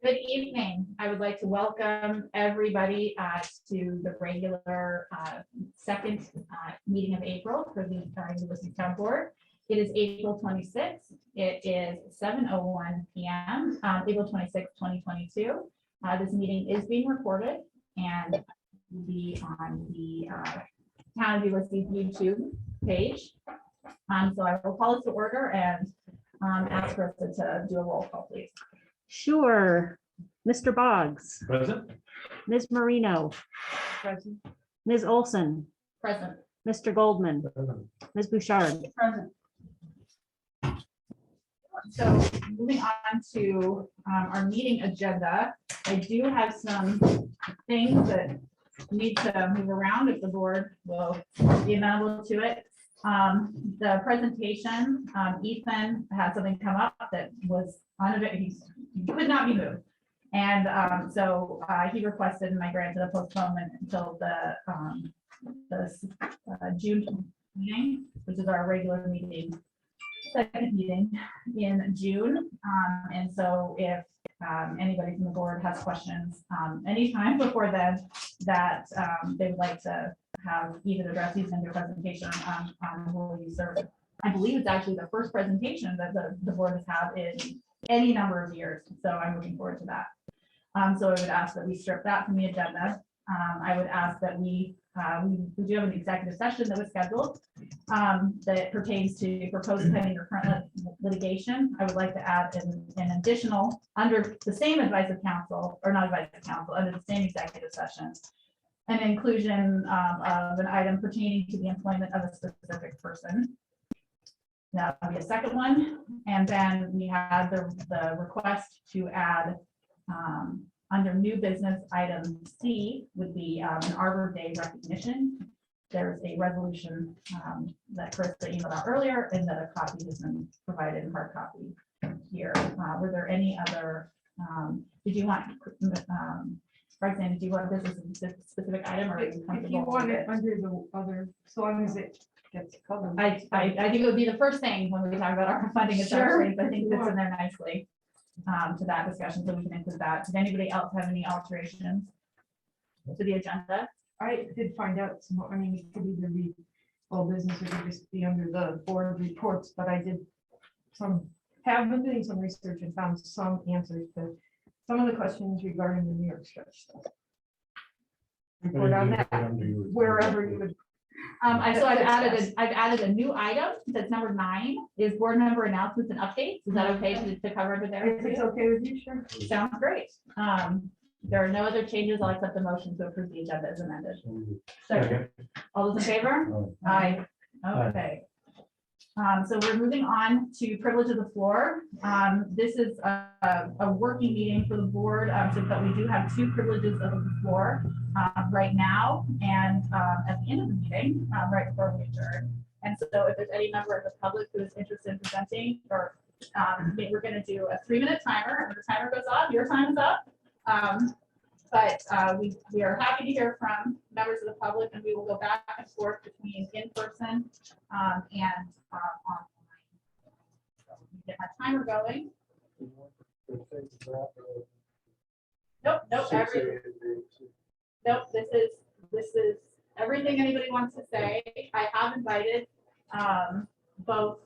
Good evening. I would like to welcome everybody to the regular second meeting of April for the Ulysses Town Board. It is April 26th. It is 7:01 p.m. April 26th, 2022. This meeting is being recorded and will be on the Town of Ulysses YouTube page. So I will call it to order and ask Krista to do a roll call, please. Sure. Mr. Boggs, Present. Ms. Marino, Present. Ms. Olson, Present. Mr. Goldman, Ms. Bouchard. Present. So moving on to our meeting agenda, I do have some things that need to move around if the board will be amenable to it. The presentation, Ethan had something come up that was he could not be moved. And so he requested, and I granted a postponement until the June meeting, which is our regular meeting, second meeting in June. And so if anybody from the board has questions anytime before then that they would like to have Ethan address these in your presentation on will you serve. I believe it's actually the first presentation that the board has had in any number of years. So I'm looking forward to that. So I would ask that we strip that from the agenda. I would ask that we do have an executive session that was scheduled that pertains to proposed pending or current litigation. I would like to add an additional under the same advice of counsel, or not advice of counsel, under the same executive session, an inclusion of an item pertaining to the employment of a specific person. That would be a second one. And then we had the request to add under new business item C would be an Arbor Day recognition. There's a resolution that Krista emailed out earlier, and that a copy has been provided in hard copy here. Were there any other, did you want, Roxanne, do you want this as a specific item, or? If you want it under the other, so long as it gets covered. I think it would be the first thing when we talk about our funding Sure. essentially. I think it's in there nicely to that discussion, so we can include that. Did anybody else have any alterations to the agenda? I did find out some, I mean, it could either be all business or it could just be under the board reports, but I did have been doing some research and found some answers to some of the questions regarding the New York stretch stuff. Report on that, wherever you would. So I've added a new item that's number 9 is board member announcements and updates. Is that okay to cover under there? If it's okay with you, sure. Sounds great. There are no other changes. I'll accept the motion to approve the agenda as amended. Second. All those in favor? Aye. Okay. So we're moving on to privilege of the floor. This is a working meeting for the board, but we do have 2 privileges of the floor right now and at the end of the meeting, right before we adjourn. And so if there's any member of the public who is interested in presenting, or we're going to do a 3-minute timer, and the timer goes off, your time is up. But we are happy to hear from members of the public, and we will go back and forth between in-person and online. So let me get my timer going. Nope. Nope. This is everything anybody wants to say. I have invited both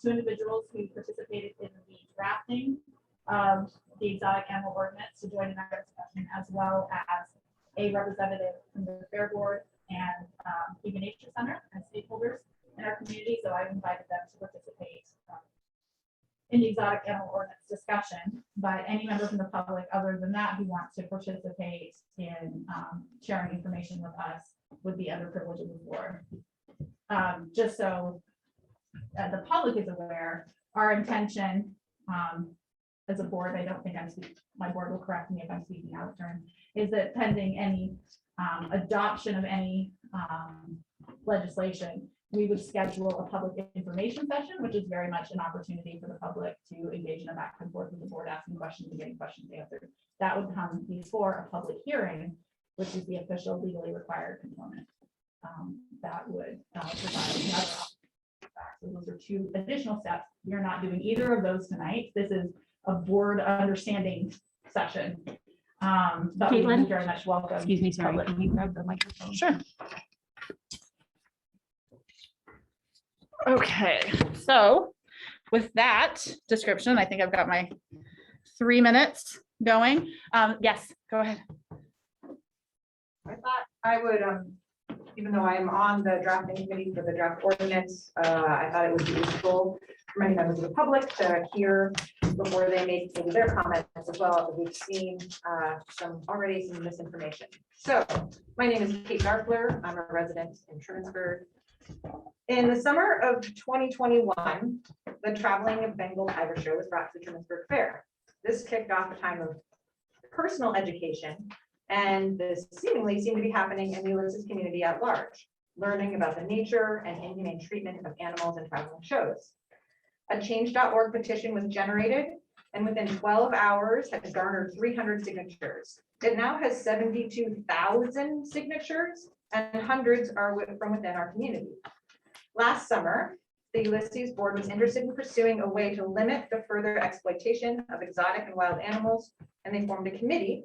2 individuals who participated in the drafting of the exotic animal ordinance to join in our discussion, as well as a representative from the Fair Board and Human Nature Center and stakeholders in our community. So I've invited them to participate in the exotic animal ordinance discussion. But any member from the public other than that who wants to participate in sharing information with us would be under privilege of the board. Just so the public is aware, our intention as a board, I don't think I'm speaking, my board will correct me if I'm speaking out of turn, is that pending any adoption of any legislation, we would schedule a public information session, which is very much an opportunity for the public to engage in a back and forth with the board, asking questions and getting questions answered. That would come before a public hearing, which is the official legally required component. That would provide another. So those are 2 additional steps. We are not doing either of those tonight. This is a board understanding session. But we Caitlin? very much welcome. Excuse me, sorry. public- Can you grab the microphone? Sure. Okay, so with that description, I think I've got my 3 minutes going. Yes, go ahead. I thought I would, even though I am on the drafting committee for the draft ordinance, I thought it would be useful for many members of the public to hear before they make maybe their comments as well, as we've seen some misinformation. So my name is Kate Darfler. I'm a resident in Trumansburg. In the summer of 2021, the Traveling Bengal Tiger Show was brought to the Trumansburg Fair. This kicked off a time of personal education, and this seemingly seemed to be happening in the Ulysses community at large, learning about the nature and inhumane treatment of animals in traveling shows. A change.org petition was generated, and within 12 hours has garnered 300 signatures. It now has 72,000 signatures, and hundreds are from within our community. Last summer, the Ulysses board was interested in pursuing a way to limit the further exploitation of exotic and wild animals, and they formed a committee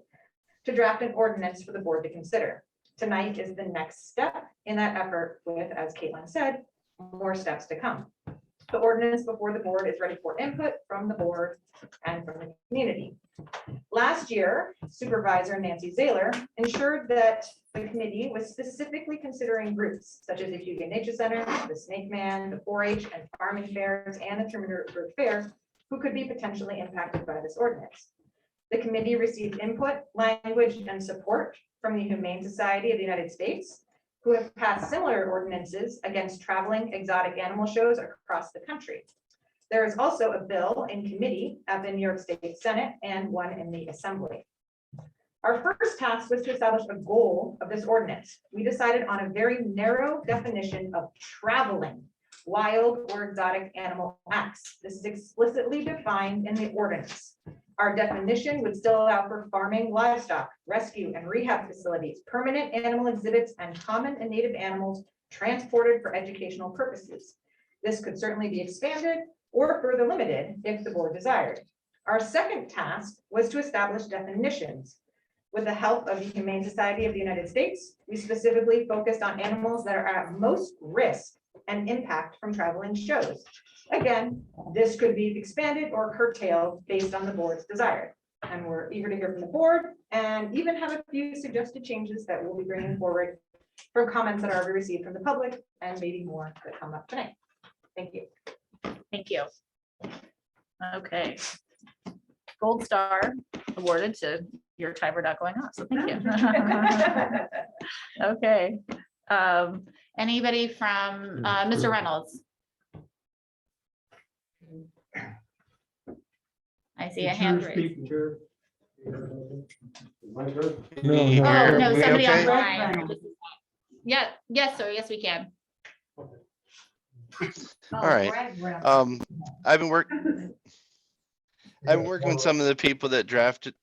to draft an ordinance for the board to consider. Tonight is the next step in that effort with, as Caitlin said, more steps to come. The ordinance before the board is ready for input from the board and from the community. Last year, Supervisor Nancy Zahler ensured that the committee was specifically considering groups such as the Hugo Nature Center, the Snake Man, the 4-H and farming fairs, and the Trumansburg Fair, who could be potentially impacted by this ordinance. The committee received input, language, and support from the Humane Society of the United States, who have passed similar ordinances against traveling exotic animal shows across the country. There is also a bill in committee at the New York State Senate and one in the Assembly. Our first task was to establish a goal of this ordinance. We decided on a very narrow definition of traveling wild or exotic animal acts. This is explicitly defined in the ordinance. Our definition would still allow for farming, livestock, rescue and rehab facilities, permanent animal exhibits, and common and native animals transported for educational purposes. This could certainly be expanded or further limited if the board desired. Our second task was to establish definitions. With the help of the Humane Society of the United States, we specifically focused on animals that are at most risk and impact from traveling shows. Again, this could be expanded or curtailed based on the board's desire. And we're eager to hear from the board and even have a few suggested changes that we'll be bringing forward from comments that are already received from the public and maybe more that come up tonight. Thank you. Thank you. Okay. Gold star awarded to your timer not going off, so thank you. Okay. Anybody from Mr. Reynolds? I see a hand raised. Oh, no, We somebody okay? online. Yeah, yes, sir. Yes, we can. All right. I've been working with some of the people that drafted.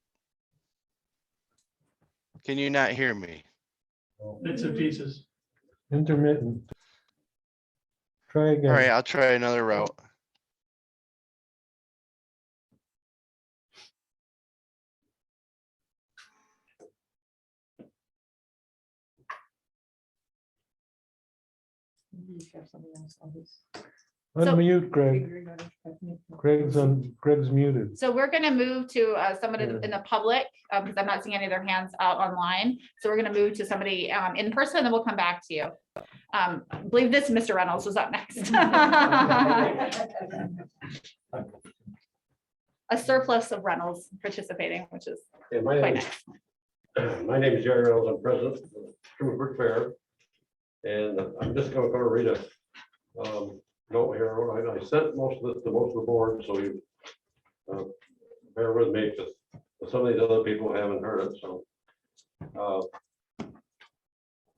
Can you not hear me? Bits and pieces. Intermittent. Try All right, again. I'll try another route. Unmute Greg. Greg's muted. So we're going to move to somebody in the public because I'm not seeing any of their hands out online. So we're going to move to somebody in person, and then we'll come back to you. I believe this Mr. Reynolds was up next. A surplus of Reynolds participating, which is quite nice. My name is Jerry Reynolds. I'm president of the Trumansburg Fair. And I'm just going to read a note here. I sent most of this to most of the board, so you bear with me because some of these other people haven't heard it. So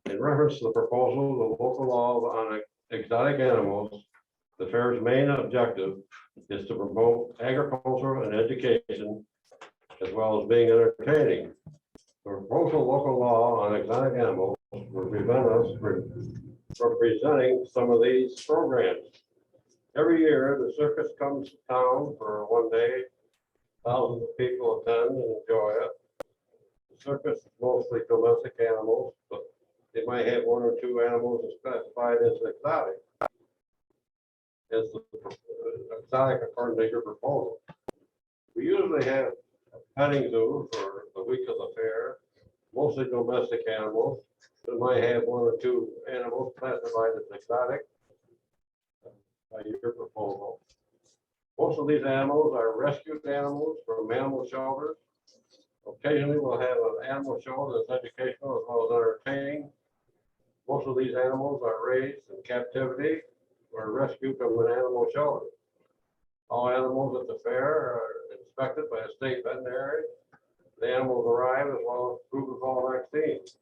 in reference to the proposal, the local law on exotic animals, the fair's main objective is to promote agriculture and education as well as being entertaining. The proposal local law on exotic animals will prevent us from presenting some of these programs. Every year, the circus comes to town for one day Thousands of people attend and enjoy it. The circus is mostly domestic animals, but they might have one or two animals that's classified as exotic. As the exotic according to your proposal. We usually have a petting zoo for the week of the fair, mostly domestic animals. We might have one or two animals classified as exotic by your proposal. Most of these animals are rescued animals from animal shelters. Occasionally, we'll have an animal show that's educational as well as entertaining. Most of these animals are raised in captivity or rescued from an animal shelter. All animals at the fair are inspected by a state veterinary. The animals arrive as well as proof of all vaccines.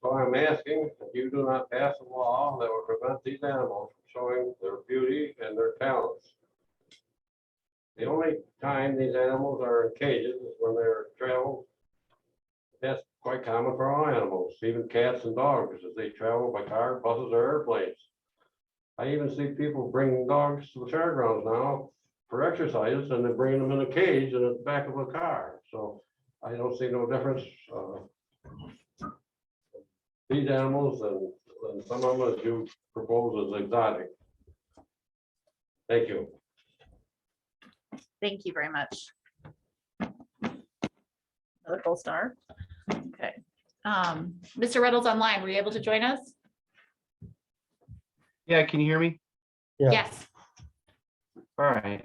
So I'm asking if you do not pass a law that would prevent these animals from showing their beauty and their talents. The only time these animals are in cages is when they're traveled. That's quite common for all animals, even cats and dogs, as they travel by car, buses, or airplanes. I even see people bringing dogs to the fairgrounds now for exercises, and they bring them in a cage in the back of a car. So I don't see no difference. These animals and some of them, as you propose, as exotic. Thank you. Thank you very much. Another gold star. Okay. Mr. Reynolds online, were you able to join us? Yeah, can you hear me? Yeah. Yes. All right.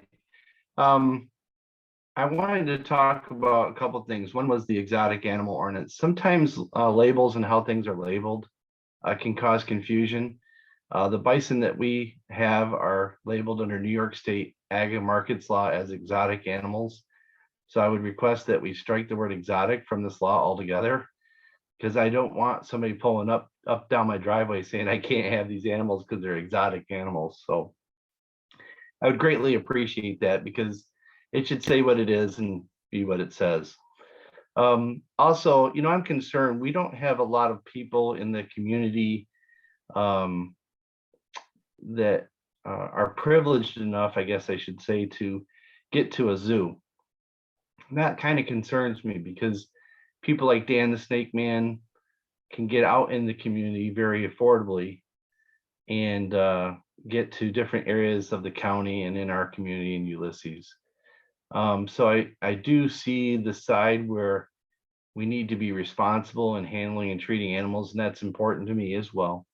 I wanted to talk about a couple of things. One was the exotic animal ordinance. Sometimes labels and how things are labeled can cause confusion. The bison that we have are labeled under New York State Ag and Markets Law as exotic animals. So I would request that we strike the word exotic from this law altogether, because I don't want somebody pulling up down my driveway saying I can't have these animals because they're exotic animals. So I would greatly appreciate that, because it should say what it is and be what it says. Also, I'm concerned we don't have a lot of people in the community that are privileged enough, I guess I should say, to get to a zoo. And that kind of concerns me, because people like Dan the Snake Man can get out in the community very affordably and get to different areas of the county and in our community in Ulysses. So I do see the side where we need to be responsible in handling and treating animals, and that's important to me as well.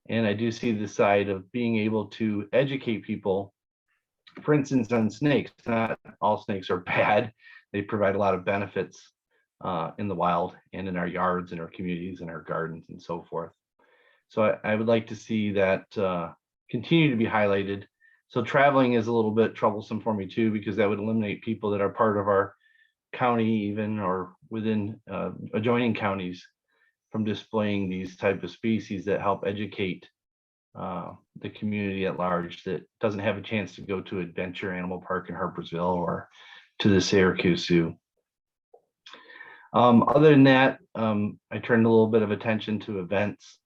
And I do see the side of being able to educate people, for instance, on snakes. Not all snakes are bad. They provide a lot of benefits in the wild and in our yards and our communities and our gardens and so forth. So I would like to see that continue to be highlighted. So traveling is a little bit troublesome for me too, because that would eliminate people that are part of our county even or within adjoining counties from displaying these type of species that help educate the community at large that doesn't have a chance to go to Adventure Animal Park in Harpersville or to the Syracuse Zoo. Other than that, I turned a little bit of attention to events,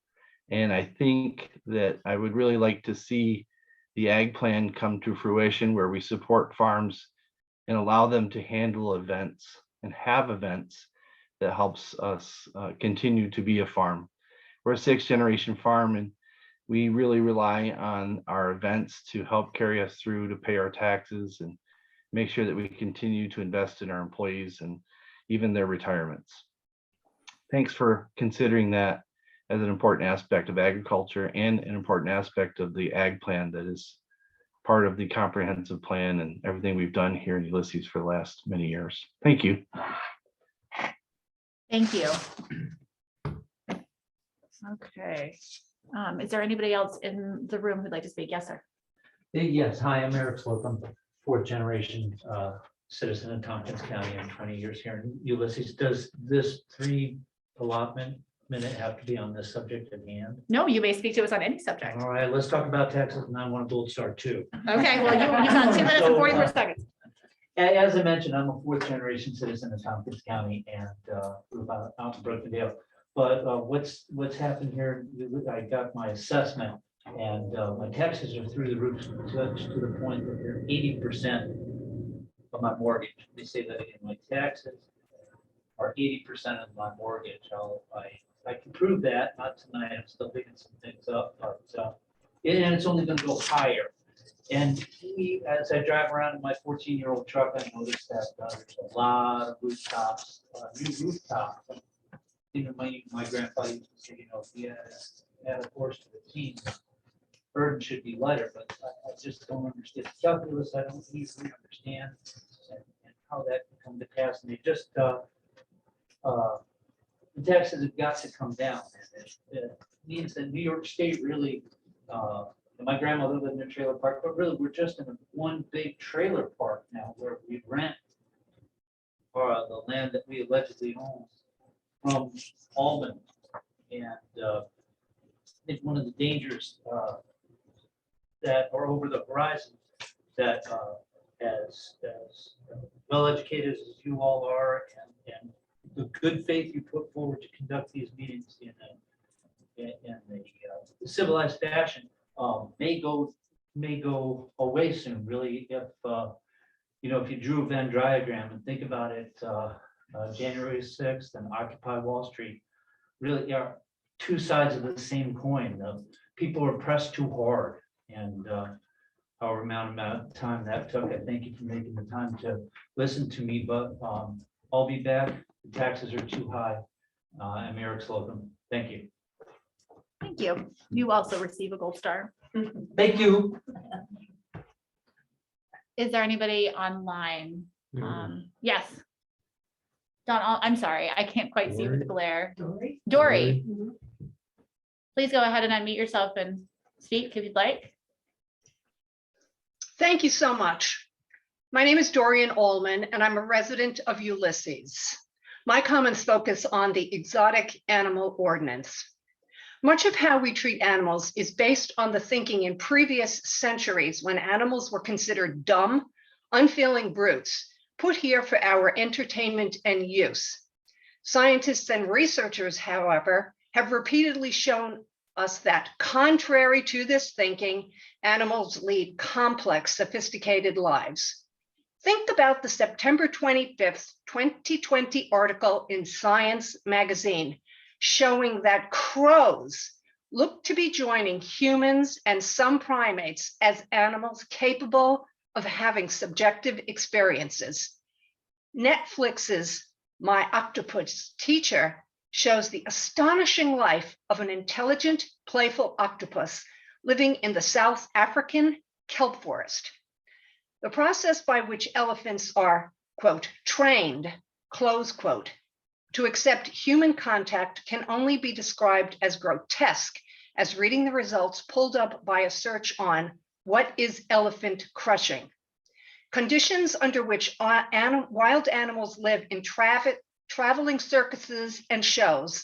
and I think that I would really like to see the ag plan come to fruition, where we support farms and allow them to handle events and have events that helps us continue to be a farm. We're a 6th generation farm, and we really rely on our events to help carry us through to pay our taxes and make sure that we continue to invest in our employees and even their retirements. Thanks for considering that as an important aspect of agriculture and an important aspect of the ag plan that is part of the comprehensive plan and everything we've done here in Ulysses for the last many years. Thank you. Thank you. Okay. Is there anybody else in the room who'd like to speak? Yes, sir. Yes, hi, I'm Eric Slocum, 4th generation citizen in Tompkins County and 20 years here in Ulysses. Does this 3 allotment minute have to be on this subject at hand? No, you may speak to us on any subject. All right, let's talk about taxes, and I want a gold star too. Okay, well, you have 2 minutes and 44 seconds. As I mentioned, I'm a 4th generation citizen in Tompkins County and out in Brookendale. But what's happened here, I got my assessment and my taxes are through the roof to the point that they're 80% of my mortgage. Let me say that again, my taxes are 80% of my mortgage. I can prove that, not tonight, I'm still picking some things up, but, and it's only gonna go higher. And as I drive around in my 14-year-old truck, I noticed that there's a lot of rooftops, new rooftops. Even my grandpa used to say, if you add a horse to the team, the burden should be lighter, but I just don't understand the calculus. I don't easily understand and how that can come to pass. And they just, the taxes have got to come down. And it means that New York State really, and my grandmother lived in a trailer park, but really we're just in one big trailer park now where we rent the land that we allegedly own from Albany. And I think one of the dangers that are over the horizon that as well-educated as you all are and the good faith you put forward to conduct these meetings in a civilized fashion may go away soon, really, if if you drew a Venn diagram and think about it, January 6th and Occupy Wall Street really are two sides of the same coin. People are pressed too hard, and however amount of time that took, I thank you for making the time to listen to me, but I'll be back. The taxes are too high. I'm Eric Slocum. Thank you. Thank you. You also receive a gold star. Thank you. Is there anybody online? Yes. Don, I'm sorry, I can't quite see with the glare. Dory, please go ahead and unmute yourself and speak if you'd like. Thank you so much. My name is Dorian Allman, and I'm a resident of Ulysses. My comments focus on the exotic animal ordinance. Much of how we treat animals is based on the thinking in previous centuries when animals were considered dumb, unfeeling brutes, put here for our entertainment and use. Scientists and researchers, however, have repeatedly shown us that, contrary to this thinking, animals lead complex, sophisticated lives. Think about the September 25th, 2020 article in Science magazine showing that crows look to be joining humans and some primates as animals capable of having subjective experiences. Netflix's My Octopus Teacher shows the astonishing life of an intelligent, playful octopus living in the South African kelp forest. The process by which elephants are, quote, trained, close quote, to accept human contact can only be described as grotesque, as reading the results pulled up by a search on what is elephant crushing. Conditions under which wild animals live in traveling circuses and shows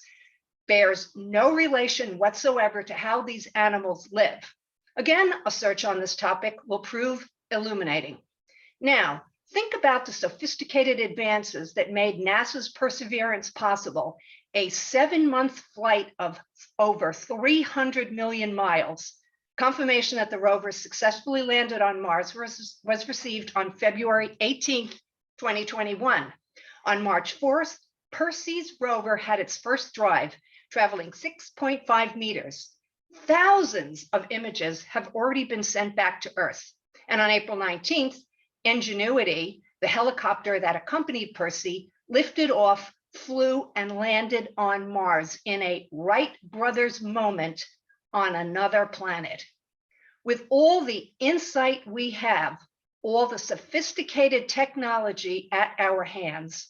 bears no relation whatsoever to how these animals live. Again, a search on this topic will prove illuminating. Now, think about the sophisticated advances that made NASA's Perseverance possible, a 7-month flight of over 300 million miles. Confirmation that the rover successfully landed on Mars was received on February 18, 2021. On March 4th, Perseus rover had its first drive, traveling 6.5 meters. Thousands of images have already been sent back to Earth. And on April 19th, Ingenuity, the helicopter that accompanied Percy, lifted off, flew, and landed on Mars in a Wright brothers moment on another planet. With all the insight we have, all the sophisticated technology at our hands,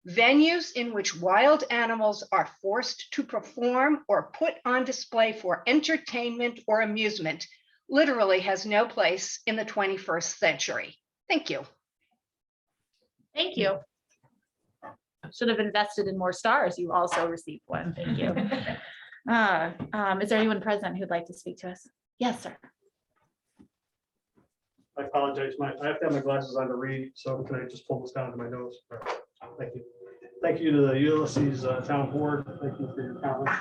venues in which wild animals are forced to perform or put on display for entertainment or amusement literally has no place in the 21st century. Thank you. Thank you. Should have invested in more stars. You also received one. Thank you. Is there anyone present who'd like to speak to us? Yes, sir. I apologize, I have to have my glasses on to read, so can I just pull this down to my nose? Thank you. Thank you to the Ulysses Town Board. Thank you for your comments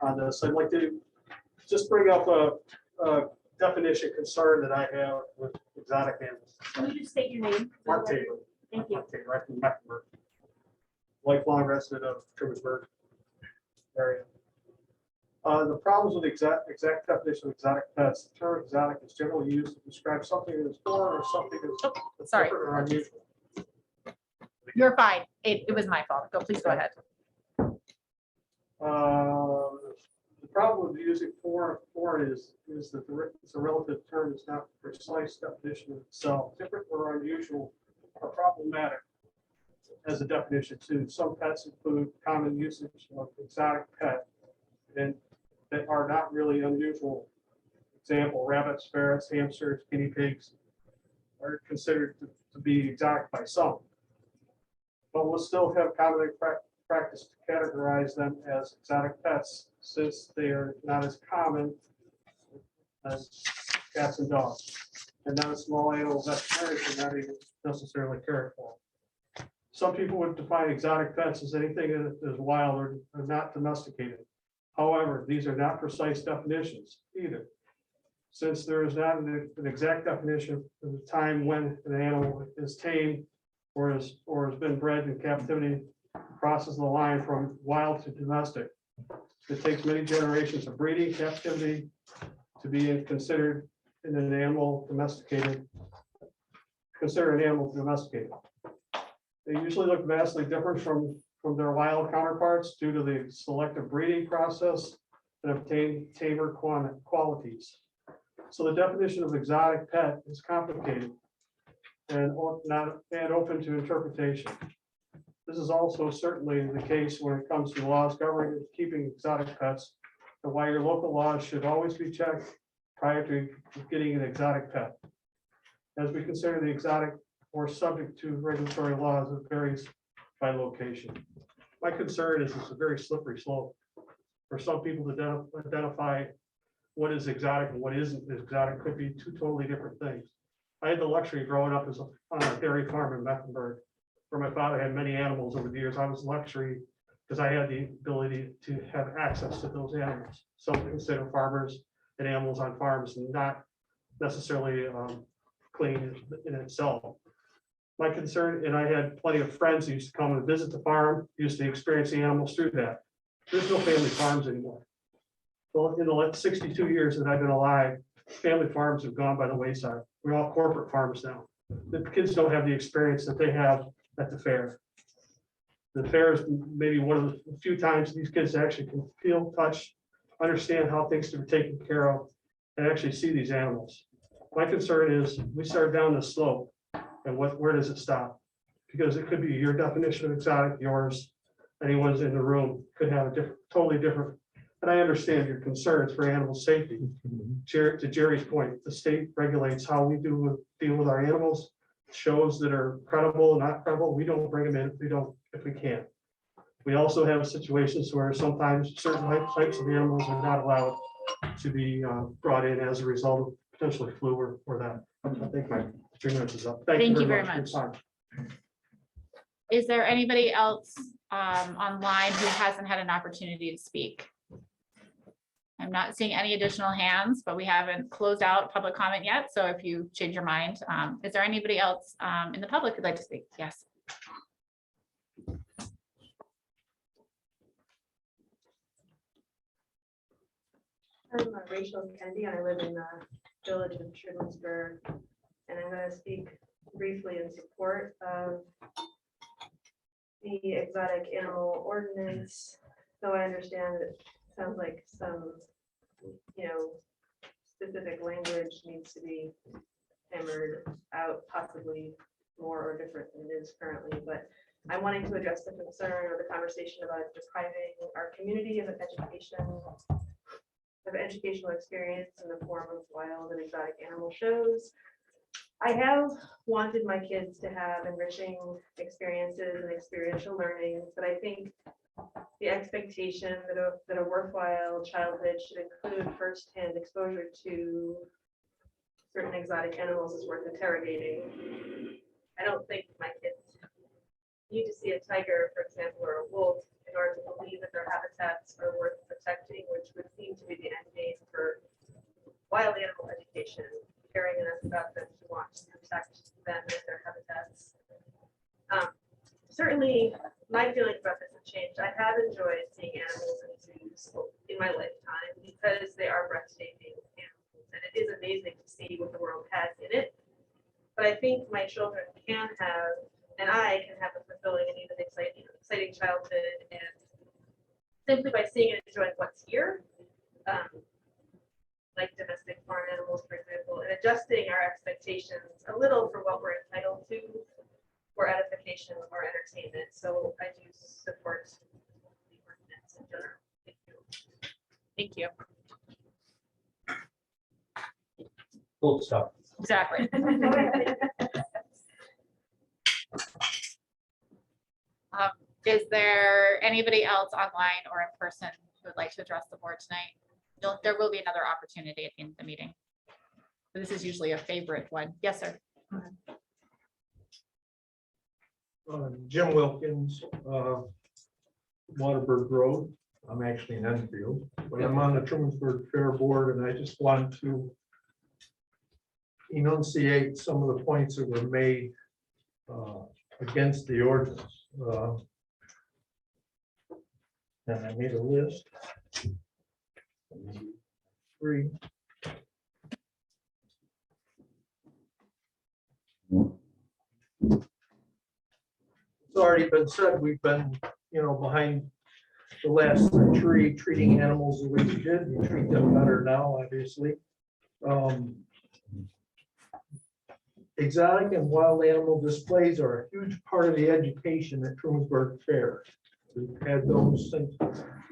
on this. I'd like to just bring up a definition concern that I have with exotic animals. Can you just state your name? Mark Taylor. Thank you. Mark Taylor, right from Mecklenburg. Lifelong resident of Trumansburg area. The problems with exact definition of exotic pets, the term exotic is generally used to describe something that is foreign or something that's sorry. different or unusual. You're fine. It was my fault. Please go ahead. The problem with using foreign is that it's a relative term. It's not a precise definition of itself. Different or unusual are problematic as a definition too. Some pets include common usage of exotic pet and that are not really unusual. Example, rabbits, ferrets, hamsters, guinea pigs are considered to be exotic by some. But we'll still have common practice to categorize them as exotic pets since they are not as common as cats and dogs. And not a small animal veterinarians are not even necessarily cared for. Some people would define exotic pets as anything that is wild or not domesticated. However, these are not precise definitions either. Since there is not an exact definition of the time when an animal is tamed or has been bred in captivity, crosses the line from wild to domestic. It takes many generations of breeding captivity to be considered in an animal domesticated. Consider an animal domesticated. They usually look vastly different from their wild counterparts due to the selective breeding process and obtain tamer qualities. So the definition of exotic pet is complicated and open to interpretation. This is also certainly the case when it comes to laws governing keeping exotic pets, and why your local laws should always be checked prior to getting an exotic pet. As we consider the exotic or subject to regulatory laws, it varies by location. My concern is it's a very slippery slope for some people to identify what is exotic and what isn't exotic. Could be two totally different things. I had the luxury growing up on a dairy farm in Mecklenburg, where my father had many animals over the years. I was luxury because I had the ability to have access to those animals. Some consider farmers and animals on farms not necessarily clean in itself. My concern, and I had plenty of friends who used to come and visit the farm, used to experience the animals through that. There's no family farms anymore. Well, in the last 62 years that I've been alive, family farms have gone by the wayside. We're all corporate farms now. The kids don't have the experience that they have at the fair. The fair is maybe one of the few times these kids actually can feel, touch, understand how things are taken care of, and actually see these animals. My concern is we start down the slope, and where does it stop? Because it could be your definition of exotic, yours, anyone's in the room could have a totally different. And I understand your concerns for animal safety. To Jerry's point, the state regulates how we deal with our animals. Shows that are credible and not credible, we don't bring them in if we can't. We also have situations where sometimes certain types of animals are not allowed to be brought in as a result of potentially flu or that. I think my 3 minutes is up. Thank you very for your much. time. Is there anybody else online who hasn't had an opportunity to speak? I'm not seeing any additional hands, but we haven't closed out public comment yet. So if you change your mind, is there anybody else in the public who'd like to speak? Yes. I'm Rachel Kennedy, and I live in the village of Trumansburg, and I'm going to speak briefly in support of the exotic animal ordinance. Though I understand it sounds like some, specific language needs to be hammered out, possibly more or different than it is currently. But I'm wanting to address the concern or the conversation about depriving our community of educational experience in the form of wild and exotic animal shows. I have wanted my kids to have enriching experiences and experiential learning, but I think the expectation that a worthwhile childhood should include firsthand exposure to certain exotic animals is worth interrogating. I don't think my kids need to see a tiger, for example, or a wolf in order to believe that their habitats are worth protecting, which would seem to be the end game for wild animal education, caring enough about them to want to protect them and their habitats. Certainly, my feelings about this have changed. I have enjoyed seeing animals in zoos in my lifetime because they are breathtaking animals, and it is amazing to see what the world has in it. But I think my children can have, and I can have a fulfilling and even exciting childhood, and simply by seeing and enjoying what's here, like domestic farm animals, for example, and adjusting our expectations a little for what we're entitled to for edification or entertainment. So I do support the ordinance in general. Thank you. Full stop. Exactly. Is there anybody else online or in person who would like to address the board tonight? There will be another opportunity at the end of the meeting. This is usually a favorite one. Yes, sir. Jim Wilkins, Waterberg Road. I'm actually in Enfield, but I'm on the Trumansburg Fair Board, and I just want to enunciate some of the points that were made against the ordinance. And I made a list. 3. It's already been said, we've been, behind the last century treating animals the way we did. We treat them better now, obviously. Exotic and wild animal displays are a huge part of the education at Trumansburg Fair. We've had those since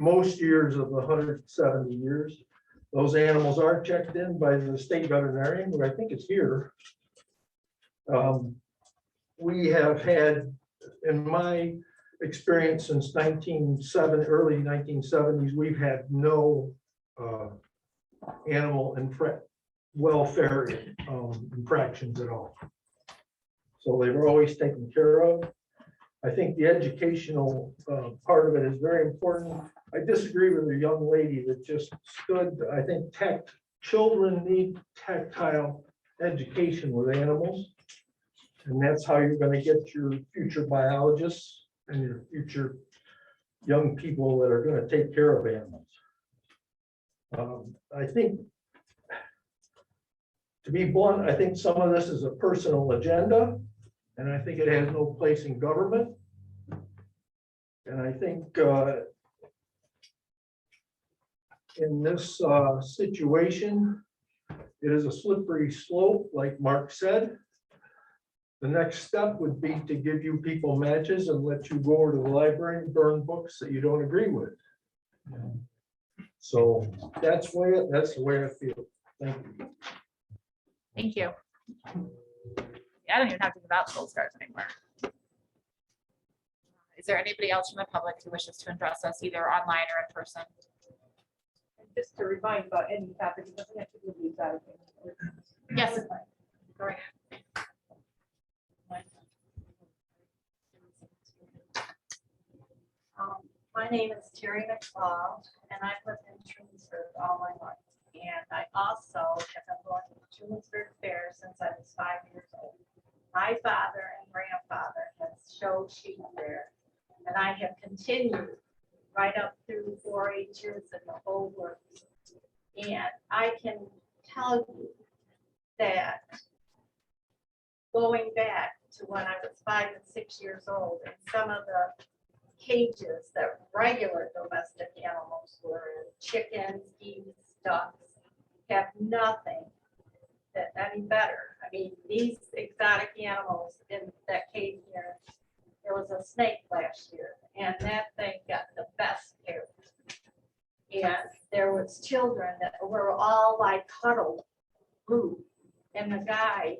most years of the 170 years. Those animals are checked in by the state veterinarian, who I think is here. We have had, in my experience since early 1970s, we've had no animal welfare infractions at all. So they were always taken care of. I think the educational part of it is very important. I disagree with the young lady that just stood. I think children need tactile education with animals. And that's how you're going to get your future biologists and your future young people that are going to take care of animals. I think, to be blunt, I think some of this is a personal agenda, and I think it has no place in government. And I think in this situation, it is a slippery slope, like Mark said. The next step would be to give you people matches and let you go over to the library and burn books that you don't agree with. So that's the way I feel. Thank you. Thank you. I don't even have to give out gold stars anymore. Is there anybody else from the public who wishes to address us either online or in person? Just to remind about any topic, it doesn't have to be the exotic animals. Yes. Go ahead. My name is Terry McLeod, and I've lived in Trumansburg all my life. And I also have been going to the Trumansburg Fair since I was 5 years old. My father and grandfather have showed sheep there, and I have continued right up through 4-H'ers and the whole works. And I can tell you that going back to when I was 5 and 6 years old, and some of the cages that regular domestic animals were in, chickens, geese, ducks, have nothing that any better. I mean, these exotic animals in that cage here, there was a snake last year, and that thing got the best care. And there was children that were all like huddled, glued, and the guy,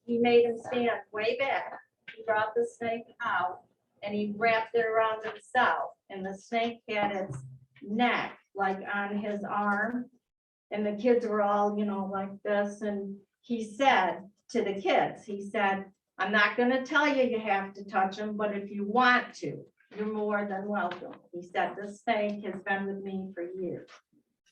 he made him stand way back. He brought the snake out, and he wrapped it around himself, and the snake had its neck like on his arm, and the kids were all, like this, and he said to the kids, he said, I'm not gonna tell you you have to touch them, but if you want to, you're more than welcome. He said, this snake has been with me for years.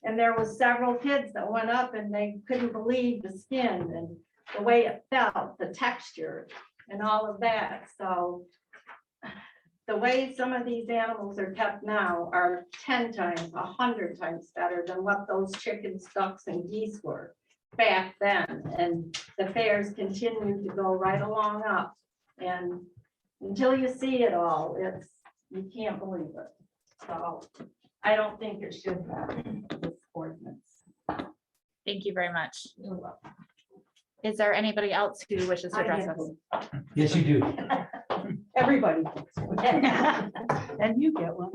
And there was several kids that went up and they couldn't believe the skin and the way it felt, the texture and all of that. So the way some of these animals are kept now are 10 times, 100 times better than what those chickens, ducks and geese were back then. And the fairs continue to go right along up. And until you see it all, you can't believe it. So I don't think it should happen, this ordinance. Thank you very much. You're welcome. Is there anybody else who wishes to I address get us? Yes, you do. Everybody gets one. And you get one.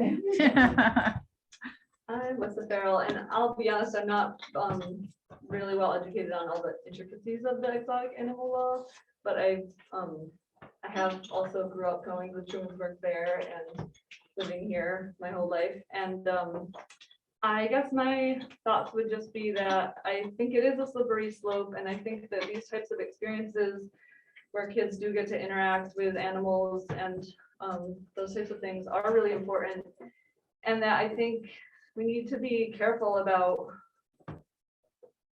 I'm Melissa Farrell, and I'll be honest, I'm not really well educated on all the intricacies of the exotic animal law, but I have also grew up going to the Trumansburg Fair and living here my whole life. And I guess my thoughts would just be that I think it is a slippery slope, and I think that these types of experiences where kids do get to interact with animals and those types of things are really important. And that I think we need to be careful about,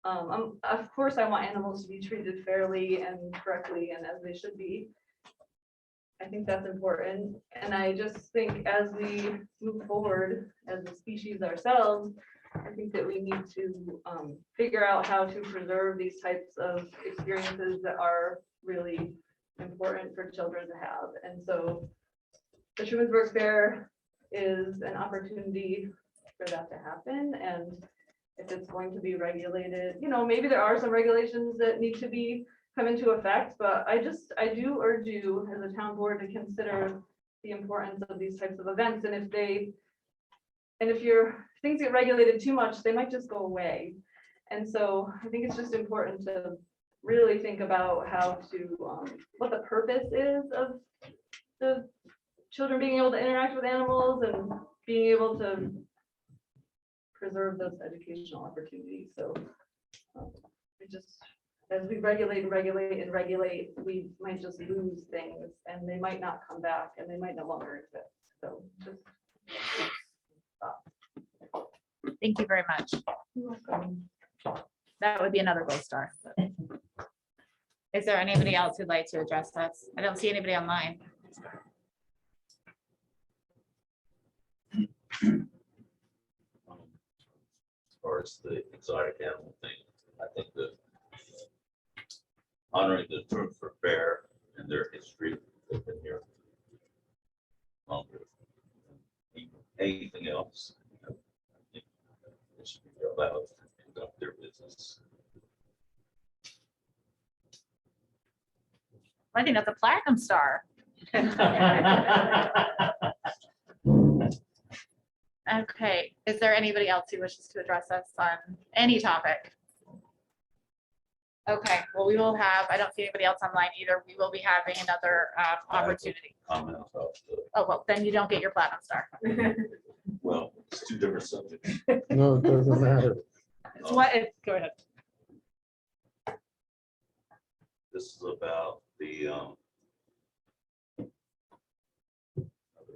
of course, I want animals to be treated fairly and correctly and as they should be. I think that's important. And I just think as we move forward as a species ourselves, I think that we need to figure out how to preserve these types of experiences that are really important for children to have. And so the Trumansburg Fair is an opportunity for that to happen. And if it's going to be regulated, maybe there are some regulations that need to be come into effect, but I do urge you as a town board to consider the importance of these types of events. And if things get regulated too much, they might just go away. And so I think it's just important to really think about how to, what the purpose is of the children being able to interact with animals and being able to preserve those educational opportunities. So as we regulate, we might just lose things and they might not come back and they might no longer exist. So just. Thank you very much. That would be another gold star. Is there anybody else who'd like to address us? I don't see anybody online. As far as the exotic animal thing, I think that honoring the Trumansburg Fair and their history, they've been here longer than anything else. I think they should be allowed to conduct their business. I think that's a platinum star. Okay, is there anybody else who wishes to address us on any topic? Okay, well, we will have, I don't see anybody else online either. We will be having another opportunity. Comment about Oh, well, then you don't get your platinum star. well, it's two different subjects. No, it doesn't matter. It's what, go ahead. This is about the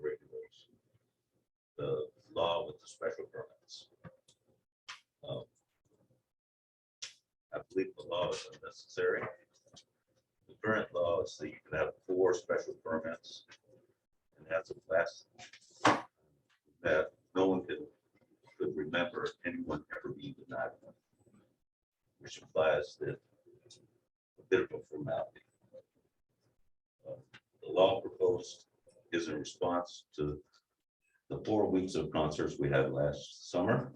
regulation, the law with the special permits. I believe the law is unnecessary. The current law is that you can have 4 special permits and has a class that no one could remember anyone ever being denied one, which implies that it's a bit of a formality. The law proposed is in response to the 4 weeks of concerts we had last summer,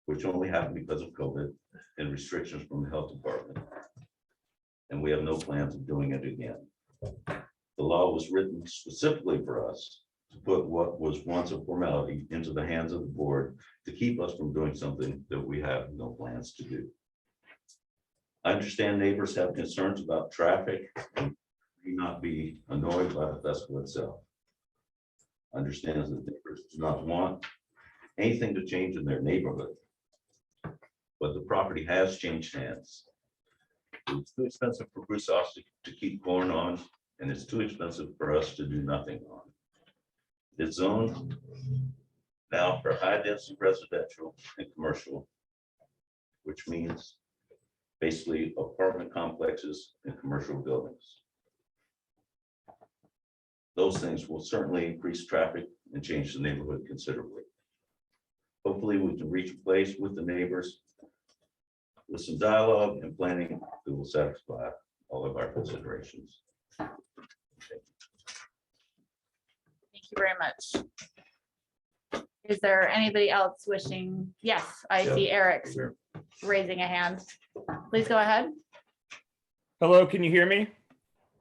which only happened because of COVID and restrictions from the health department. And we have no plans of doing it again. The law was written specifically for us to put what was once a formality into the hands of the board to keep us from doing something that we have no plans to do. I understand neighbors have concerns about traffic and may not be annoyed by the festival itself. Understands that neighbors do not want anything to change in their neighborhood. But the property has changed hands. It's too expensive for Bruce Austin to keep going on, and it's too expensive for us to do nothing on. It's zoned Now for high density residential and commercial, which means basically apartment complexes and commercial buildings. Those things will certainly increase traffic and change the neighborhood considerably. Hopefully, we can reach a place with the neighbors with some dialogue and planning that will satisfy all of our considerations. Thank you very much. Is there anybody else wishing? Yes, I see Eric raising a hand. Please go ahead. Hello, can you hear me?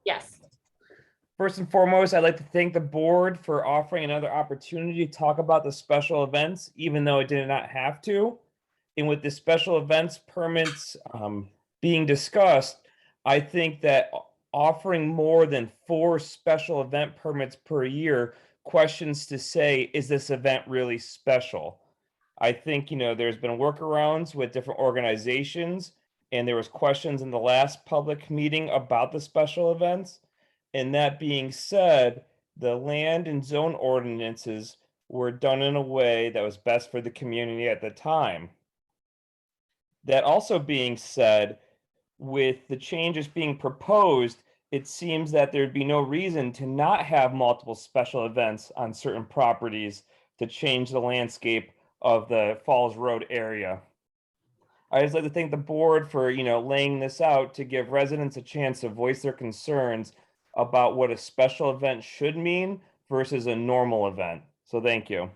Yes. First and foremost, I'd like to thank the board for offering another opportunity to talk about the special events, even though it did not have to. And with the special events permits being discussed, I think that offering more than 4 special event permits per year questions to say, is this event really special? I think, there's been workarounds with different organizations, and there was questions in the last public meeting about the special events. And that being said, the land and zone ordinances were done in a way that was best for the community at the time. That also being said, with the changes being proposed, it seems that there'd be no reason to not have multiple special events on certain properties to change the landscape of the Falls Road area. I just like to thank the board for, laying this out to give residents a chance to voice their concerns about what a special event should mean versus a normal event. So thank you.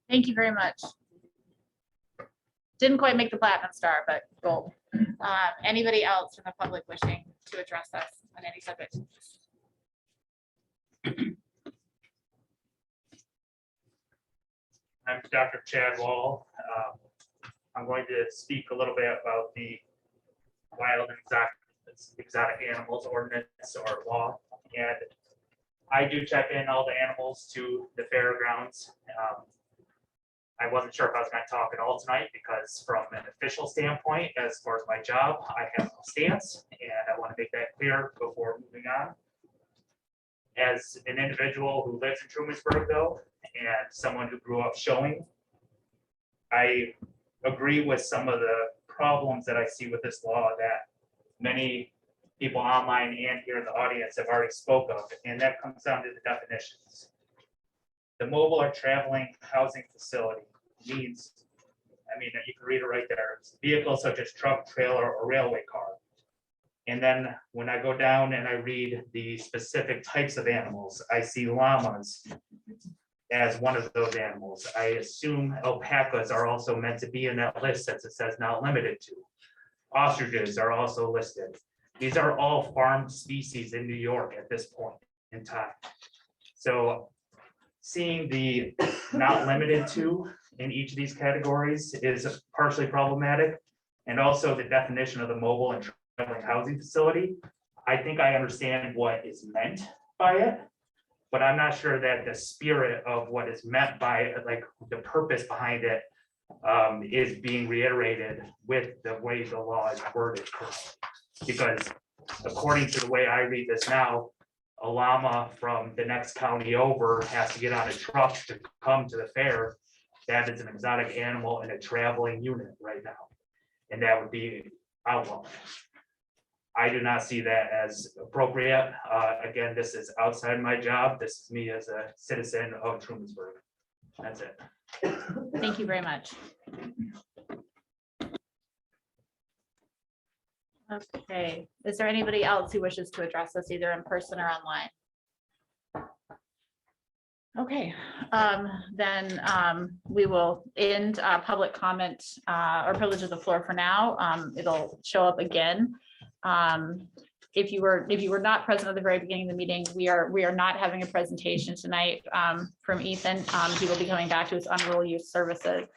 Thank you very much. Didn't quite make the platinum star, but gold. Anybody else from the public wishing to address us on any subject? I'm Dr. Chad Wall. I'm going to speak a little bit about the wild and exotic animals ordinance or law. And I do check in all the animals to the fairgrounds. I wasn't sure if I was going to talk at all tonight because from an official standpoint, as far as my job, I have no stance, and I want to make that clear before moving on. As an individual who lives in Trumansburg, though, and someone who grew up showing, I agree with some of the problems that I see with this law that many people online and here in the audience have already spoke of, and that comes down to the definitions. The mobile or traveling housing facility means, you can read it right there, it's vehicles such as truck, trailer, or railway car. And then when I go down and I read the specific types of animals, I see llamas as one of those animals. I assume alpacas are also meant to be in that list since it says not limited to. Ostriches are also listed. These are all farm species in New York at this point in time. So seeing the not limited to in each of these categories is partially problematic. And also the definition of the mobile and traveling housing facility. I think I understand what is meant by it, but I'm not sure that the spirit of what is meant by it, like the purpose behind it, is being reiterated with the way the law is worded. Because according to the way I read this now, a llama from the next county over has to get on a truck to come to the fair. That is an exotic animal in a traveling unit right now. And that would be outlawed. I do not see that as appropriate. Again, this is outside my job. This is me as a citizen of Trumansburg. That's it. Thank you very much. Okay, is there anybody else who wishes to address us either in person or online? Okay, then we will end public comment or privilege of the floor for now. It'll show up again. If you were not present at the very beginning of the meeting, we are not having a presentation tonight from Ethan. He will be coming back to his unruly youth services.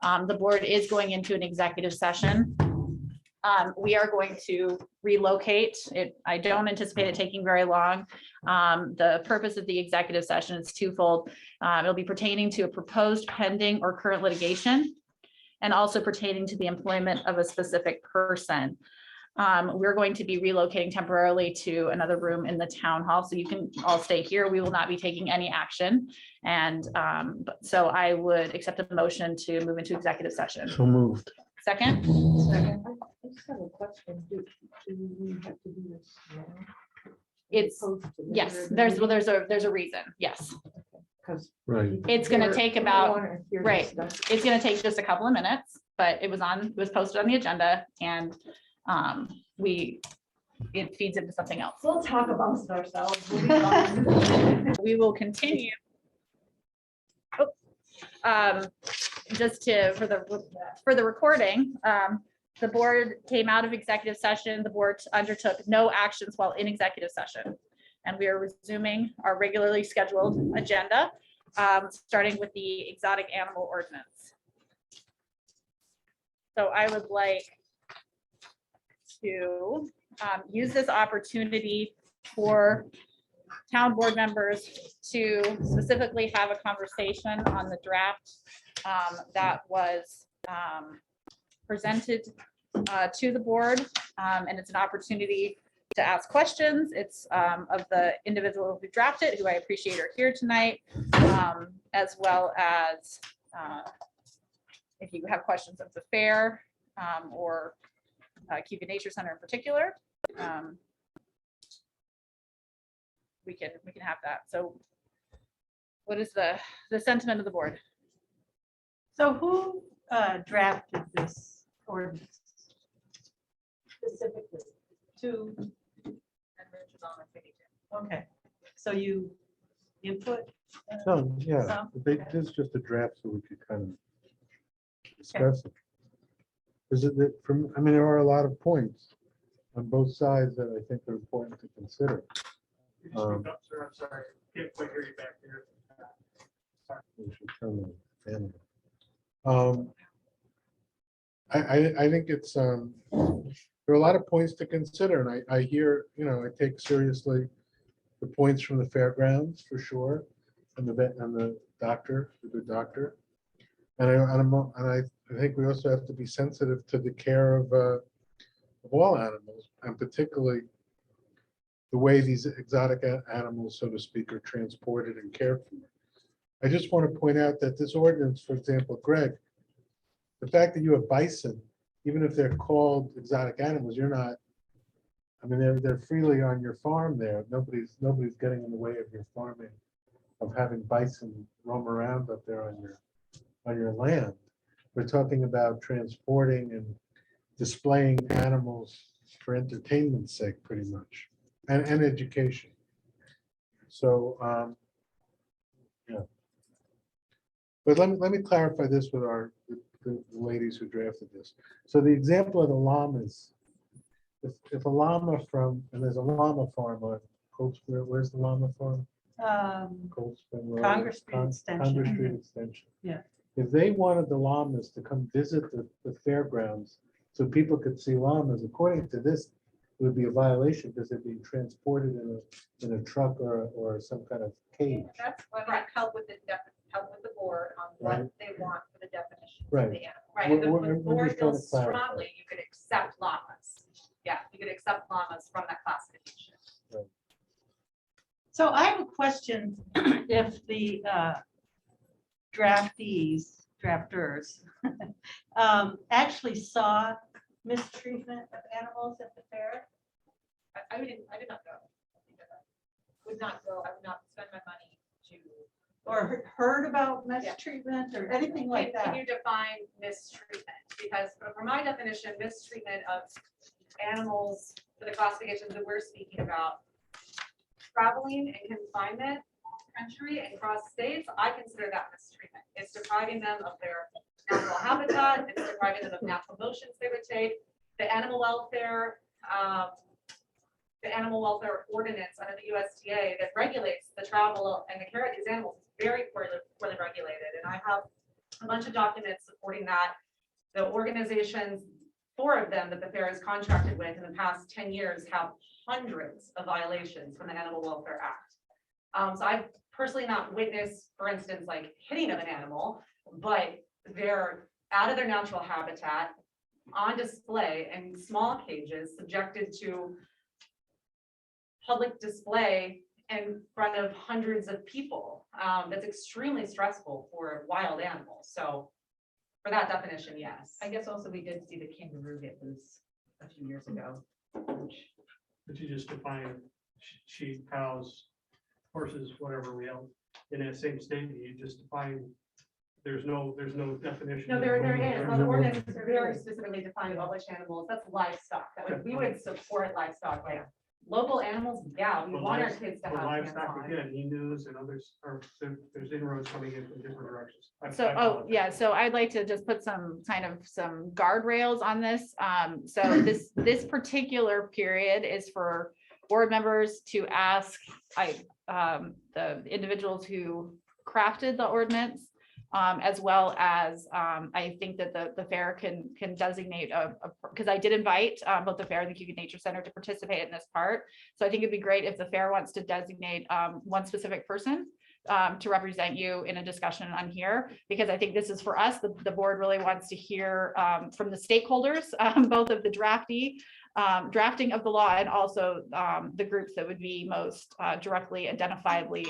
The board is going into an executive session. We are going to relocate it. I don't anticipate it taking very long. The purpose of the executive session is twofold. It'll be pertaining to a proposed pending or current litigation and also pertaining to the employment of a specific person. We're going to be relocating temporarily to another room in the town hall, so you can all stay here. We will not be taking any action. And so I would accept a motion to move into executive session. So moved. Second, Second. I just have a question. Do we have to do this now? it's, yes, there's a reason, yes. Because. Right. It's gonna take about, right, it's gonna take just a couple of minutes, but it was posted on the agenda and it feeds into something else. We'll talk amongst ourselves. We'll be fine. We will continue. Just for the recording, the board came out of executive session. The board undertook no actions while in executive session. And we are resuming our regularly scheduled agenda, starting with the exotic animal ordinance. So I would like to use this opportunity for town board members to specifically have a conversation on the draft that was presented to the board. And it's an opportunity to ask questions. It's of the individual who drafted, who I appreciate are here tonight, as well as if you have questions of the fair or Cuba Nature Center in particular, we can have that. So what is the sentiment of the board? So who drafted this ordinance? Specifically to, okay, so you input? So, yeah, Some? this is just a draft so we could kind of discuss it. Is it that from, I mean, there are a lot of points on both sides that I think are important to consider. You just speak up, sir, I'm sorry, can't quite hear you back here. We should turn the fan on. I think it's, there are a lot of points to consider, and I hear, I take seriously the points from the fairgrounds for sure, and the vet and the doctor, the good doctor. And I think we also have to be sensitive to the care of all animals, and particularly the way these exotic animals, so to speak, are transported and cared for. I just want to point out that this ordinance, for example, Greg, the fact that you have bison, even if they're called exotic animals, you're not, I mean, they're freely on your farm there. Nobody's getting in the way of your farming, of having bison roam around up there on your land. We're talking about transporting and displaying animals for entertainment's sake, pretty much, and education. So, yeah. But let me clarify this with the ladies who drafted this. So the example of the llamas, if a llama and there's a llama farm on Cold Spring, where's the llama farm? Cold Spring Road. Congress Street Extension. Congress Street Extension. Yeah. If they wanted the llamas to come visit the fairgrounds so people could see llamas, according to this, it would be a violation because they're being transported in a truck or some kind of cage. That's what I help with help with the board on what Right. they want for the definition. Right. Of the animal. Right, We're- and the we're board just trying to feels clarify. strongly you could accept llamas. Yeah, you could accept llamas from that classification. So I have a question, if the drafters actually saw mistreatment of animals at the fair? I did not go. Would not go, I would not spend my money to. Or heard about mistreatment or anything like Can that? you define mistreatment? Because for my definition, mistreatment of animals for the classifications that we're speaking about, traveling and confinement country and cross states, I consider that mistreatment. It's depriving them of their natural habitat, it's depriving them of natural motions they would take. The animal welfare ordinance under the USDA that regulates the travel and the care of these animals is very poorly regulated. And I have a bunch of documents supporting that. The organizations, 4 of them that the fair is contracted with in the past 10 years have hundreds of violations from the Animal Welfare Act. So I've personally not witnessed, for instance, like hitting of an animal, but they're out of their natural habitat. on display in small cages, subjected to public display in front of hundreds of people. That's extremely stressful for wild animals. So for that definition, yes. I guess also we did see the kangaroo get loose a few years ago. But you just define sheep, cows, horses, whatever we have in that same statement, you just define, there's no definition. No, there is. On the ordinance, they're very specifically defined about which animals. That's livestock. That would, we would support livestock, like local animals. Yeah, we But want our lives- kids to but have. livestock, hands-on. again, emus and others are, there's inroads coming in from different directions. So, yeah, so I'd like to just put some guardrails on this. So this particular period is for board members to ask, the individuals who crafted the ordinance, as well as, I think that the fair can designate because I did invite both the fair and the Cayuga Nature Center to participate in this part. So I think it'd be great if the fair wants to designate one specific person to represent you in a discussion on here, because I think this is for us, the board really wants to hear from the stakeholders, both of the drafting of the law and also the groups that would be most directly identifiably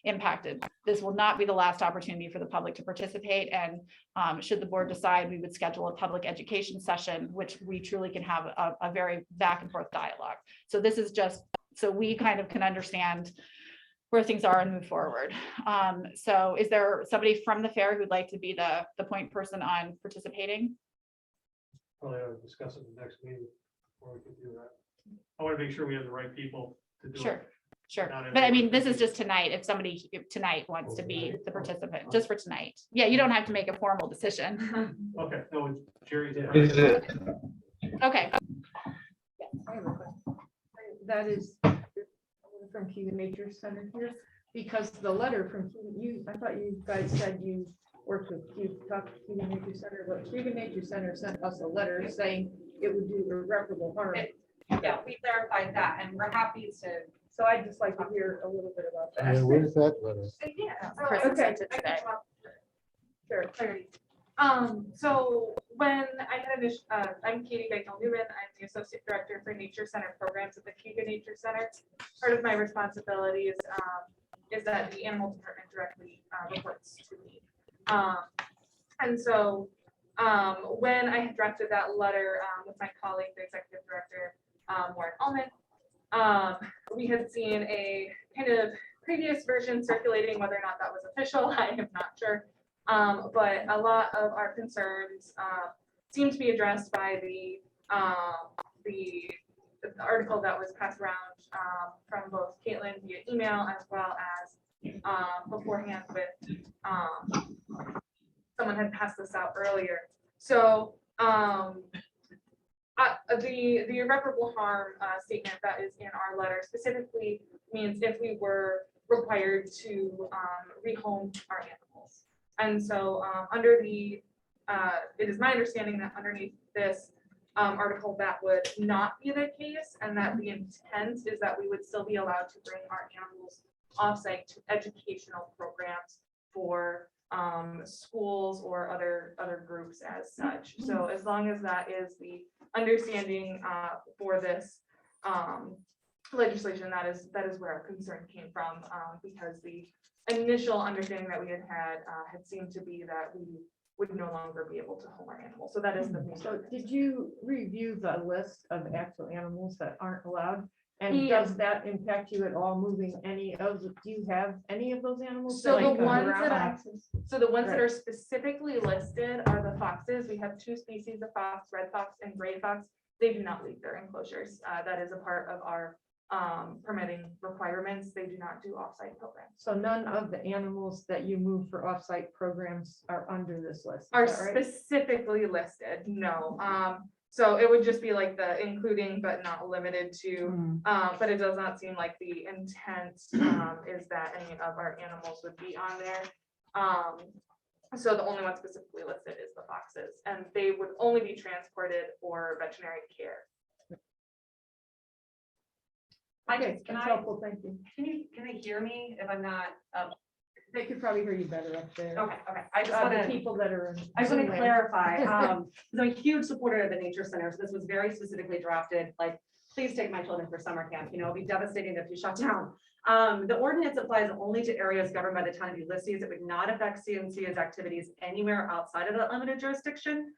impacted. This will not be the last opportunity for the public to participate, and should the board decide, we would schedule a public education session, which we truly can have a very back and forth dialogue. So this is just so we kind of can understand where things are and move forward. So is there somebody from the fair who'd like to be the point person on participating? Probably ought to discuss it in the next meeting before we can do that. I want to make sure we have the right people to do it. Sure. Not But I mean, everyone. this is just tonight. If somebody tonight wants to be the participant, just for tonight. Yeah, you don't have to make a formal decision. Okay, no, Jerry did. Is it, Okay. I have a question. That is from Cayuga Nature Center here, because the letter from you, I thought you guys said you worked with, you talked to Cayuga Nature Center, but Cayuga Nature Center sent us a letter saying it would do irreparable harm. Yeah, we clarified that, and we're happy to. So I'd just like to hear a little bit about that. Yeah, where's that letter? Yeah. Chris Okay. sent it today. Sure. Clarity. So when I had I'm Katie Bechtel Newman. I'm the Associate Director for Nature Center Programs at the Cayuga Nature Center. Part of my responsibilities is that the animal department directly reports to me. And so when I had drafted that letter with my colleague, the Executive Director, Warren Ullman, we had seen a kind of previous version circulating. Whether or not that was official, I am not sure. But a lot of our concerns seem to be addressed by the article that was passed around from both Caitlin via email, as well as beforehand with someone had passed this out earlier. So the irreparable harm statement that is in our letter specifically means if we were required to rehome our animals. And so under the, it is my understanding that underneath this article, that would not be the case, and that the intent is that we would still be allowed to bring our animals offsite to educational programs for schools or other groups as such. So as long as that is the understanding for this legislation, that is where our concern came from, because the initial understanding that we had seemed to be that we would no longer be able to home our animals. So that is the. So did you review the list of actual animals that aren't allowed? And Yeah. does that impact you at all moving any of, do you have any of those animals? So the Like, ones around that boxes? that are specifically listed are the foxes. We have two species of fox, red fox and gray fox. They do not leave their enclosures. That is a part of our permitting requirements. They do not do offsite programs. So none of the animals that you move for offsite programs are under this list? is Are that right? specifically listed, no. So it would just be like the including but not limited to, but it does not seem like the intent is that any of our animals would be on there. So the only one specifically listed is the foxes, and they would only be transported for veterinary care. Hi, Okay, can that's I, helpful, thank you. can I hear me if I'm not, They could probably hear you better up there. Okay, I just The want to. people that are. in I just want to Zoom land. clarify, because I'm a huge supporter of the nature center, so this was very specifically drafted, like, please take my children for summer camp, you know, it'd be devastating if you shut down. The ordinance applies only to areas governed by the town of Ulysses. It would not affect CNC's activities anywhere outside of that limited jurisdiction.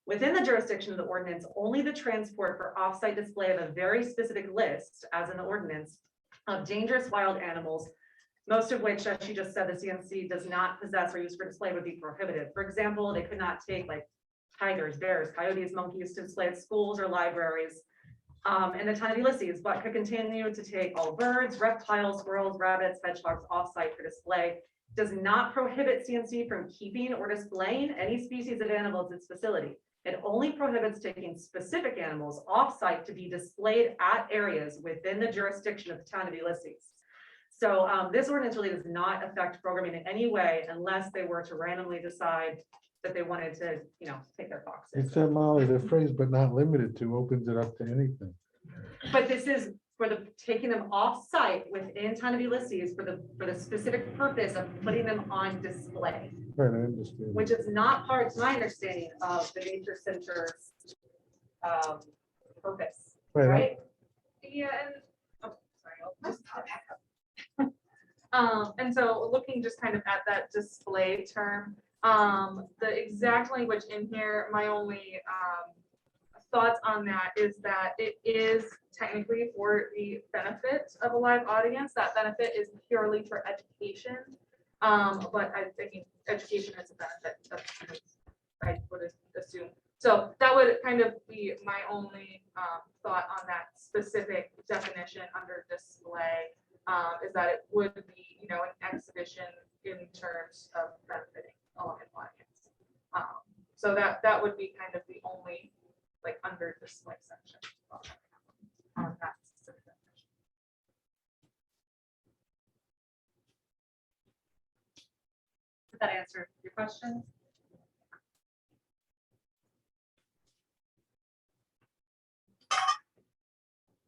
Within the jurisdiction of the ordinance, only the transport for off-site display of a very specific list, as in the ordinance, of dangerous wild animals, most of which, as she just said, the CNC does not possess or use for display, would be prohibited. For example, they could not take like tigers, bears, coyotes, monkeys to display at schools or libraries in the town of Ulysses, but could continue to take all birds, reptiles, squirrels, rabbits, hedgehogs off-site for display. Does not prohibit CNC from keeping or displaying any species of animals in its facility. It only prohibits taking specific animals off-site to be displayed at areas within the jurisdiction of the town of Ulysses. So this ordinance really does not affect programming in any way unless they were to randomly decide that they wanted to, you know, take their foxes. Except Molly, the phrase "but not limited to" opens it up to anything. But this is for the taking them off-site within town of Ulysses for the specific purpose of putting them on display, Right, I understand. which is not part, to my understanding, of the nature center's purpose, Right. right? Yeah, and, oh, sorry, I'll just back up. And so looking just kind of at that display term, the exact language in here, my only thoughts on that is that it is technically for the benefit of a live audience. That benefit is purely for education. But I think education is a benefit, that's kind of, I would assume. So that would kind of be my only thought on that specific definition under display, is that it would be, you know, an exhibition in terms of benefiting a live audience. So that would be kind of the only, like, under display section. On that specific definition. Did that answer your question?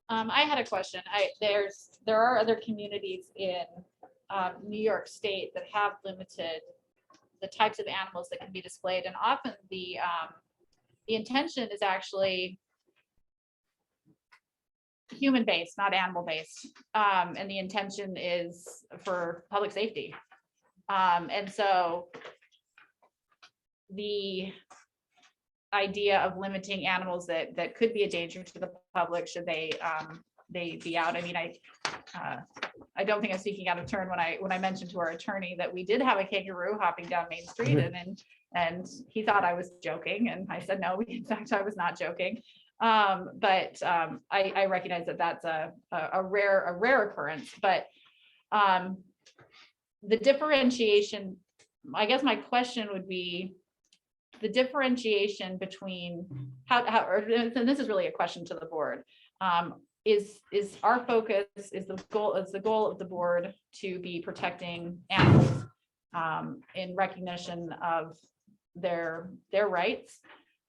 I had a question. There are other communities in New York State that have limited the types of animals that can be displayed, and often the intention is actually human-based, not animal-based, and the intention is for public safety. And so the idea of limiting animals that could be a danger to the public, should they be out? I mean, I don't think I'm speaking out of turn when I mentioned to our attorney that we did have a kangaroo hopping down Main Street, and he thought I was joking, and I said, no, in fact, I was not joking. But I recognize that that's a rare occurrence, but the differentiation, I guess my question would be the differentiation between and this is really a question to the board, is our focus, is the goal of the board to be protecting animals in recognition of their rights,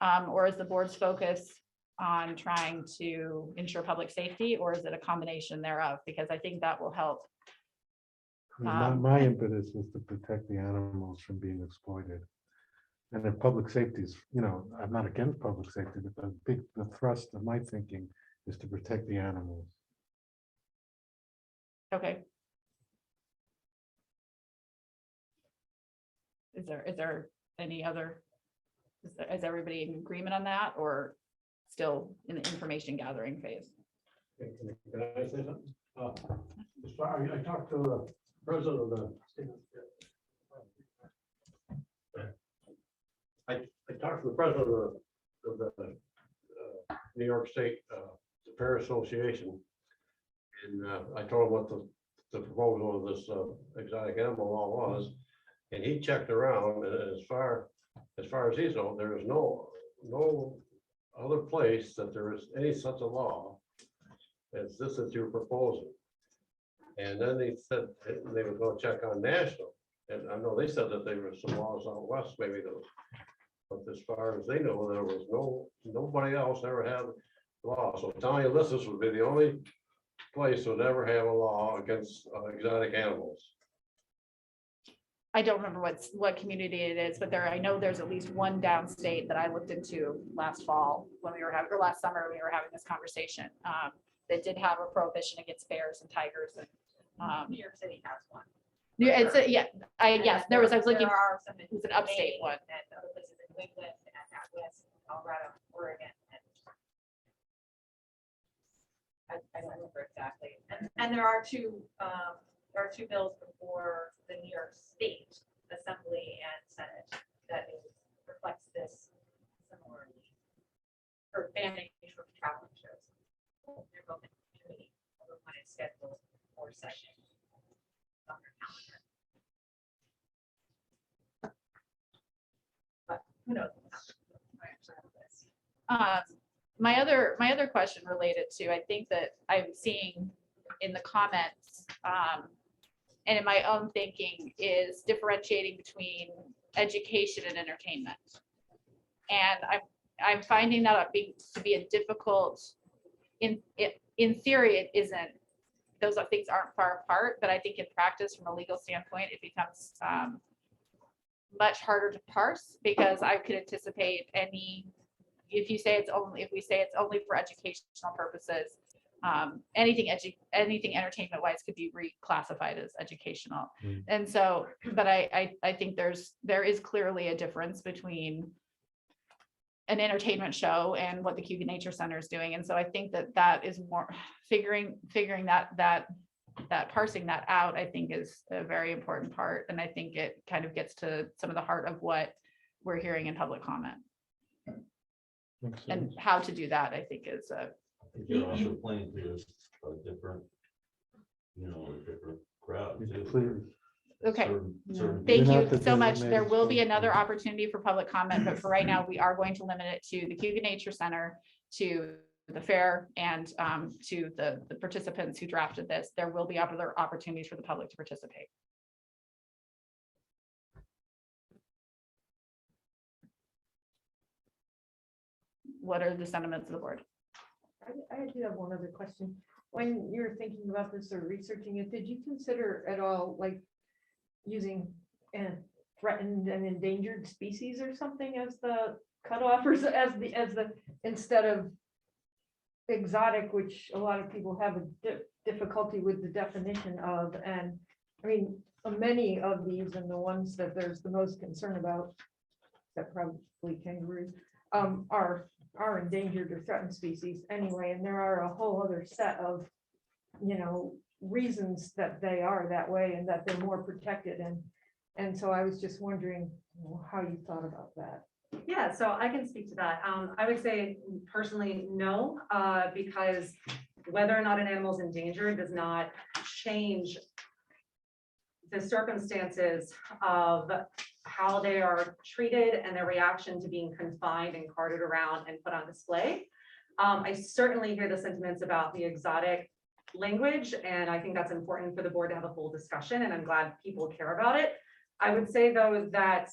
or is the board's focus on trying to ensure public safety, or is it a combination thereof? Because I think that will help. My impetus was to protect the animals from being exploited. And then public safety is, you know, I'm not against public safety, but the thrust of my thinking is to protect the animals. Okay. Is there any other, is everybody in agreement on that, or still in the information gathering phase? Can I say something? Sorry, I talked to the president of the. I talked to the president of the New York State Fair Association, and I told him what the proposal of this exotic animal law was, and he checked around, and as far as he's known, there is no other place that there is any such a law as this that you're proposing. And then they said they would go check on national, and I know they said that there were some laws out west, maybe those. But as far as they know, there was nobody else ever had a law. So Town of Ulysses would be the only place that would ever have a law against exotic animals. I don't remember what community it is, but I know there's at least one downstate that I looked into last fall when we were having, or last summer, when we were having this conversation. That did have a prohibition against bears and tigers and, New York City has one. yeah, yes, I was looking, There are some it was an upstate Maine one. And other places in New England and out west, Colorado, Oregon. And I don't remember exactly. And there are two bills before the New York State Assembly and Senate that reflects this similarly. For banning from traveling shows. They're both in committee, although one is scheduled for session. On their calendar. But who knows? My other question related to, I think that I'm seeing in the comments, and in my own thinking, is differentiating between education and entertainment. And I'm finding that to be a difficult, in theory, it isn't, those things aren't far apart, but I think in practice, from a legal standpoint, it becomes much harder to parse, because I could anticipate if we say it's only for educational purposes, anything entertainment wise could be reclassified as educational. And so, but I think there is clearly a difference between an entertainment show and what the Cuba Nature Center is doing. And so I think that is more figuring that parsing that out, I think, is a very important part. And I think it kind of gets to some of the heart of what we're hearing in public comment. And how to do that, I think, is a. You're also playing to a different, a different crowd too. Clear. Okay, Certain thank You're you not the so much. There designated will be sponsor. another opportunity for public comment, but for right now, we are going to limit it to the Cuba Nature Center, to the fair, and to the participants who drafted this. There will be other opportunities for the public to participate. What are the sentiments of the board? I do have one other question. When you're thinking about this or researching it, did you consider at all, like, using threatened and endangered species or something as the cutoff, or as the instead of exotic, which a lot of people have a difficulty with the definition of? And I mean, many of these, and the ones that there's the most concern about, that probably kangaroos, are endangered or threatened species anyway, and there are a whole other set of, reasons that they are that way and that they're more protected, and so I was just wondering how you thought about that. Yeah, so I can speak to that. I would say personally, no, because whether or not an animal is endangered does not change the circumstances of how they are treated and their reaction to being confined and carted around and put on display. I certainly hear the sentiments about the exotic language, and I think that's important for the board to have a full discussion, and I'm glad people care about it. I would say, though, that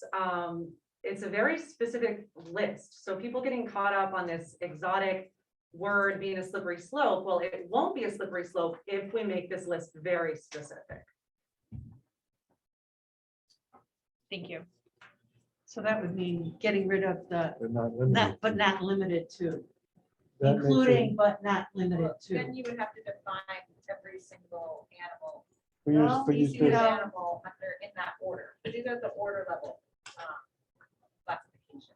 it's a very specific list. So people getting caught up on this exotic word being a slippery slope, well, it won't be a slippery slope if we make this list very specific. Thank you. So that would mean getting rid of the, But not limited. but not limited to, That makes including it- but not limited Then to. you would have to define every single animal, For you- Well, for you species of to- animal in that order. But these are the order level classification.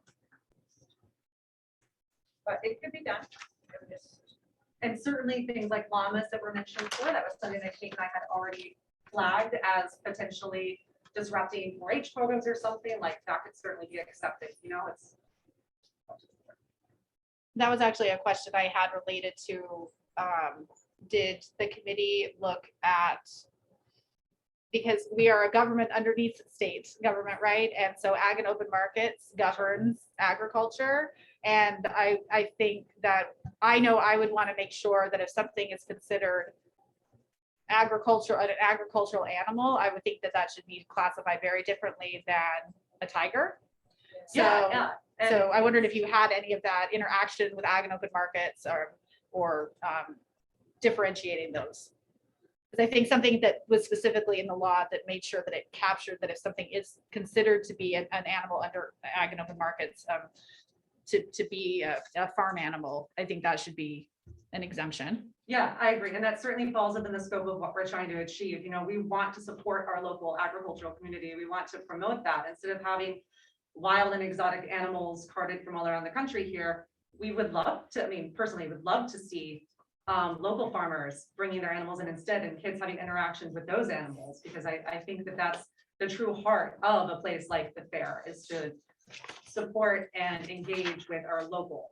But it could be done. It would just- And certainly things like llamas that were mentioned before, that was something that Kate and I had already flagged as potentially disrupting 4-H programs or something, like that could certainly be accepted, it's. That was actually a question I had related to, did the committee look at, because we are a government underneath state government, right? And so ag and open markets governs agriculture. And I think that, I know I would want to make sure that if something is considered an agricultural animal, I would think that should be classified very differently than a tiger. So, so I wondered if you had any of that interaction with ag and open markets, or differentiating those. Because I think something that was specifically in the law that made sure that it captured that if something is considered to be an animal under ag and open markets, to be a farm animal, I think that should be an exemption. Yeah, I agree. And that certainly falls within the scope of what we're trying to achieve. You know, we want to support our local agricultural community. We want to promote that instead of having wild and exotic animals carted from all around the country here. We would love to, I mean, personally would love to see local farmers bringing their animals in instead and kids having interactions with those animals, because I think that that's the true heart of a place like the fair, is to support and engage with our local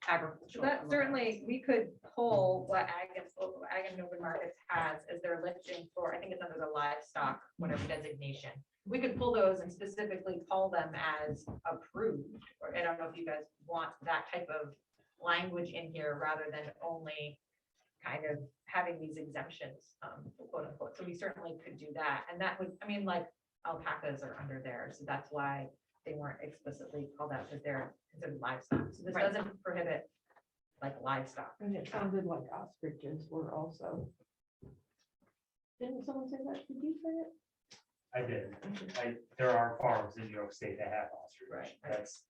agricultural. That certainly, we could pull what ag and open markets has as their listing for, I think it's under the livestock, whatever designation. We could pull those and specifically call them as approved, or I don't know if you guys want that type of language in here rather than only kind of having these exemptions, quote unquote. So we certainly could do that. And that would, I mean, like alpacas are under there. So that's why they weren't explicitly called out, because they're considered livestock. So this Right. doesn't prohibit like livestock. And it sounded like ostriches were also. Didn't someone say that? Did you say it? I did. There are farms in New York State that have ostrich. That's,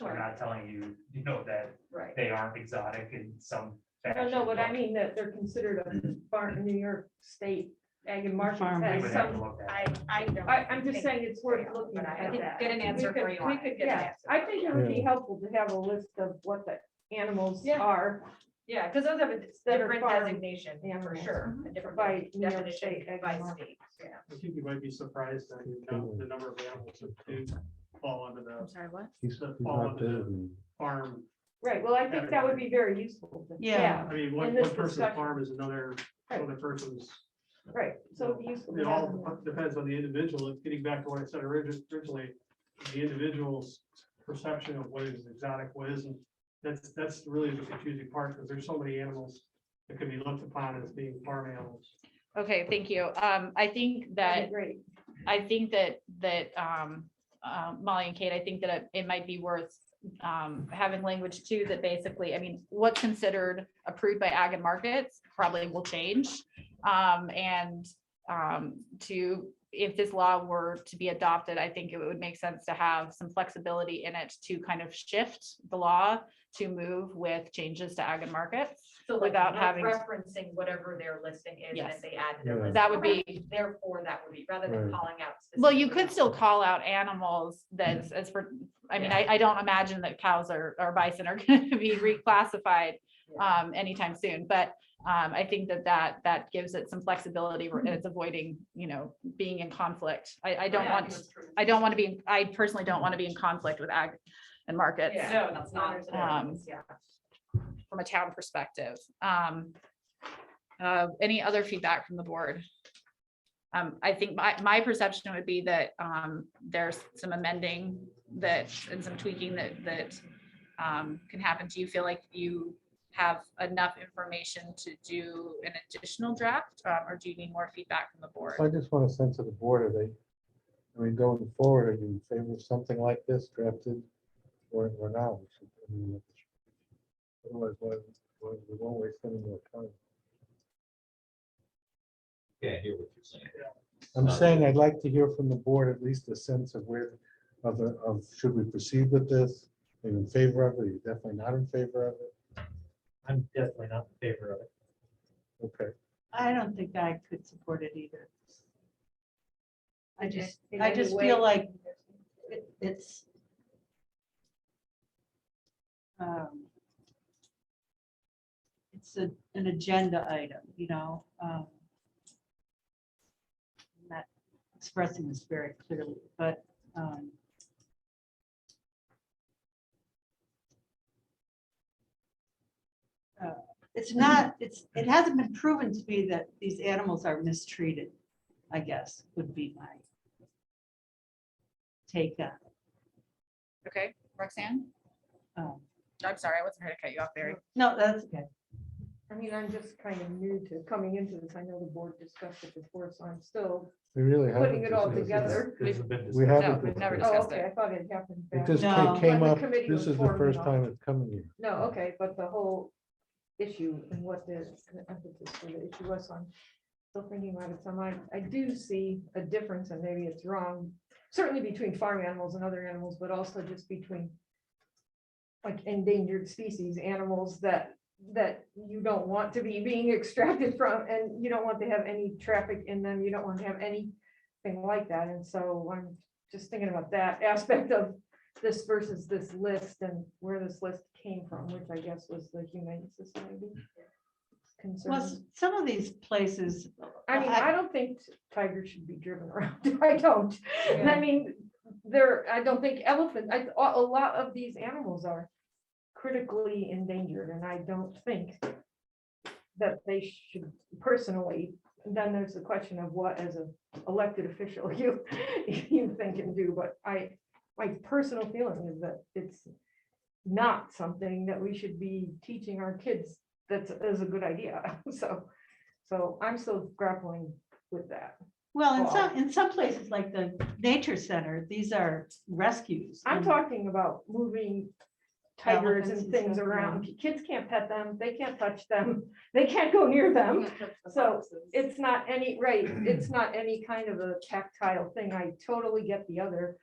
I'm not telling you, you know, that Right. they aren't exotic in some No, fashion. no, but I mean that they're considered a farm in New York State ag and market Farm. We has would have to some. look at. I'm just saying it's worth looking But I at can that. get an answer We for could- you we on could it. get Yeah. an answer. I think it would be Yeah. helpful to have a list of what the animals Yeah. are. Yeah, because those have a That are different farm designation for animals. sure, a different By New York definition State ag by and market. state. Yeah. I think you might be surprised at the number of animals that do fall under I'm the, sorry, what? He's that he's fall not under the designated. farm. Right, well, I think that would be very useful. to Yeah. have I mean, in one this person's discussion. farm is another person's. Right, so it'd be useful. It to have all in there. depends on the individual. It's getting back to what I said originally, the individual's perception of what is exotic, what isn't. That's really the confusing part, because there's so many animals that could be looked upon as being farm animals. Okay, thank you. I think That'd that, be great. I think that Molly and Kate, I think that it might be worth having language too, that basically, I mean, what's considered approved by ag and markets probably will change. And if this law were to be adopted, I think it would make sense to have some flexibility in it to kind of shift the law to move with changes to ag and markets. So like Without having to- referencing whatever their listing is, and Yes. if they add to their Yeah. list. That would Okay, be- Therefore, that would be, rather than Right. calling out. Well, you specifically could still call out animals that's as for, I mean, I don't imagine that cows or bison are gonna be reclassified anytime soon, but I think that gives it some flexibility where it's avoiding, being in conflict. I don't Yeah, want, it's true. I personally don't want to be in conflict with ag and markets. Yeah, no, that's not. Yeah. From a town perspective. Any other feedback from the board? I think my perception would be that there's some amending and some tweaking that can happen. Do you feel like you have enough information to do an additional draft, or do you need more feedback from the board? I just want a sense of the board. Are they, I mean, going forward, are you in favor of something like this drafted or not? I mean, otherwise, we won't waste any more time. Yeah, I hear what you're saying. I'm saying I'd like to hear from the board at least a sense of should we proceed with this? Are you in favor of it? Are you definitely not in favor of it? I'm definitely not in favor of it. Okay. I don't think I could support it either. I just In any way. feel like it's an agenda item, I'm not expressing this very clearly, but it hasn't been proven to be that these animals are mistreated, I guess, would be my take on it. Okay, Roxanne? Um, I'm sorry, I wasn't here to cut you off, Barry. No, that's okay. I mean, I'm just kind of new to coming into this. I know the board discussed it before, so I'm still We really haven't. putting it all discussed together. it. Hasn't been We discussed. haven't. we've never discussed Oh, discussed okay, it. I thought it happened. It back. just No. came When the up, committee this was is the formed first and all. time it's coming here. No, okay, but the whole issue and what the emphasis for the issue was on. still thinking about it some, I do see a difference, and maybe it's wrong, certainly between farm animals and other animals, but also just between like endangered species, animals that you don't want to be being extracted from, and you don't want to have any traffic in them, you don't want to have anything like that. And so I'm just thinking about that aspect of this versus this list and where this list came from, which I guess was the Humane Society Well, concern. some of these places. I mean, I don't think tigers should be driven around. I don't. And I mean, I don't think a lot of these animals are critically endangered, and I don't think that they should personally. And then there's the question of what, as an elected official, you think and do. But my personal feeling is that it's not something that we should be teaching our kids that is a good idea. So I'm still grappling with that. Well, in some places like the nature center, these are rescues. I'm and- talking about moving tigers Elephants and and things stuff, yeah. around. Kids can't pet them, they can't touch them, they can't go near them. So it's not any, right, it's not any kind of a tactile thing. I totally get the other,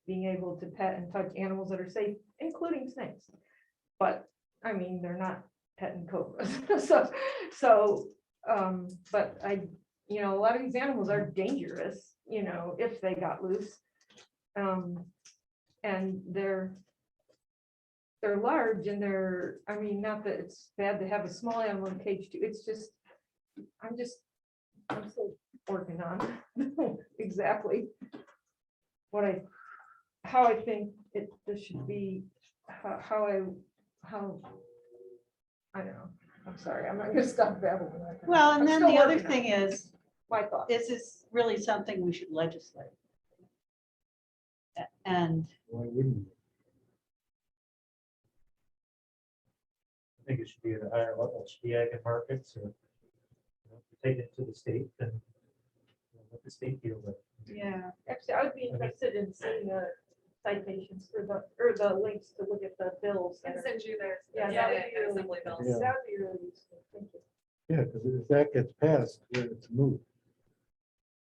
being able to pet and touch animals that are safe, including snakes. But, I mean, they're not petting cobras. But a lot of these animals are dangerous, if they got loose. And they're large, and I mean, not that it's bad to have a small animal in a cage too, it's just, I'm still working on exactly how I think this should be, how I don't know, I'm sorry, I'm not gonna stop babbling. Well, and I'm then still the other working on thing it. is, My thought. is this really something we should legislate? And Why wouldn't you? I think it should be at a higher level, it should be ag and markets, or take it to the state and let the state deal with it. Yeah, actually, I would be interested in seeing the citations or the links to look at the bills. Can send you theirs. Yeah, Yeah, that would the be really, assembly bills. Yeah. that would be really useful. Thank you. Yeah, because if that gets passed, then it's moved.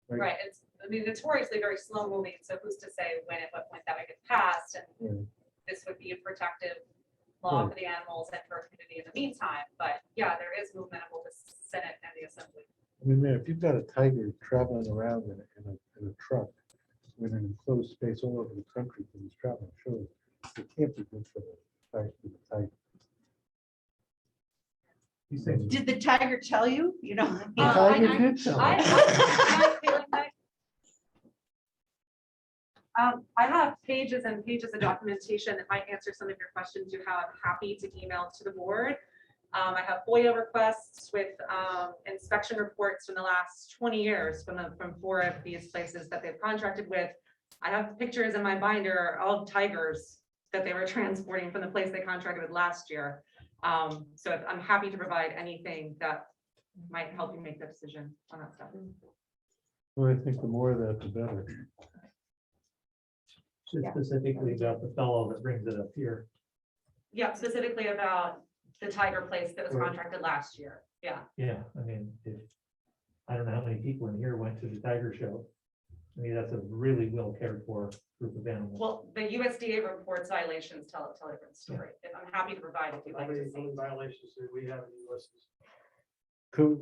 Right, it's, I mean, notoriously very slow moving, so who's to say when, at what point that would get passed, and Yeah. this would be a protective law for the animals and for our community in the meantime, but yeah, there is movement of both the Senate and the Assembly. I mean, man, if you've got a tiger traveling around in a truck in an enclosed space all over the country for these traveling shows, it can't be good for the tiger. did the tiger tell you? The tiger did tell me. I have pages and pages of documentation that might answer some of your questions you have. I'm happy to email to the board. I have FOIA requests with inspection reports from the last 20 years from 4 of these places that they've contracted with. I have pictures in my binder of tigers that they were transporting from the place they contracted with last year. So I'm happy to provide anything that might help you make the decision on that stuff. Well, I think the more of that, the better. Specifically about the fellow that brings it up here. Yeah, specifically about the tiger place that was Right. contracted last year. Yeah. Yeah, I mean, I don't know how many people in here went to the tiger show. I mean, that's a really well cared for group of animals. Well, the USDA reports violations tell a different story. If I'm happy to provide if you'd How like to many see. violations do we have in the list? Can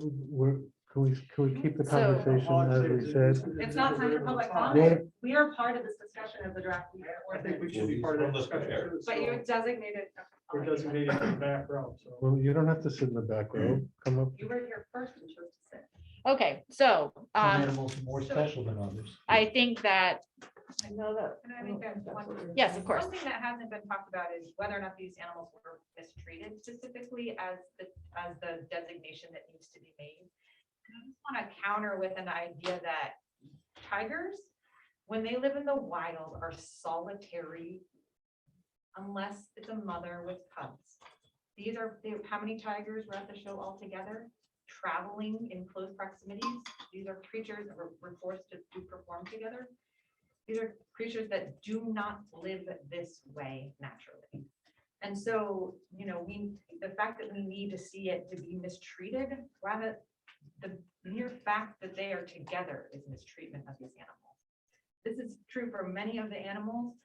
we keep the So- conversation as we said? It's not time for public Yeah. comment. We are part of this discussion of the draft. I think we should be part of that discussion too. But you're designated. We're designated in the background, so. Well, you don't have to sit in the back row. Come up. You were here first and chose to sit. Okay, so Some um, animals are more special than others. I think that, I know that. Can I make one? yes, of course. One thing that hasn't been talked about is whether or not these animals were mistreated specifically as the designation that needs to be made. And I just want to counter with an idea that tigers, when they live in the wild, are solitary unless it's a mother with cubs. How many tigers were at the show altogether? Traveling in close proximities. These are creatures that were forced to perform together. These are creatures that do not live this way naturally. And so, the fact that we need to see it to be mistreated, rather, the mere fact that they are together is mistreatment of these animals. This is true for many of the animals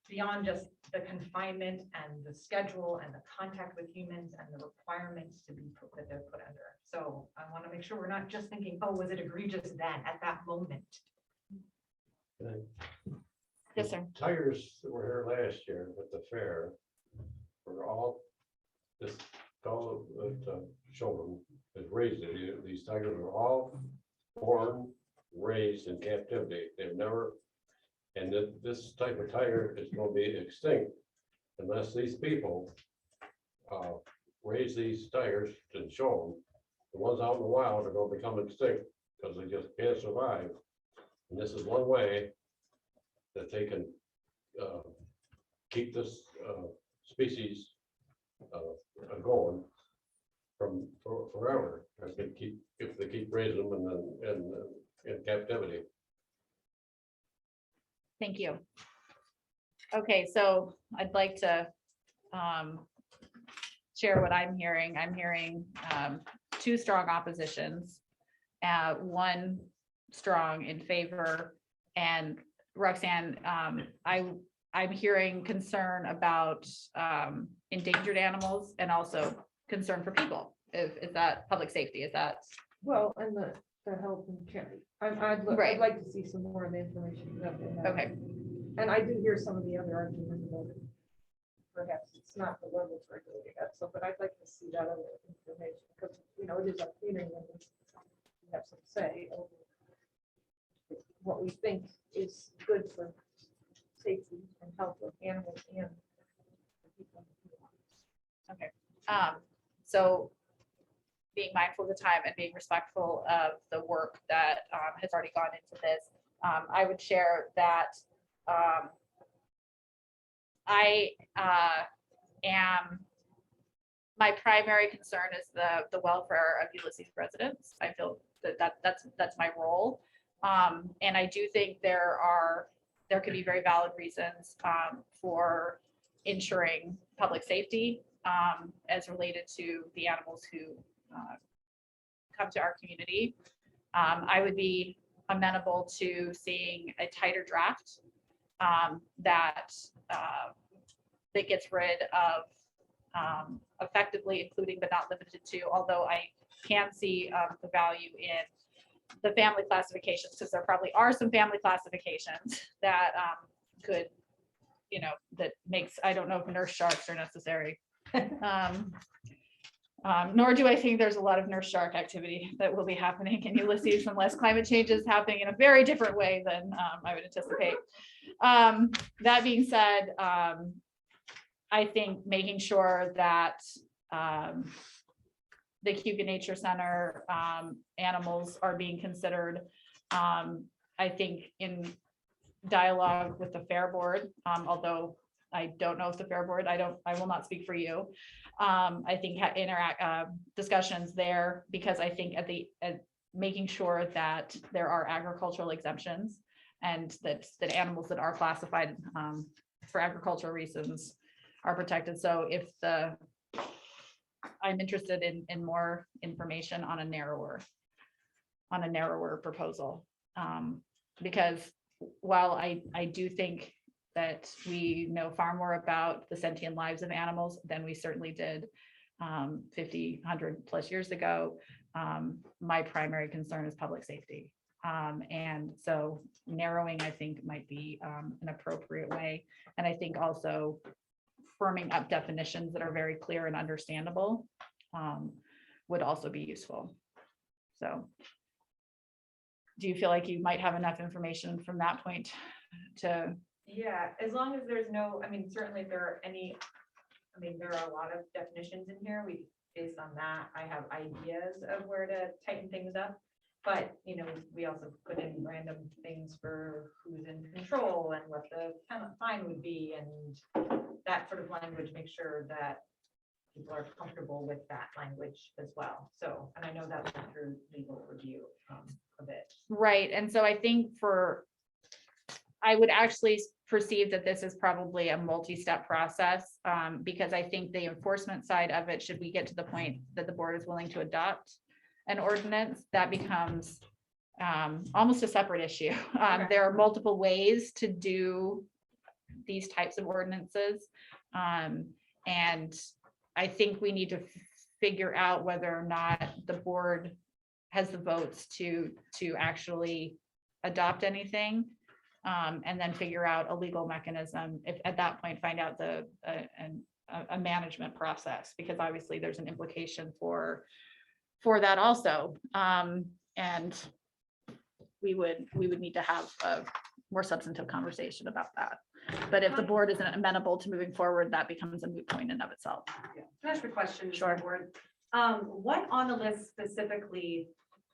beyond just the confinement and the schedule and the contact with humans and the requirements to be put, that they're put under. So I want to make sure we're not just thinking, oh, was it egregious then at that moment? Yes, sir. Tigers that were here last year at the fair were all, this fellow that showed them, that raised it, these tigers were all born, raised in captivity. They've never, and this type of tiger is going to be extinct unless these people raise these tigers and show them. The ones out in the wild are going to become extinct because they just can't survive. And this is one way that they can keep this species going from forever if they keep raising them and in captivity. Thank you. Okay, so I'd like to share what I'm hearing. I'm hearing two strong oppositions, one strong in favor, and Roxanne, I'm hearing concern about endangered animals and also concern for people. Is that public safety? Is that? Well, and the health and care. I'd Right. like to see some more of the information that they have. Okay. And I do hear some of the other arguments about it. Perhaps it's not the level it's regulated at, so, but I'd like to see that other information, because, you know, it is up hearing and we have some say over what we think is good for safety and health of animals and people. Okay. So being mindful of the time and being respectful of the work that has already gone into this, I would share that I am, my primary concern is the welfare of Ulysses residents. I feel that's my role. And I do think there could be very valid reasons for ensuring public safety as related to the animals who come to our community. I would be amenable to seeing a tighter draft that gets rid of effectively including but not limited to, although I can see the value in the family classifications, because there probably are some family classifications that could, you know, that makes, I don't know if nurse sharks are necessary. Nor do I think there's a lot of nurse shark activity that will be happening in Ulysses unless climate change is happening in a very different way than I would anticipate. That being said, I think making sure that the Cayuga Nature Center animals are being considered, I think in dialogue with the Fair Board, although I don't know if the Fair Board, I will not speak for you. I think discussions there, because I think at making sure that there are agricultural exemptions and that animals that are classified for agricultural reasons are protected. So if I'm interested in more information on a narrower proposal, because while I do think that we know far more about the sentient lives of animals than we certainly did 50, 100 plus years ago, my primary concern is public safety. And so narrowing, I think, might be an appropriate way. And I think also firming up definitions that are very clear and understandable would also be useful. So do you feel like you might have enough information from that point to? Yeah, as long as there's no, I mean, certainly if there are any, I mean, there are a lot of definitions in here. Based on that, I have ideas of where to tighten things up. But, you know, we also put in random things for who's in control and what the kind of fine would be, and that sort of language, make sure that people are comfortable with that language as well. So, and I know that went through legal review a bit. Right, and so I think I would actually perceive that this is probably a multi-step process, because I think the enforcement side of it, should we get to the point that the board is willing to adopt an ordinance, that becomes almost a separate issue. There are multiple ways to do these types of ordinances. And I think we need to figure out whether or not the board has the votes to actually adopt anything. And then figure out a legal mechanism, if at that point, find out a management process, because obviously there's an implication for that also. And we would need to have a more substantive conversation about that. But if the board isn't amenable to moving forward, that becomes a moot point in of itself. Can I ask a question? to the Sure. board? What on the list specifically,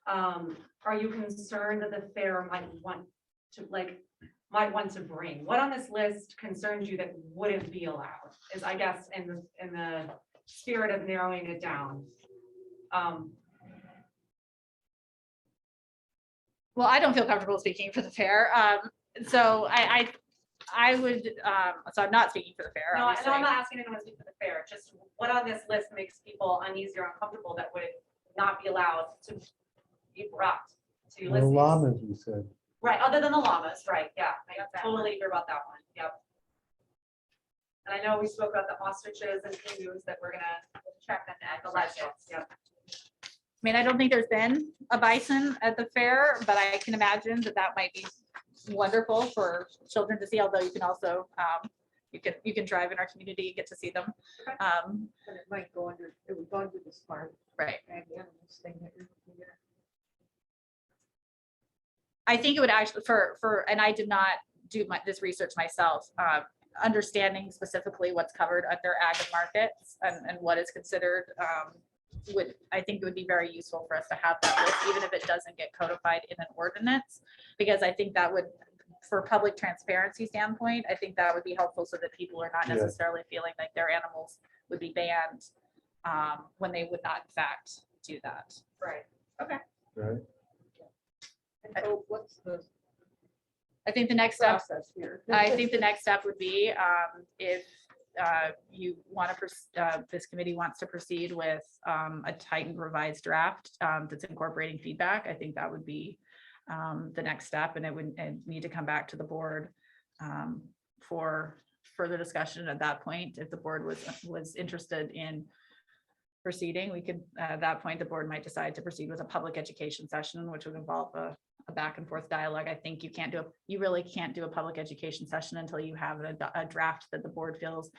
are you concerned that the fair might want to bring? What on this list concerns you that wouldn't be allowed? Is, I guess, in the spirit of narrowing it down. Well, I don't feel comfortable speaking for the fair. So I would, so I'm not speaking for the fair. No, obviously. I'm not asking anyone to speak for the fair, just what on this list makes people uneasy or uncomfortable that would not be allowed to be brought to The listings? llamas, we said. Right, other than the llamas, right, yeah, I totally agree about that one, yep. And I know we spoke about the ostriches and emus that we're gonna check on that, the legends, yep. I mean, I don't think there's been a bison at the fair, but I can imagine that might be wonderful for children to see, although you can also, you can drive in our community and get to see them. And it might go under, it would go under the smart. Right. ag animals thing that you're looking at. I think it would actually, and I did not do this research myself, understanding specifically what's covered under ag and markets and what is considered, I think it would be very useful for us to have that list, even if it doesn't get codified in an ordinance, because I think that would, for public transparency standpoint, I think that would be helpful so that people are not Yeah. necessarily feeling like their animals would be banned when they would not in fact do that. Right. Okay. Right. And so what's the I think the next step, process here? I think the next step would be if you want to, this committee wants to proceed with a tightened revised draft that's incorporating feedback. I think that would be the next step, and it would need to come back to the board for further discussion at that point. If the board was interested in proceeding, we could, at that point, the board might decide to proceed with a public education session, which would involve a back and forth dialogue. I think you really can't do a public education session until you have a draft that the board feels,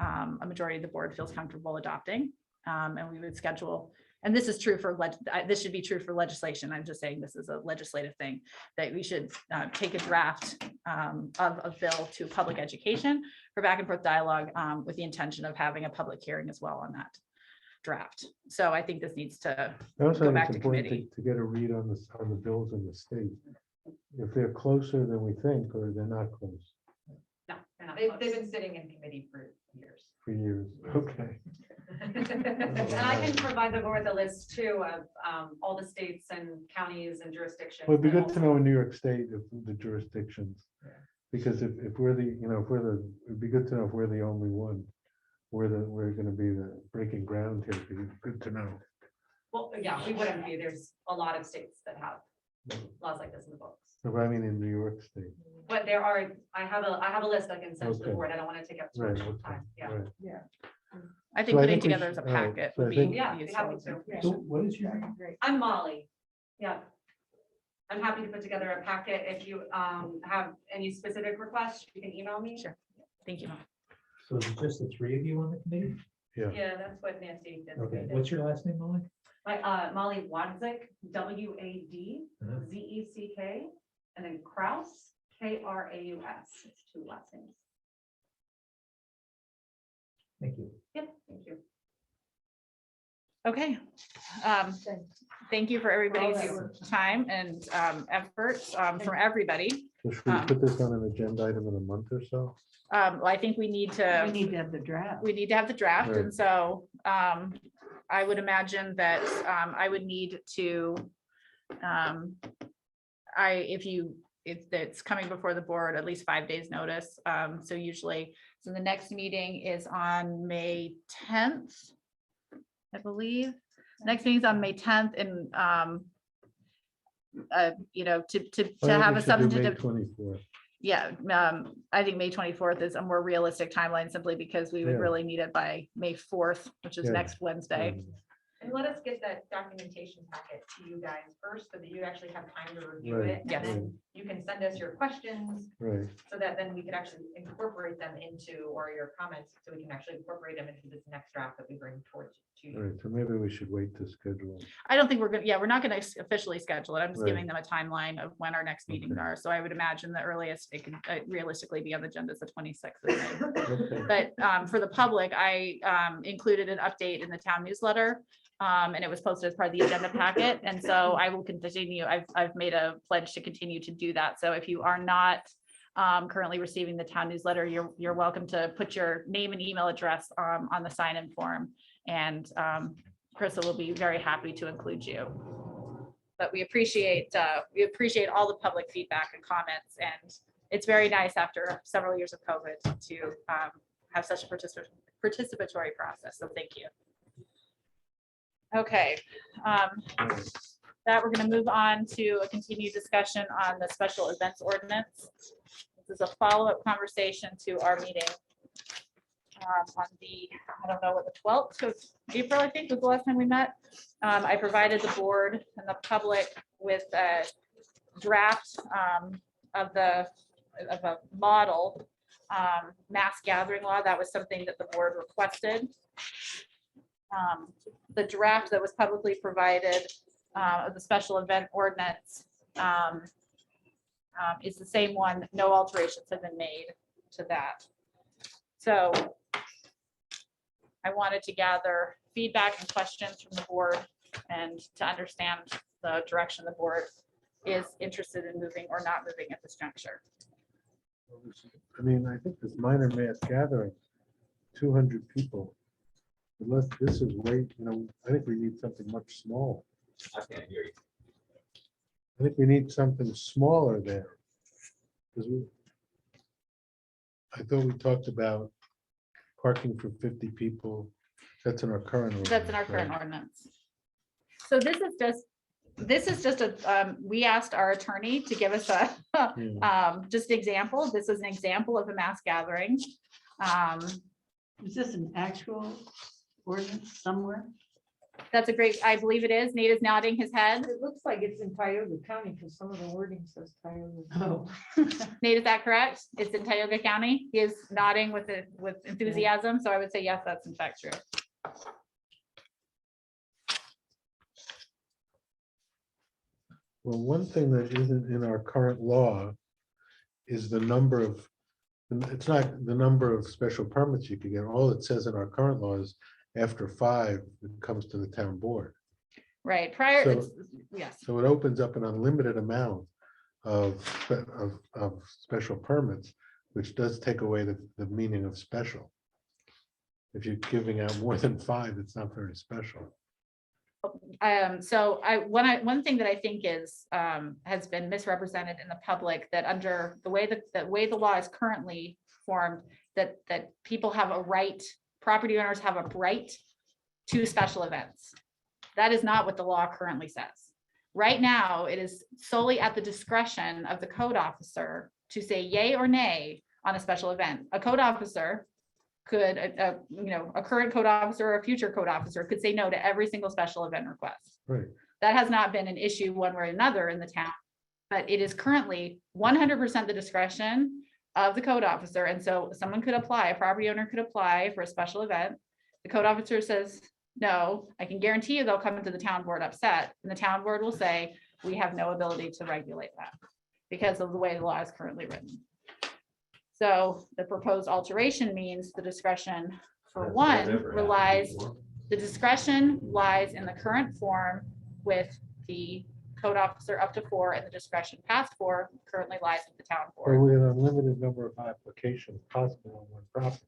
a majority of the board feels comfortable adopting. And we would schedule, and this is true for, this should be true for legislation. I'm just saying this is a legislative thing, that we should take a draft of a bill to public education for back and forth dialogue with the intention of having a public hearing as well on that draft. So I think this needs to I also go think back it's to important committee. to get a read on the bills in the state. If they're closer than we think, or they're not close No, they're not. They've been sitting in committee for years. for years. Okay. And I can provide the board the list too of all the states and counties and jurisdictions. Well, it'd be that good to know in New York State if the jurisdictions. Because if we're the, it'd be good to know if we're the only one. We're gonna be the breaking ground here. It'd be good to know. Well, yeah, we wouldn't be. There's a lot of states that have laws like this in the books. No, but I mean, in New York State. But there are, I have a list I can send to the Okay. board. I don't want to take up too Right. much Okay, time. Yeah. right. Yeah. I think So I putting think we together as a should- all right, packet so I would be think- Yeah, be happy useful. to. So what is your name? Great. I'm Molly. Yeah. I'm happy to put together a packet. If you have any specific requests, you can email me. Sure. Thank you, Mom. So is it just the three of you on the committee? Yeah. Yeah, that's what Nancy did. Okay, what's your last name, Molly? Molly Wadzik, WADZECK, and then Kraus, KRAUS. It's two last names. Thank you. Yep, thank you. Okay. Thank you for everybody's time and efforts from everybody. So should we put this on an agenda item in a month or so? Well, I think we need to. We need to have the draft. We need to have the draft, Right. and so I would imagine that I would need to, if it's coming before the board, at least 5 days notice. So usually, so the next meeting is on May 10th, I believe. Next meeting's on May 10th and, you know, to I think have we a should do May substantive, 24th. yeah, I think May 24th is a more realistic timeline simply because we would Yeah. really need it by May 4th, which is Yeah. next Wednesday. And let us get that documentation packet to you guys first, so that you actually have time to review Right, it. And Yes. then you can send us your questions, Right, so that then we can actually incorporate them into, or your comments, so we can actually incorporate them into this next draft that we bring towards to you. right. So maybe we should wait to schedule. I don't think we're gonna, yeah, we're not gonna officially schedule it. I'm just Right. giving them a timeline of when our next meetings Okay. are. So I would imagine the earliest it can realistically be on the agenda is the 26th of May. Okay. But for the public, I included an update in the town newsletter. And it was posted as part of the agenda packet. And so I will continue, I've made a pledge to continue to do that. So if you are not currently receiving the town newsletter, you're welcome to put your name and email address on the sign-in form. And Krista will be very happy to include you. But we appreciate all the public feedback and comments. And it's very nice after several years of COVID to have such a participatory process. So thank you. Okay, that we're going to move on to a continued discussion on the special events ordinance. This is a follow-up conversation to our meeting on the, I don't know what, the 12th of April, I think was the last time we met. I provided the board and the public with a draft of a model mass gathering law. That was something that the board requested. The draft that was publicly provided of the special event ordinance is the same one. No alterations have been made to that. So I wanted to gather feedback and questions from the board and to understand the direction the board is interested in moving or not moving at this juncture. I mean, I think this minor mass gathering, 200 people. Unless this is way, you know, I think we need something much smaller. I can't hear you. I think we need something smaller there. Because I thought we talked about parking for 50 people. That's in our current. That's in our ordinance, current right? ordinance. So this is just a, we asked our attorney to give us a, just an example. This is an example of a mass gathering. Is this an actual ordinance somewhere? That's a great, I believe it is. Nate is nodding his head. It looks like it's in Tioga County because some of the wording says Tioga. Oh. Nate, is that correct? It's in Tioga County. He is nodding with enthusiasm. So I would say, yes, that's in fact true. Well, one thing that isn't in our current law is the number of, it's not the number of special permits you can get. All it says in our current law is after 5, it comes to the town board. Right, prior, So- it's- yes, So it opens up an unlimited amount of special permits, which does take away the meaning of special. If you're giving out more than 5, it's not very special. so one thing that I think is, has been misrepresented in the public, that under the way the law is currently formed, that people have a right, property owners have a right to special events. That is not what the law currently says. Right now, it is solely at the discretion of the code officer to say yay or nay on a special event. A code officer could, a current code officer or a future code officer could say no to every single special event request. Right. That has not been an issue one way or another in the town, but it is currently 100% the discretion of the code officer. And so someone could apply, a property owner could apply for a special event. The code officer says, no, I can guarantee you they'll come into the town board upset, and the town board will say, we have no ability to regulate that because of the way the law is currently written. So the proposed alteration means the discretion for one the discretion lies in the current form with the code officer up to 4, and the discretion past 4 currently lies with the town board. Or with an unlimited number of applications possible on one property.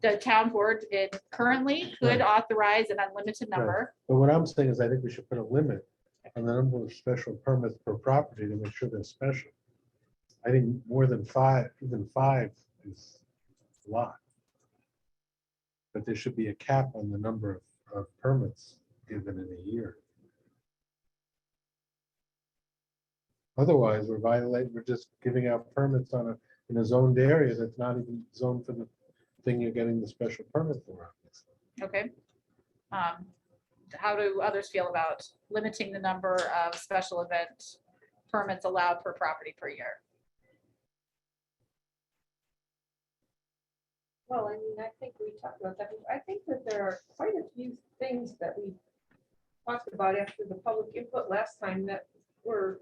The town board, it currently could authorize an unlimited number. But what I'm saying is I think we should put a limit on the number of special permits per property to make sure they're special. I think more than 5, even 5 is a lot. But there should be a cap on the number of permits given in a year. Otherwise, we're just giving out permits in a zoned area that's not even zoned for the thing you're getting the special permit for. Okay. How do others feel about limiting the number of special event permits allowed per property per year? Well, I mean, I think we talked about that. I think that there are quite a few things that we talked about after the public input last time that were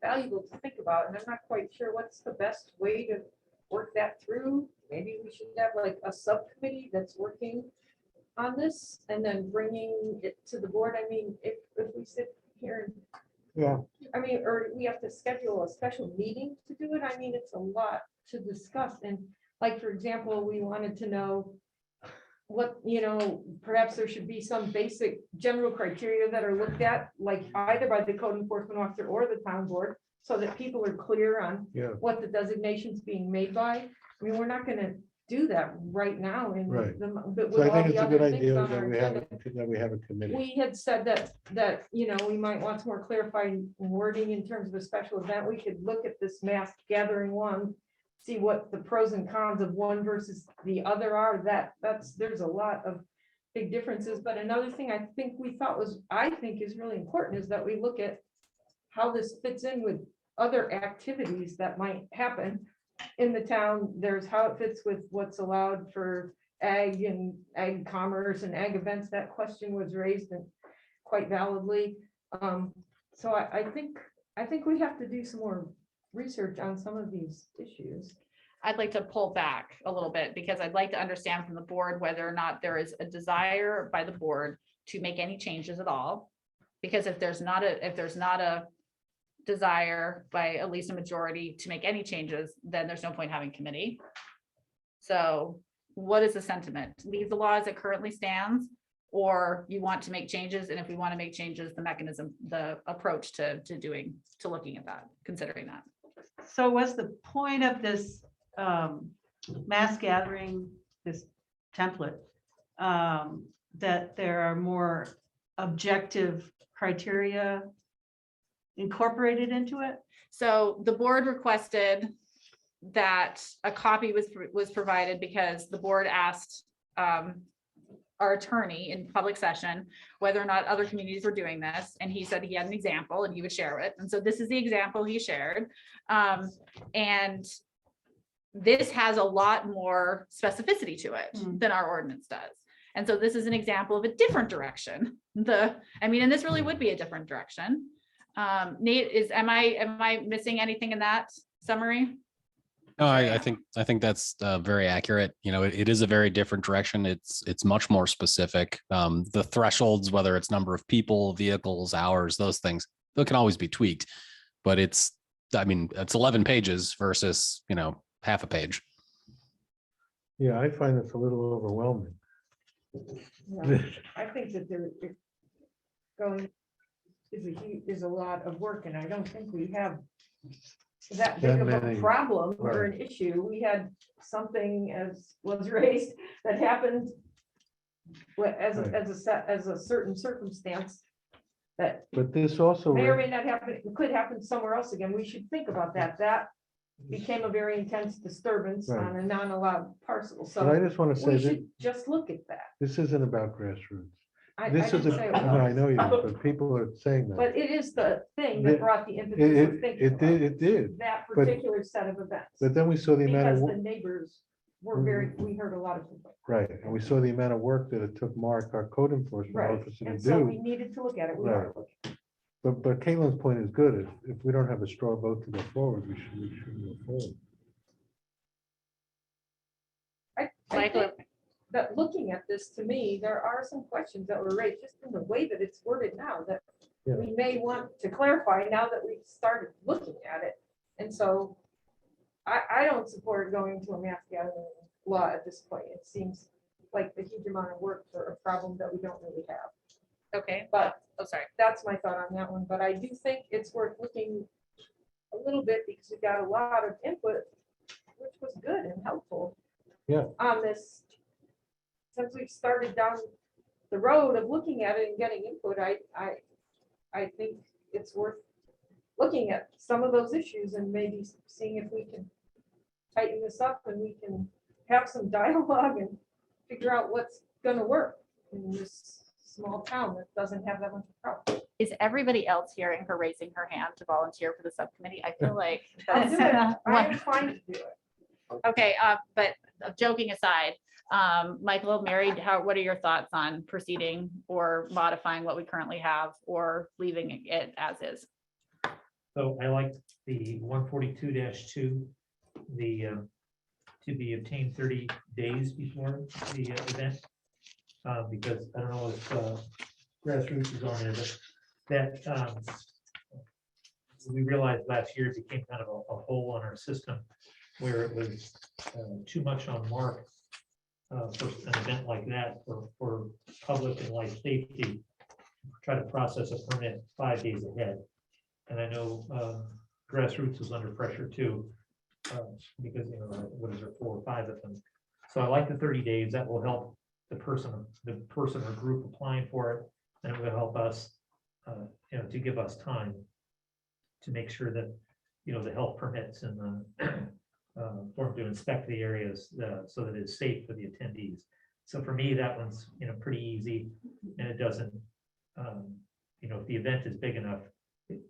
valuable to think about, and I'm not quite sure what's the best way to work that through. Maybe we should have like a subcommittee that's working on this and then bringing it to the board. I mean, if we sit here and, Yeah. I mean, or we have to schedule a special meeting to do it. I mean, it's a lot to discuss. And like, for example, we wanted to know what, perhaps there should be some basic general criteria that are looked at, like either by the code enforcement officer or the town board, so that people are clear on Yeah. what the designation's being made by. I mean, we're not gonna do that right now in Right. but with So I all think the it's a other good things idea on our that we have a committee. we had said that, we might want some more clarified wording in terms of a special event. We could look at this mass gathering one, see what the pros and cons of one versus the other are. There's a lot of big differences. But another thing I think is really important is that we look at how this fits in with other activities that might happen in the town. There's how it fits with what's allowed for ag and ag commerce and ag events. That question was raised and quite validly. So I think we have to do some more research on some of these issues. I'd like to pull back a little bit because I'd like to understand from the board whether or not there is a desire by the board to make any changes at all. Because if there's not a desire by at least a majority to make any changes, then there's no point having committee. So what is the sentiment? Leave the law as it currently stands, or you want to make changes? And if we want to make changes, the mechanism, the approach to looking at that, considering that. So was the point of this mass gathering, this template, that there are more objective criteria incorporated into it? So the board requested that a copy was provided because the board asked our attorney in public session whether or not other communities were doing this, and he said he had an example and he would share it. And so this is the example he shared. And this has a lot more specificity to it than our ordinance does. And so this is an example of a different direction. And this really would be a different direction. Nate, am I missing anything in that summary? No, I think that's very accurate. It is a very different direction. It's much more specific. The thresholds, whether it's number of people, vehicles, hours, those things, they can always be tweaked. But it's 11 pages versus, half a page. Yeah, I find this a little overwhelming. Yeah, I think that is a lot of work, and I don't think we have that big of a problem or an issue. We had something, as was raised, that happened as a certain circumstance that But this also. may or may not happen, it could happen somewhere else again. We should think about that. That became a very intense disturbance on a non-allowed parcel. So But I just want to say we that should just look at that. this isn't about grassroots. I This is, didn't say it I know you, was. but people are saying that. But it is the thing that brought the impetus of thinking It about did. that but- particular set of events. But then we saw the amount Because of, the neighbors were we heard a lot of people. right, and we saw the amount of work that it took Mark, our code enforcement Right, officer, to and so we do. needed to look at it. We Right. are looking. But Caitlin's point is good. If we don't have a straw vote to go forward, we should move forward. I think that looking at this, to me, there are some questions that were raised just in the way that it's worded now that Yeah. we may want to clarify now that we've started looking at it. And so I don't support going to a mass gathering law at this point. It seems like a huge amount of work for a problem that we don't really have. Okay, But sorry. that's my thought on that one. But I do think it's worth looking a little bit because we got a lot of input, which was good and helpful. Yeah. On this, since we've started down the road of looking at it and getting input, I think it's worth looking at some of those issues and maybe seeing if we can tighten this up and we can have some dialogue and figure out what's gonna work in this small town that doesn't have that much problem. Is everybody else hearing her raising her hand to volunteer for the subcommittee? I feel like I'll do that's it. I'm fine to do it. okay. But joking aside, Michael, Mary, what are your thoughts on proceeding or modifying what we currently have or leaving it as is? So I like the 142-2, the to be obtained 30 days before the event. Because I don't know if grassroots is on there, but that we realized last year it became kind of a hole in our system where it was too much on Mark for an event like that for public and life safety. Try to process a permit 5 days ahead. And I know grassroots was under pressure too, because, you know, what is there, 4 or 5 of them. So I like the 30 days. That will help the person or group applying for it, and it will help us, you know, to give us time to make sure that, you know, the health permits and the for them to inspect the areas so that it's safe for the attendees. So for me, that one's, you know, pretty easy, and it doesn't, you know, if the event is big enough,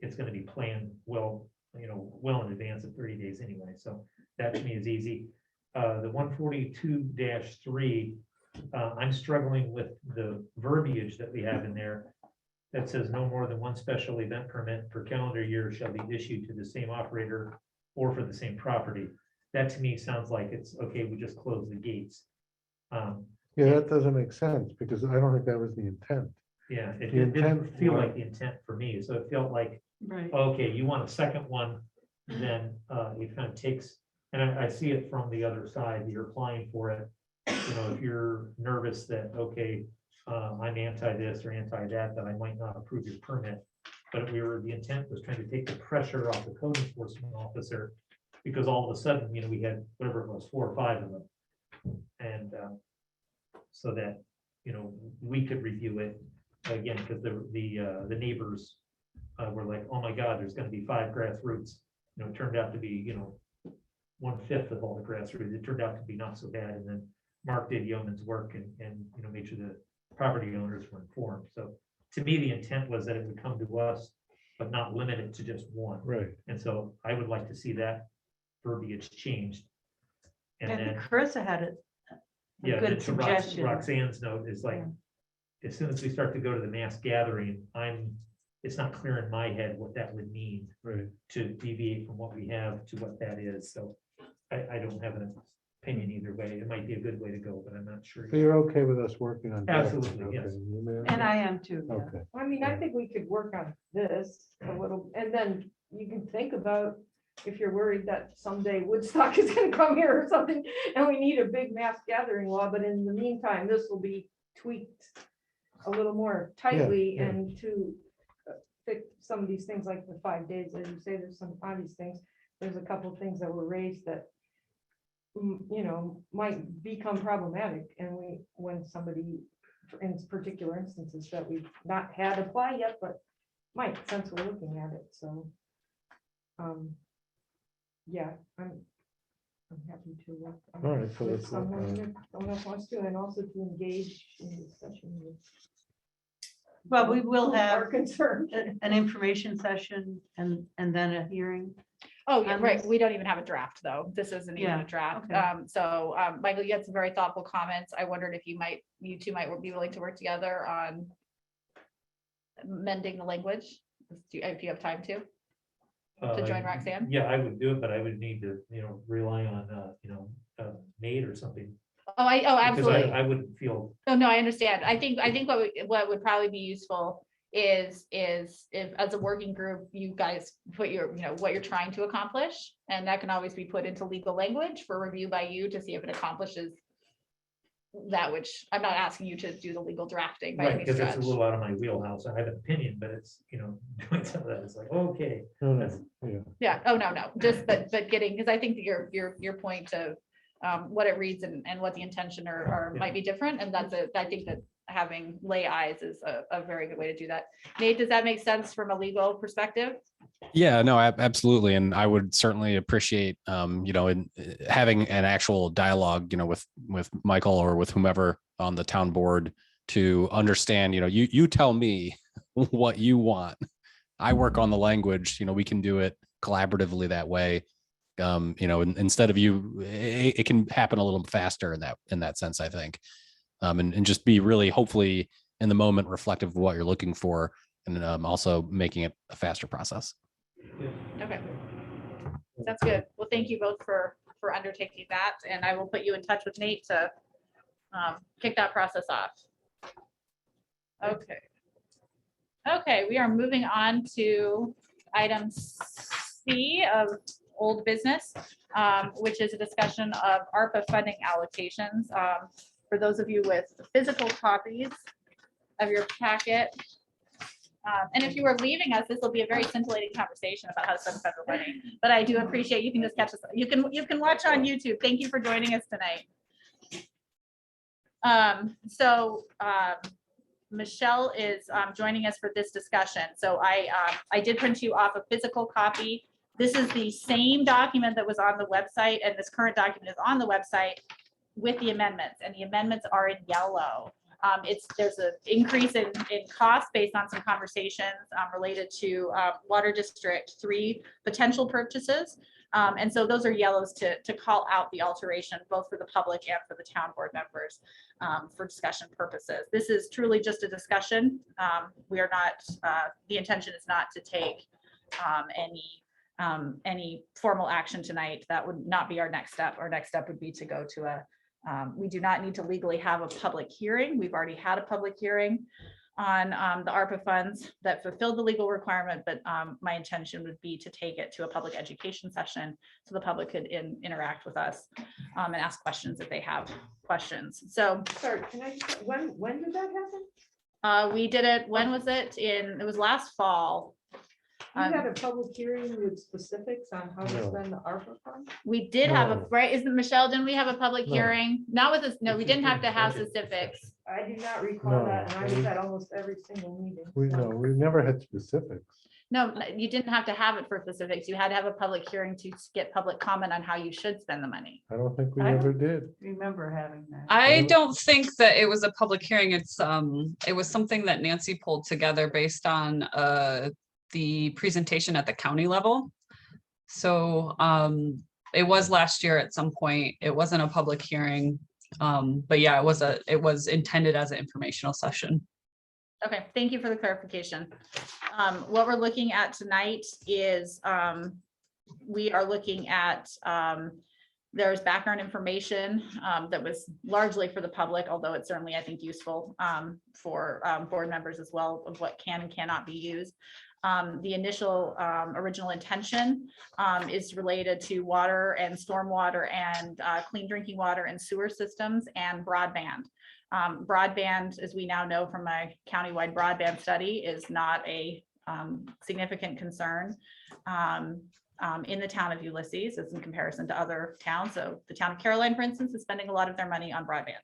it's going to be planned well, you know, well in advance of 30 days anyway. So that to me is easy. The 142-3, I'm struggling with the verbiage that we have in there that says no more than one special event permit per calendar year shall be issued to the same operator or for the same property. That to me sounds like it's okay, we just close the gates. Yeah, that doesn't make sense because I don't think that was the intent. Yeah, it The didn't intent feel was- like the intent for me, so it felt like, Right. okay, you want a second one, then it kind of takes, and I see it from the other side, you're applying for it. You know, if you're nervous that, okay, I'm anti this or anti that, then I might not approve your permit. But the intent was trying to take the pressure off the code enforcement officer, because all of a sudden, you know, we had whatever it was, 4 or 5 of them. And so that, you know, we could review it again, because the neighbors were like, oh my God, there's gonna be 5 grassroots. You know, it turned out to be, you know, 1/5 of all the grassroots. It turned out to be not so bad. And then Mark did yeoman's work and, you know, made sure the property owners were informed. So to me, the intent was that it would come to us, but not limit it to just one. Right. And so I would like to see that verbiage changed. And I then, think Carissa had a yeah, good then to suggestion. Roxanne's note is like, as soon as we start to go to the mass gathering, it's not clear in my head what that would mean Right. to deviate from what we have to what that is. So I don't have an opinion either way. It might be a good way to go, but I'm not sure. So you're okay with us working on? drafting, Absolutely, yes. okay, you may- And I am too. yeah. Okay. I mean, I think we could work on this a little, and then you can think about if you're worried that someday Woodstock is gonna come here or something, and we need a big mass gathering law, but in the meantime, this will be tweaked a little more tightly yeah. and to fix some of these things like the 5 days, as you say, there's some obvious things. There's a couple of things that were raised that you know, might become problematic, and when somebody, in particular instances that we've not had apply yet, but might, since we're looking at it, so. Yeah, I'm happy to work. on All right, it so with let's work someone on it. if someone else wants to, and also to engage in discussion with. Well, we will who have are concerned. an information session and then a hearing. Oh, yeah, on right. this? We don't even have a draft, though. This isn't even Yeah, a draft. okay. Michael, you had some very thoughtful comments. I wondered if you two might be willing to work together on mending the language, if you have time to join Roxanne. Yeah, I would do it, but I would need to, you know, rely on, you know, Nate or something. Oh, Because absolutely. I wouldn't feel, Oh, no, I understand. I think what would probably be useful is if as a working group, you guys put your, you know, what you're trying to accomplish, and that can always be put into legal language for review by you to see if it accomplishes that, which I'm not asking you to do the legal drafting by right, any because it's stretch. a little out of my wheelhouse. I have an opinion, but it's, you know, doing some of that, it's like, okay. No, that's- no, yeah. Yeah, oh, no, just, but getting, because I think that your point of what it reads and what the intention or Yeah. might be different, and I think that having lay eyes is a very good way to do that. Nate, does that make sense from a legal perspective? Yeah, no, absolutely. And I would certainly appreciate, in having an actual dialogue, with Michael or with whomever on the town board to understand, you tell me what you want. I work on the language, we can do it collaboratively that way. Instead of it can happen a little faster in that sense, I think. And just be really, hopefully in the moment, reflective of what you're looking for, and also making it a faster process. Okay. That's good. Well, thank you both for undertaking that, and I will put you in touch with Nate to kick that process off. Okay. Okay, we are moving on to item C of old business, which is a discussion of ARPA funding allocations. For those of you with physical copies of your packet, and if you are leaving us, this will be a very scintillating conversation about how to spend federal money. But I do appreciate you can just catch us. You can watch on YouTube. Thank you for joining us tonight. Michelle is joining us for this discussion. So I did print you off a physical copy. This is the same document that was on the website, and this current document is on the website with the amendments, and the amendments are in yellow. There's an increase in cost based on some conversations related to Water District 3 potential purchases. And so those are yellows to call out the alteration, both for the public and for the town board members for discussion purposes. This is truly just a discussion. We are not, the intention is not to take any formal action tonight. That would not be our next step. Our next step would be to go to we do not need to legally have a public hearing. We've already had a public hearing on the ARPA funds that fulfilled the legal requirement, but my intention would be to take it to a public education session so the public could interact with us and ask questions if they have questions. So, Sorry, can I just, when did that happen? we did it, when was it? It was last fall. You had a public hearing with specifics on how to spend the ARPA funds? We did have a, right, isn't Michelle, didn't we have a public No. hearing? Not with this, no, we didn't have to have specifics. I do not recall No. that, and I was at almost every single meeting. We've never had specifics. No, you didn't have to have it for specifics. You had to have a public hearing to get public comment on how you should spend the money. I don't think we ever did. Remember having that. I don't think that it was a public hearing. It was something that Nancy pulled together based on the presentation at the county level. So it was last year at some point. It wasn't a public hearing. But yeah, it was intended as an informational session. Okay, thank you for the clarification. What we're looking at tonight is we are looking at there's background information that was largely for the public, although it's certainly, I think, useful for board members as well of what can and cannot be used. The initial original intention is related to water and stormwater and clean drinking water and sewer systems and broadband. Broadband, as we now know from a countywide broadband study, is not a significant concern in the town of Ulysses as in comparison to other towns. So the town of Caroline, for instance, is spending a lot of their money on broadband.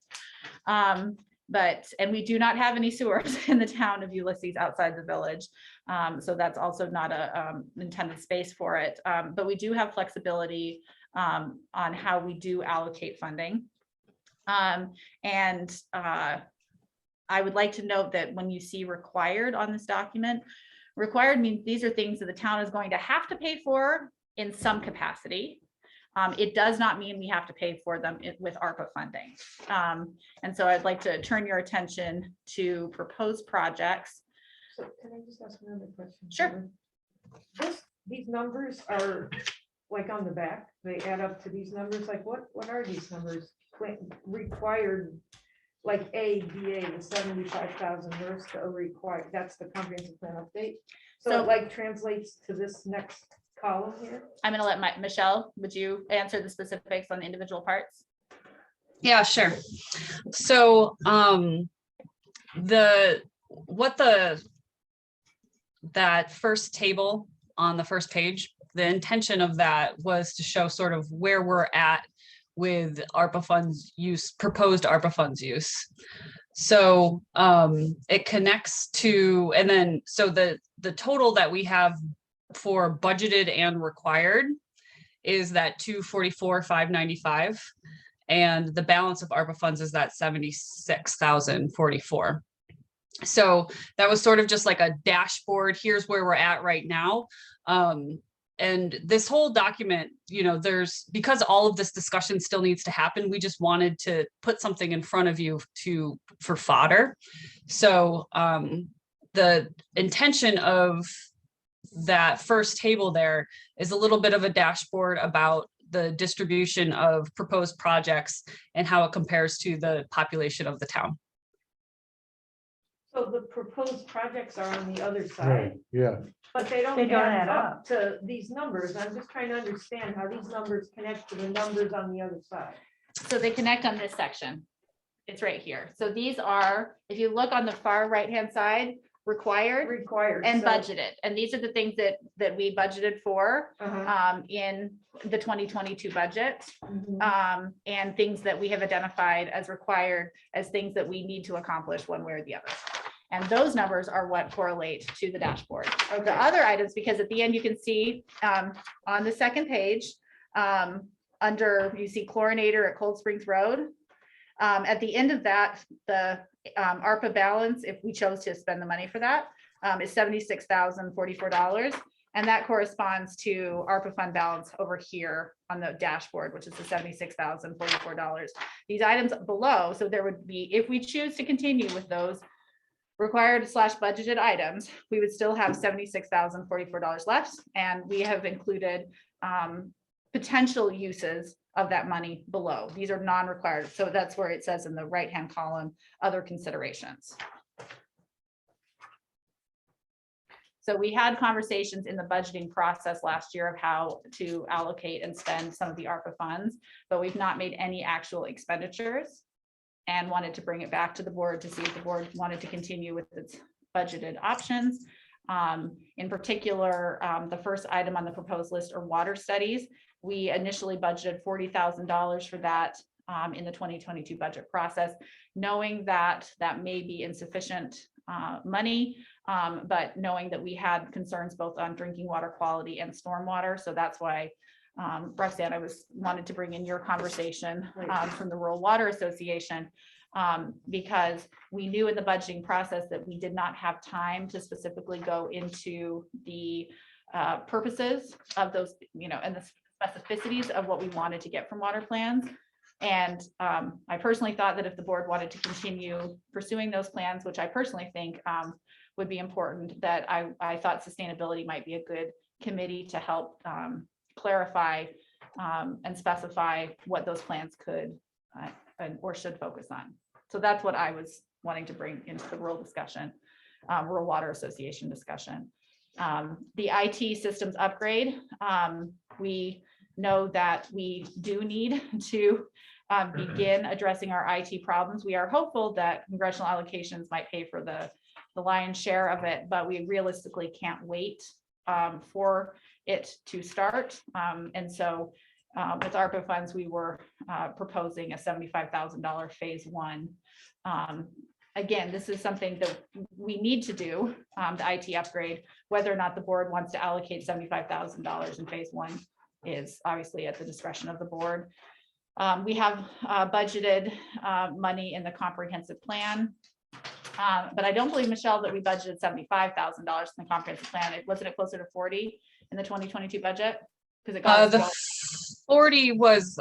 And we do not have any sewers in the town of Ulysses outside the village. So that's also not a intended space for it. But we do have flexibility on how we do allocate funding. I would like to note that when you see required on this document, required means these are things that the town is going to have to pay for in some capacity. It does not mean we have to pay for them with ARPA funding. And so I'd like to turn your attention to proposed projects. So can I just ask another question? Sure. These numbers are like on the back, they add up to these numbers. Like what are these numbers required? Like BA, the 75,000 versus the required, that's the comprehensive plan update. So it like translates to this next column here. I'm going to let Michelle, would you answer the specifics on the individual parts? Yeah, sure. So that first table on the first page, the intention of that was to show sort of where we're at with ARPA funds use, proposed ARPA funds use. So it connects to, and then, so the total that we have for budgeted and required is that 244,595. And the balance of ARPA funds is that 76,044. So that was sort of just like a dashboard. Here's where we're at right now. And this whole document, you know, because all of this discussion still needs to happen, we just wanted to put something in front of you for fodder. So the intention of that first table there is a little bit of a dashboard about the distribution of proposed projects and how it compares to the population of the town. So the proposed projects are on the other Right, side, yeah. but they don't They don't add add up to these numbers. I'm just trying to understand how these numbers connect to the numbers on the other side. So they connect on this section. It's right here. So these are, if you look on the far right-hand side, required and so- budgeted. And these are the things that we budgeted for in the 2022 budget. And things that we have identified as required as things that we need to accomplish one way or the other. And those numbers are what correlate to the dashboard. The other items, because at the end you can see on the second page, under, you see chlorinator at Cold Springs Road. At the end of that, the ARPA balance, if we chose to spend the money for that, is $76,044. And that corresponds to ARPA fund balance over here on the dashboard, which is the $76,044. These items below, so there would be, if we choose to continue with those required / budgeted items, we would still have $76,044 left. And we have included potential uses of that money below. These are non-required. So that's where it says in the right-hand column, other considerations. So we had conversations in the budgeting process last year of how to allocate and spend some of the ARPA funds, but we've not made any actual expenditures and wanted to bring it back to the board to see if the board wanted to continue with its budgeted options. In particular, the first item on the proposed list are water studies. We initially budgeted $40,000 for that in the 2022 budget process, knowing that that may be insufficient money, but knowing that we had concerns both on drinking water quality and stormwater. So that's why Roxanne, I wanted to bring in your conversation from the Rural Water Association, because we knew in the budgeting process that we did not have time to specifically go into the purposes of those, you know, and the specificities of what we wanted to get from water plans. And I personally thought that if the board wanted to continue pursuing those plans, which I personally think would be important, that I thought sustainability might be a good committee to help clarify and specify what those plans could or should focus on. So that's what I was wanting to bring into the rural discussion, Rural Water Association discussion. The IT systems upgrade, we know that we do need to begin addressing our IT problems. We are hopeful that congressional allocations might pay for the lion's share of it, but we realistically can't wait for it to start. And so with ARPA funds, we were proposing a $75,000 phase one. Again, this is something that we need to do, the IT upgrade. Whether or not the board wants to allocate $75,000 in phase one is obviously at the discretion of the board. We have budgeted money in the comprehensive plan. But I don't believe, Michelle, that we budgeted $75,000 in the comprehensive plan. Wasn't it closer to 40 in the 2022 budget? Because it got the 40 was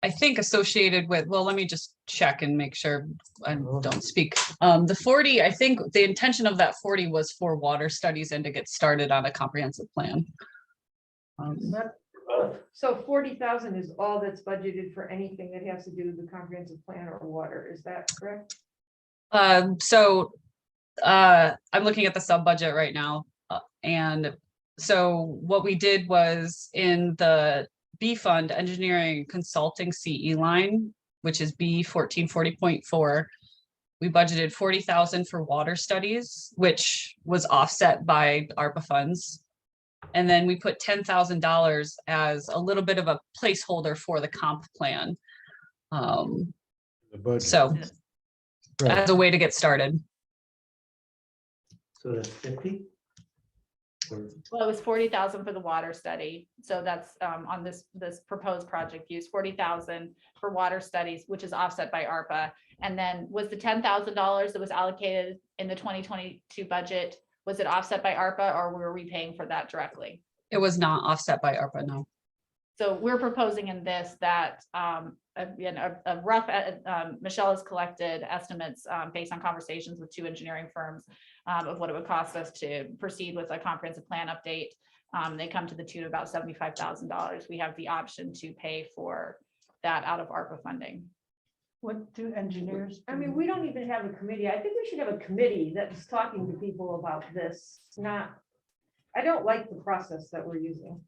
I think associated with, well, let me just check and make sure I don't speak. The 40, I think the intention of that 40 was for water studies and to get started on a comprehensive plan. So 40,000 is all that's budgeted for anything that has to do with the comprehensive plan or water. Is that correct? So I'm looking at the sub budget right now. And so what we did was in the B fund engineering consulting CE line, which is B 1440.4, we budgeted 40,000 for water studies, which was offset by ARPA funds. And then we put $10,000 as a little bit of a placeholder for the comp plan. So Right. as a way to get started. So that's 50? Well, it was 40,000 for the water study. So that's on this proposed project use, 40,000 for water studies, which is offset by ARPA. And then was the $10,000 that was allocated in the 2022 budget, was it offset by ARPA or were we paying for that directly? It was not offset by ARPA, no. So we're proposing in this that again, a rough, Michelle has collected estimates based on conversations with 2 engineering firms of what it would cost us to proceed with a comprehensive plan update. They come to the tune of about $75,000. We have the option to pay for that out of ARPA funding. What do engineers? I mean, we don't even have a committee. I think we should have a committee that's talking to people about this, not, I don't like the process that we're using.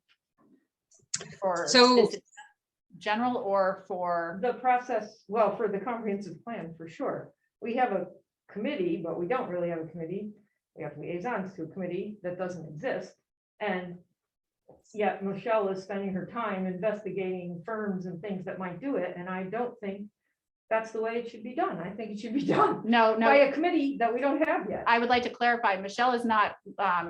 For So- is it general or for The process, well, for the comprehensive plan, for sure. We have a committee, but we don't really have a committee. We have liaisons to a committee that doesn't exist. And yet Michelle is spending her time investigating firms and things that might do it, and I don't think that's the way it should be done. I think it should be done no, by no. a committee that we don't have yet. I would like to clarify, Michelle is not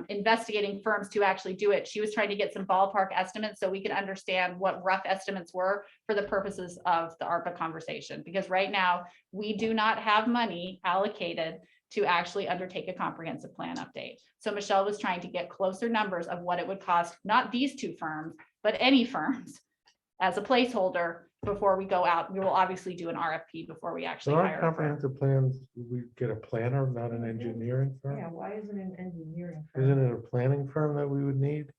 investigating firms to actually do it. She was trying to get some ballpark estimates so we could understand what rough estimates were for the purposes of the ARPA conversation. Because right now, we do not have money allocated to actually undertake a comprehensive plan update. So Michelle was trying to get closer numbers of what it would cost, not these 2 firms, but any firms as a placeholder before we go out. We will obviously do an RFP before we actually So our hire a firm. comprehensive plans, we get a planner, not an engineering Yeah, firm? why isn't it an engineering? firm? Isn't it a planning firm that we would need?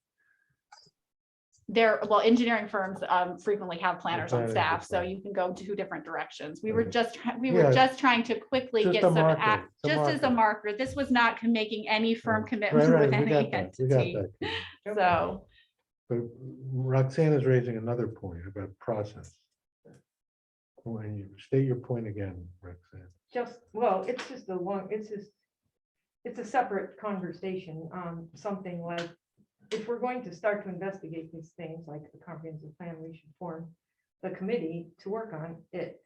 Well, engineering firms frequently have planners on Planners, staff, so okay. you can go 2 different directions. We were Okay. just, we Yeah, were just trying to quickly just get a some, marker, it's a just as a marker. marker. This was not making any firm Right, commitment right, with we any got that, we got entity. that. So, But Roxanne is raising another point about process. When you state your point again, Roxanne. Just, well, it's just a long, it's a separate conversation on something like, if we're going to start to investigate these things, like the comprehensive plan, we should form the committee to work on it.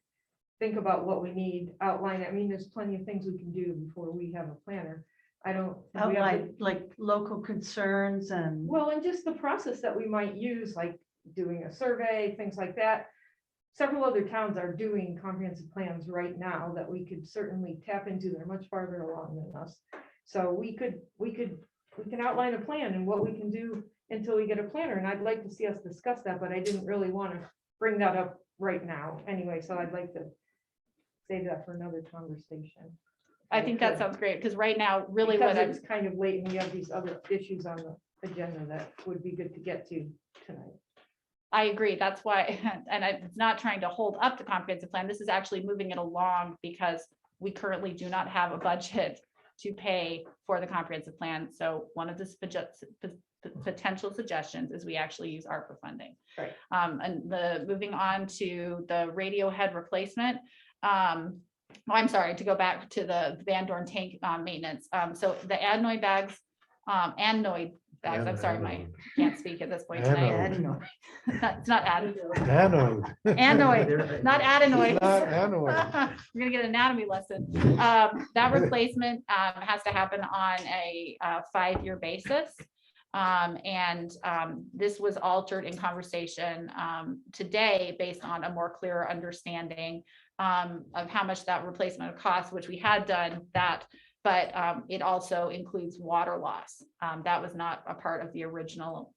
Think about what we need, outline, I mean, there's plenty of things we can do before we have a planner. I don't. we have the- Outline like local concerns and. Well, and just the process that we might use, like doing a survey, things like that. Several other towns are doing comprehensive plans right now that we could certainly tap into. They're much farther along than us. So we can outline a plan and what we can do until we get a planner. And I'd like to see us discuss that, but I didn't really want to bring that up right now anyway. So I'd like to save that for another conversation. I think that sounds great, because right now, really Because what I'm, it's kind of late and we have these other issues on the agenda that would be good to get to tonight. I agree. That's why, and it's not trying to hold up the comprehensive plan. This is actually moving it along because we currently do not have a budget to pay for the comprehensive plan. So one of the potential suggestions is we actually use ARPA funding. Right. And moving on to the radio head replacement. I'm sorry, to go back to the Van Dorn tank maintenance. So the adenoid bags, I'm sorry, can't speak at this point tonight. Anode. It's not adenoid. Anode. Anoid, not adenoids. Not anode. We're gonna get an anatomy lesson. That replacement has to happen on a 5-year basis. This was altered in conversation today based on a more clearer understanding of how much that replacement would cost, which we had done that, but it also includes water loss. That was not a part of the original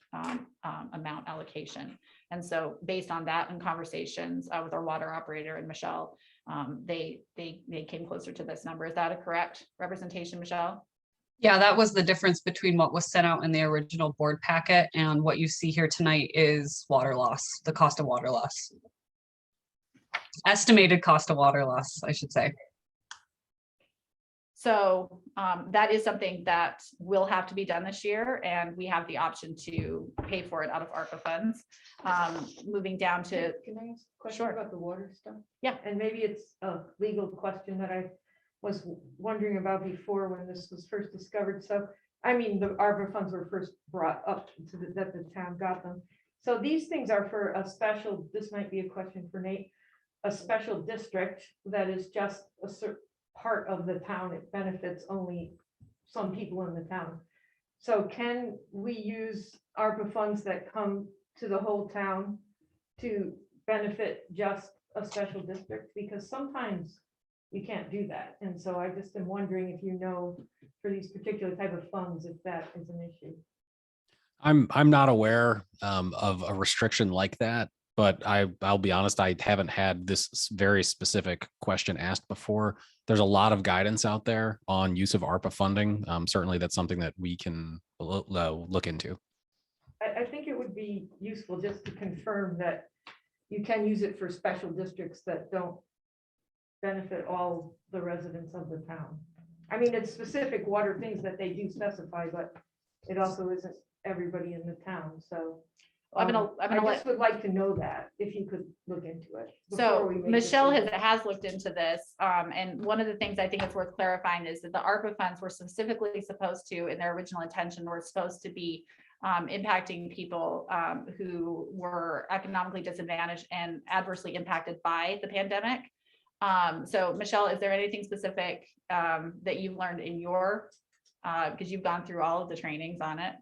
amount allocation. And so based on that and conversations with our water operator and Michelle, they came closer to this number. Is that a correct representation, Michelle? Yeah, that was the difference between what was sent out in the original board packet and what you see here tonight is water loss, the cost of water loss. Estimated cost of water loss, I should say. So that is something that will have to be done this year, and we have the option to pay for it out of ARPA funds. Moving down to, Can I ask a question Sure. about the water stuff? Yeah. And maybe it's a legal question that I was wondering about before when this was first discovered. So, I mean, the ARPA funds were first brought up to that the town got them. So these things are for a special, this might be a question for Nate, a special district that is just part of the town. It benefits only some people in the town. So can we use ARPA funds that come to the whole town to benefit just a special district? Because sometimes you can't do that. And so I just am wondering if you know for these particular type of funds, if that is an issue. I'm not aware of a restriction like that, but I'll be honest, I haven't had this very specific question asked before. There's a lot of guidance out there on use of ARPA funding. Certainly that's something that we can look into. I think it would be useful just to confirm that you can use it for special districts that don't benefit all the residents of the town. I mean, it's specific water things that they do specify, but it also isn't everybody in the town, so. I'm gonna I let- just would like to know that, if you could look into it. before So we make Michelle decisions. has looked into this, and one of the things I think it's worth clarifying is that the ARPA funds were specifically supposed to, in their original intention, were supposed to be impacting people who were economically disadvantaged and adversely impacted by the pandemic. So Michelle, is there anything specific that you've learned in your, because you've gone through all of the trainings on it?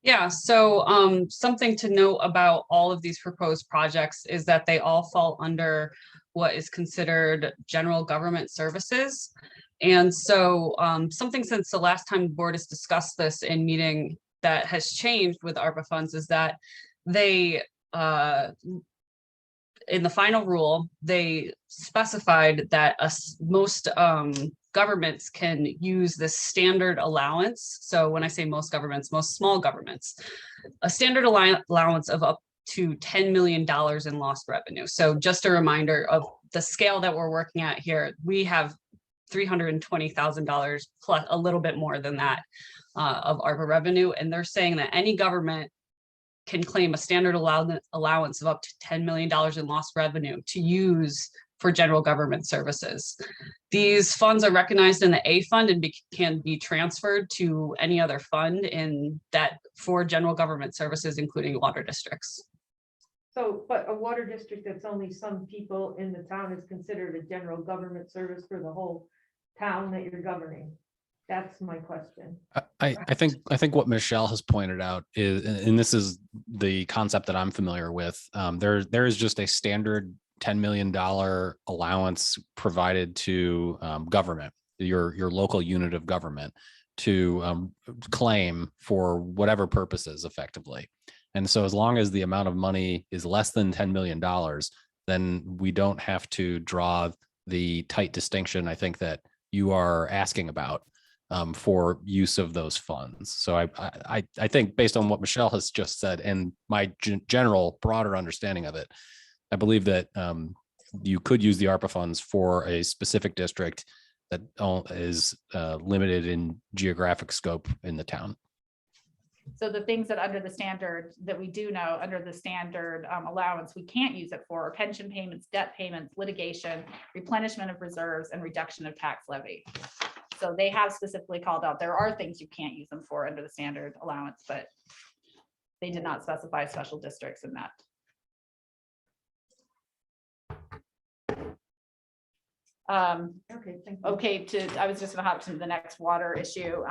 Yeah, so something to note about all of these proposed projects is that they all fall under what is considered general government services. And so something since the last time the board has discussed this in meeting that has changed with ARPA funds is that they, in the final rule, they specified that most governments can use this standard allowance. So when I say most governments, most small governments, a standard allowance of up to $10 million in lost revenue. So just a reminder of the scale that we're working at here, we have $320,000 plus a little bit more than that of ARPA revenue. And they're saying that any government can claim a standard allowance of up to $10 million in lost revenue to use for general government services. These funds are recognized in the A fund and can be transferred to any other fund in that for general government services, including water districts. So, but a water district that's only some people in the town is considered a general government service for the whole town that you're governing. That's my question. I think what Michelle has pointed out is, and this is the concept that I'm familiar with, there is just a standard $10 million allowance provided to government, your local unit of government, to claim for whatever purposes effectively. And so as long as the amount of money is less than $10 million, then we don't have to draw the tight distinction I think that you are asking about for use of those funds. So I think based on what Michelle has just said and my general broader understanding of it, I believe that you could use the ARPA funds for a specific district that is limited in geographic scope in the town. So the things that under the standard that we do know under the standard allowance, we can't use it for are pension payments, debt payments, litigation, replenishment of reserves, and reduction of tax levy. So they have specifically called out, there are things you can't use them for under the standard allowance, but they did not specify special districts in that. Okay, thank you. Okay, I was just gonna hop to the next water issue,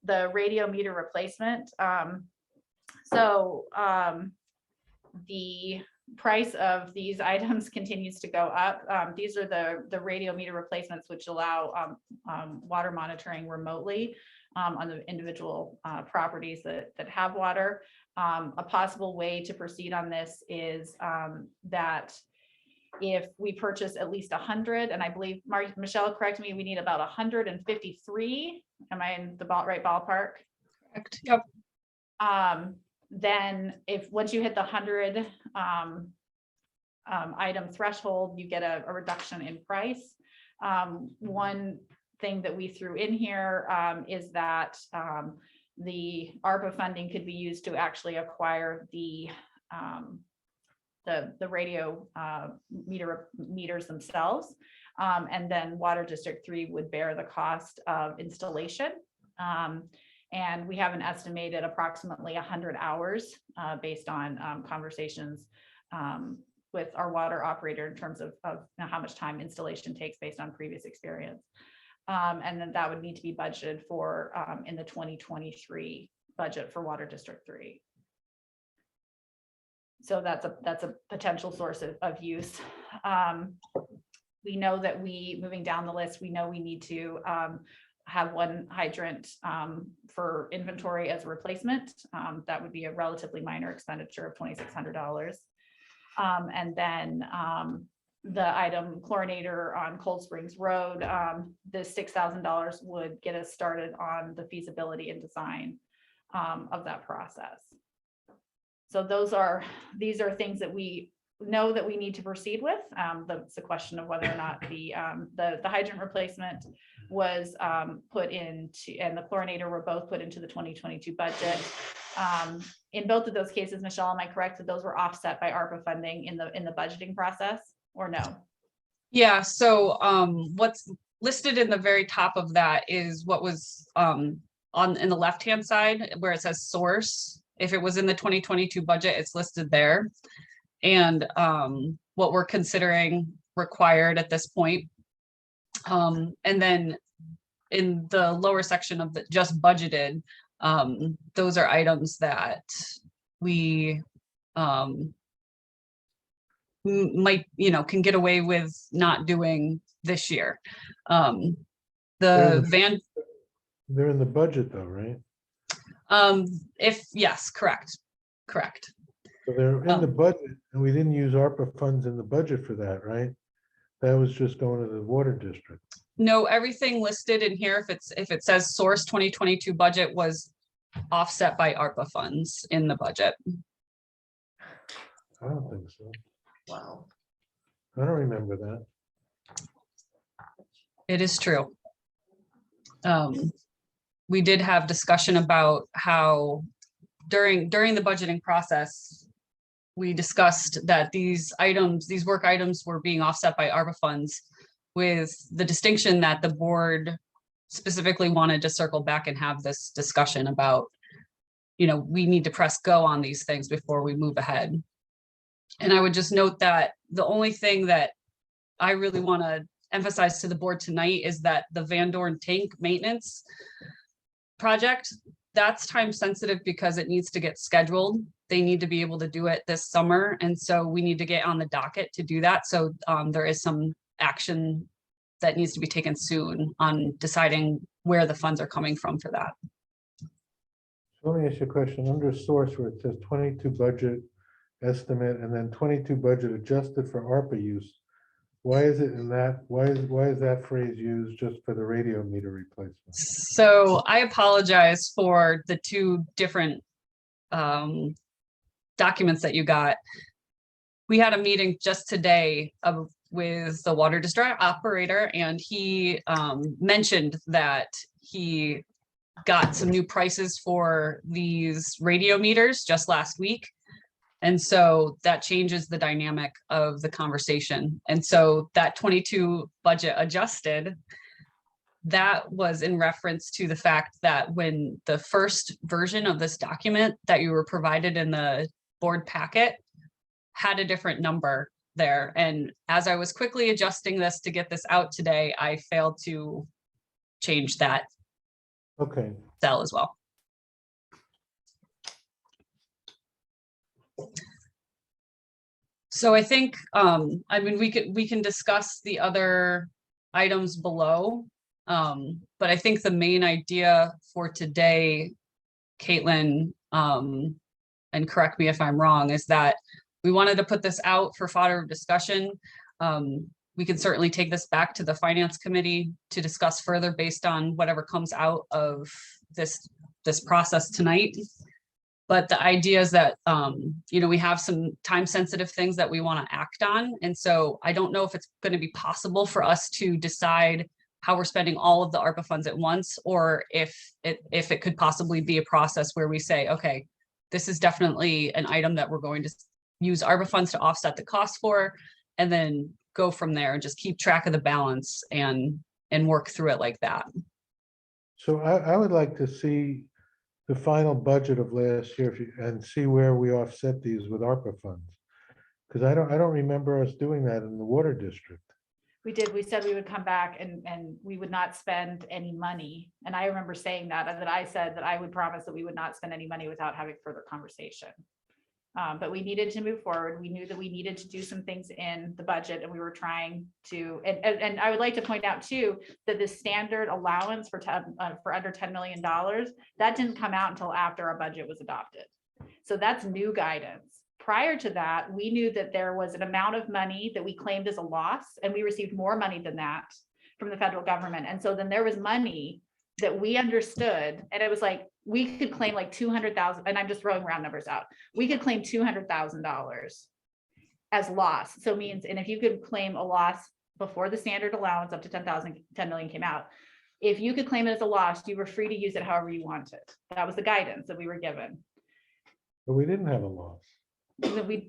the radio meter replacement. The price of these items continues to go up. These are the radio meter replacements, which allow water monitoring remotely on the individual properties that have water. A possible way to proceed on this is that if we purchase at least 100, and I believe, Michelle, correct me, we need about 153. Am I in the right ballpark? Correct. Yep. Then once you hit the 100 item threshold, you get a reduction in price. One thing that we threw in here is that the ARPA funding could be used to actually acquire the radio meters themselves. And then Water District 3 would bear the cost of installation. And we have an estimated approximately 100 hours based on conversations with our water operator in terms of how much time installation takes based on previous experience. And then that would need to be budgeted for in the 2023 budget for Water District 3. So that's a potential source of use. We know that moving down the list, we know we need to have one hydrant for inventory as a replacement. That would be a relatively minor expenditure of $2,600. And then the item chlorinator on Cold Springs Road, the $6,000 would get us started on the feasibility and design of that process. So these are things that we know that we need to proceed with. It's a question of whether or not the hydrant replacement was put into, and the chlorinator were both put into the 2022 budget. In both of those cases, Michelle, am I correct that those were offset by ARPA funding in the budgeting process, or no? Yeah, so what's listed in the very top of that is what was in the left-hand side where it says source. If it was in the 2022 budget, it's listed there. And what we're considering required at this point. And then in the lower section of the just budgeted, those are items that we might, can get away with not doing this year. They're in the budget though, right? Yes, correct. So they're in the budget, and we didn't use ARPA funds in the budget for that, right? That was just going to the water district. No, everything listed in here, if it says source 2022 budget, was offset by ARPA funds in the budget. I don't think so. Wow. I don't remember that. It is true. We did have discussion about how during the budgeting process, we discussed that these work items were being offset by ARPA funds, with the distinction that the board specifically wanted to circle back and have this discussion about, we need to press go on these things before we move ahead. And I would just note that the only thing that I really want to emphasize to the board tonight is that the Van Dorn tank maintenance project, that's time sensitive because it needs to get scheduled. They need to be able to do it this summer. And so we need to get on the docket to do that. So there is some action that needs to be taken soon on deciding where the funds are coming from for that. So let me ask you a question. Under source where it says 22 budget estimate and then 22 budget adjusted for ARPA use, why is it in that? Why is that phrase used just for the radio meter replacement? So I apologize for the two different documents that you got. We had a meeting just today with the water district operator, and he mentioned that he got some new prices for these radio meters just last week. And so that changes the dynamic of the conversation. And so that 22 budget adjusted, that was in reference to the fact that when the first version of this document that you were provided in the board packet had a different number there. And as I was quickly adjusting this to get this out today, I failed to change that cell as well. So I think, we can discuss the other items below, but I think the main idea for today, Caitlin, and correct me if I'm wrong, is that we wanted to put this out for fodder of discussion. We can certainly take this back to the finance committee to discuss further based on whatever comes out of this process tonight. But the idea is that, we have some time sensitive things that we want to act on. And so I don't know if it's going to be possible for us to decide how we're spending all of the ARPA funds at once, or if it could possibly be a process where we say, okay, this is definitely an item that we're going to use ARPA funds to offset the cost for, and then go from there and just keep track of the balance and work through it like that. So I would like to see the final budget of last year and see where we offset these with ARPA funds. Because I don't remember us doing that in the water district. We did, we said we would come back and we would not spend any money. And I remember saying that I said that I would promise that we would not spend any money without having further conversation. But we needed to move forward. We knew that we needed to do some things in the budget and we were trying to, and I would like to point out too, that the standard allowance for under $10 million, that didn't come out until after our budget was adopted. So that's new guidance. Prior to that, we knew that there was an amount of money that we claimed as a loss, and we received more money than that from the federal government. And so then there was money that we understood, and it was like, we could claim like 200,000, and I'm just throwing round numbers out. We could claim $200,000 as loss. So means, and if you could claim a loss before the standard allowance up to 10 million came out, if you could claim it as a loss, you were free to use it however you wanted. That was the guidance that we were given. But we didn't have a loss.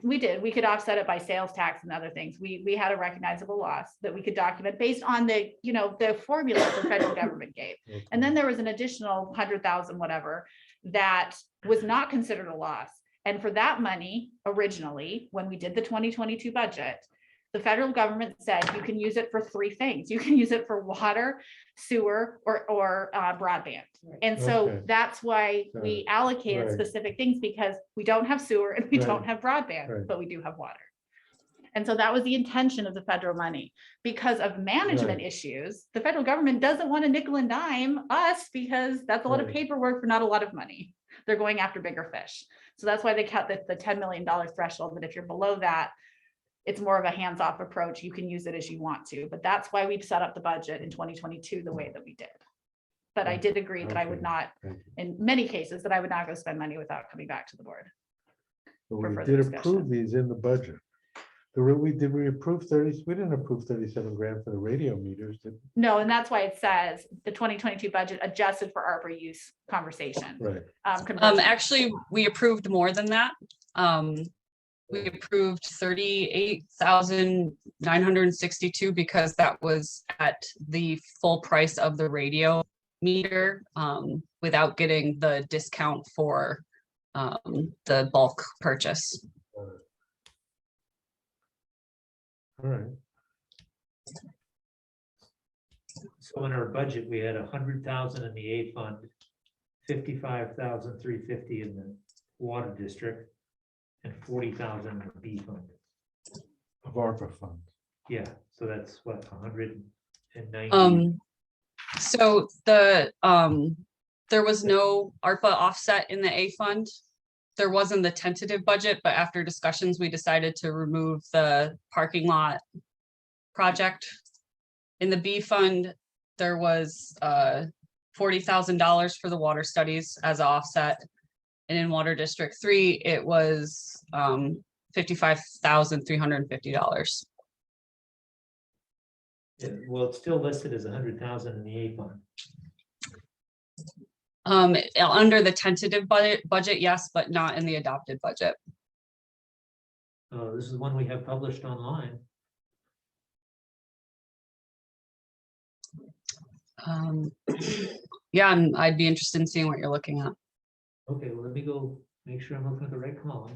We did, we could offset it by sales tax and other things. We had a recognizable loss that we could document based on the, the formula the federal government gave. And then there was an additional 100,000, whatever, that was not considered a loss. And for that money, originally, when we did the 2022 budget, the federal government said you can use it for three things. You can use it for water, sewer, or broadband. And so Okay. that's why we allocated Right. specific things, because we don't have sewer and we Right. don't have broadband, Right. but we do have water. And so that was the intention of the federal money. Because of management Right. issues, the federal government doesn't want to nickel and dime us, because that's a lot of Right. paperwork for not a lot of money. They're going after bigger fish. So that's why they cut the $10 million threshold. But if you're below that, it's more of a hands-off approach. You can use it as you want to, but that's why we've set up the budget in 2022 the way that we did. But I did agree that I would Okay. not, Thank you. in many cases, that I would not go spend money without coming back to the board. But for we further did discussion. approve these in the budget. Did we approve 30? We didn't approve 37 grand for the radio meters, did No, and that's why it says the 2022 budget adjusted for ARPA use conversation. we? Right. Conversion. Actually, we approved more than that. We approved 38,962 because that was at the full price of the radio meter, without getting the discount for the bulk purchase. All right. So in our budget, we had 100,000 in the A fund, 55,350 in the water district, and 40,000 in the B fund. Of ARPA funds. Yeah, so that's what, 190. So there was no ARPA offset in the A fund. There wasn't the tentative budget, but after discussions, we decided to remove the parking lot project. In the B fund, there was $40,000 for the water studies as an offset. And in Water District 3, it was $55,350. Yeah, well, it's still listed as 100,000 in the A fund. Under the tentative budget, yes, but not in the adopted budget. Oh, this is one we have published online. Yeah, and I'd be interested in seeing what you're looking at. Okay, well, let me go make sure I'm looking at the right column.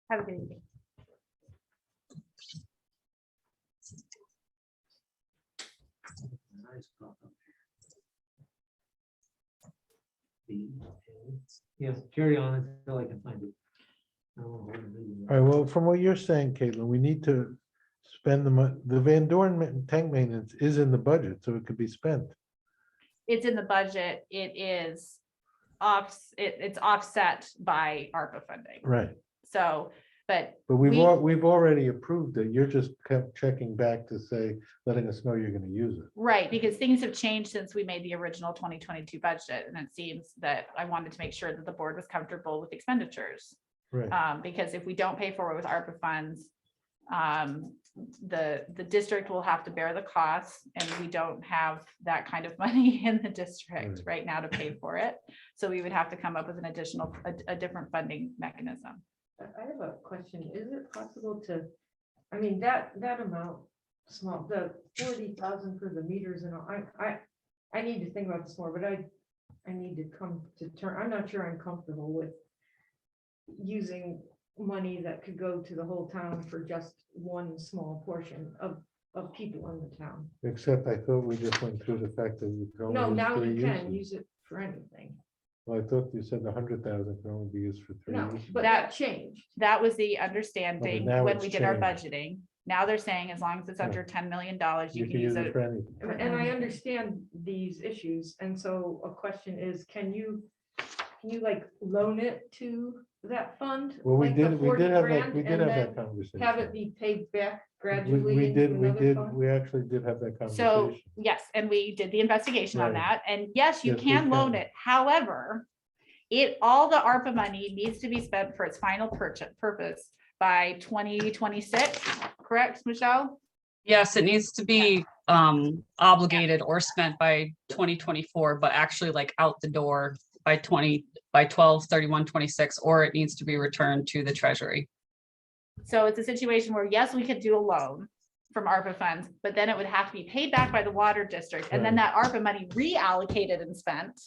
Have a good evening. Nice pop up here. Yeah, carry on until I can find it. Oh, hold on. All right, well, from what you're saying, Caitlin, we need to spend the Van Dorn tank maintenance is in the budget, so it could be spent. It's in the budget. It is it's offset by ARPA funding. Right. So, but But we've already approved it. You're just kept checking back to say, letting us know you're gonna use it. right, because things have changed since we made the original 2022 budget, and it seems that I wanted to make sure that the board was comfortable with expenditures. Right. Because if we don't pay for it with ARPA funds, the district will have to bear the costs, and we don't have that kind of money in the district right now to pay for it. So we would have to come up with an additional, a different funding mechanism. I have a question. Is it possible to, I mean, that amount, small, the 40,000 for the meters and all, I need to think about this more, but I need to come to term. I'm not sure I'm comfortable with using money that could go to the whole town for just one small portion of people in the town. Except I thought we just went through the fact that you can No, only use now 3 you can uses. use it for anything. Well, I thought you said 100,000 can only be used for 3 No, uses. but that changed. That was the understanding now when it's we did our changed. budgeting. Now they're saying as long as it's under $10 million, you can use it. for anything. And I understand these issues, and so a question is, can you like loan it to that fund? Well, we like the did, we 40 did have that, grand, we did and have that then conversation. have it be paid back We gradually into did, another fund? we actually did have that So, conversation. yes, and we did the investigation on Right. that, and yes, you Yes, we can loan can. it, however, all the ARPA money needs to be spent for its final purpose by 2026, correct, Michelle? Yes, it needs to be obligated or spent by 2024, but actually like out the door by 12/31/26, or it needs to be returned to the treasury. So it's a situation where, yes, we could do a loan from ARPA funds, but then it would have to be paid back by the water district, and then that ARPA money reallocated and spent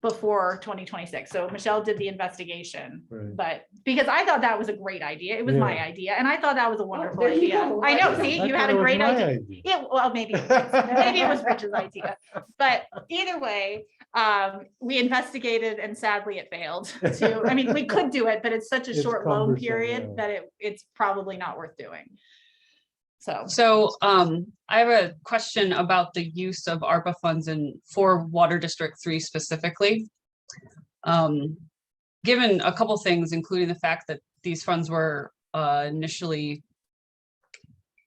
before 2026. So Michelle did the investigation, Right. but because I thought that was a great idea, it was my Yeah. idea, and I thought that was a wonderful there you idea. go. I know, see, I you thought had it a was great my idea. idea. Yeah, well, maybe it was Rich's idea, but either way, we investigated and sadly it failed to, I mean, we could do it, but it's such a It's short loan cumbersome, period yeah. that it's probably not worth doing. So, So I have a question about the use of ARPA funds for Water District 3 specifically. Given a couple things, including the fact that these funds were initially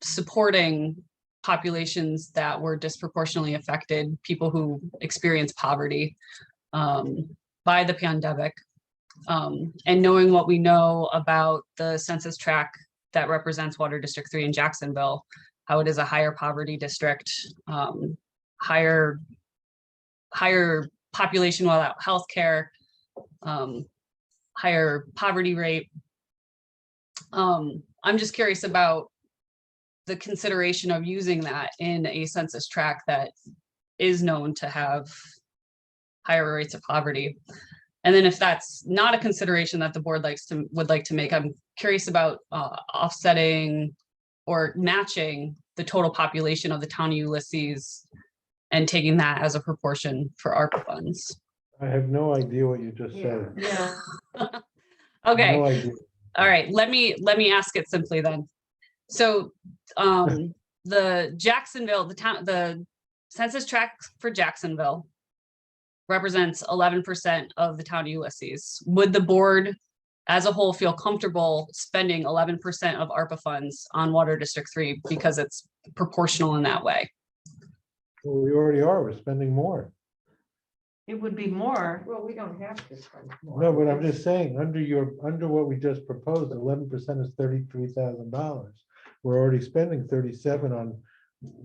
supporting populations that were disproportionately affected, people who experience poverty by the pandemic. And knowing what we know about the census tract that represents Water District 3 in Jacksonville, how it is a higher poverty district, higher population without healthcare, higher poverty rate. I'm just curious about the consideration of using that in a census tract that is known to have higher rates of poverty. And then if that's not a consideration that the board would like to make, I'm curious about offsetting or matching the total population of the town of Ulysses and taking that as a proportion for ARPA funds. I have no idea what you just said. Yeah. Okay. No idea. All right, let me ask it simply then. So the census tract for Jacksonville represents 11% of the town of Ulysses. Would the board as a whole feel comfortable spending 11% of ARPA funds on Water District 3 because it's proportional in that way? Well, we already are, we're spending more. It would be more. Well, we don't have to spend more. No, but I'm just saying, under what we just proposed, 11% is $33,000. We're already spending 37 on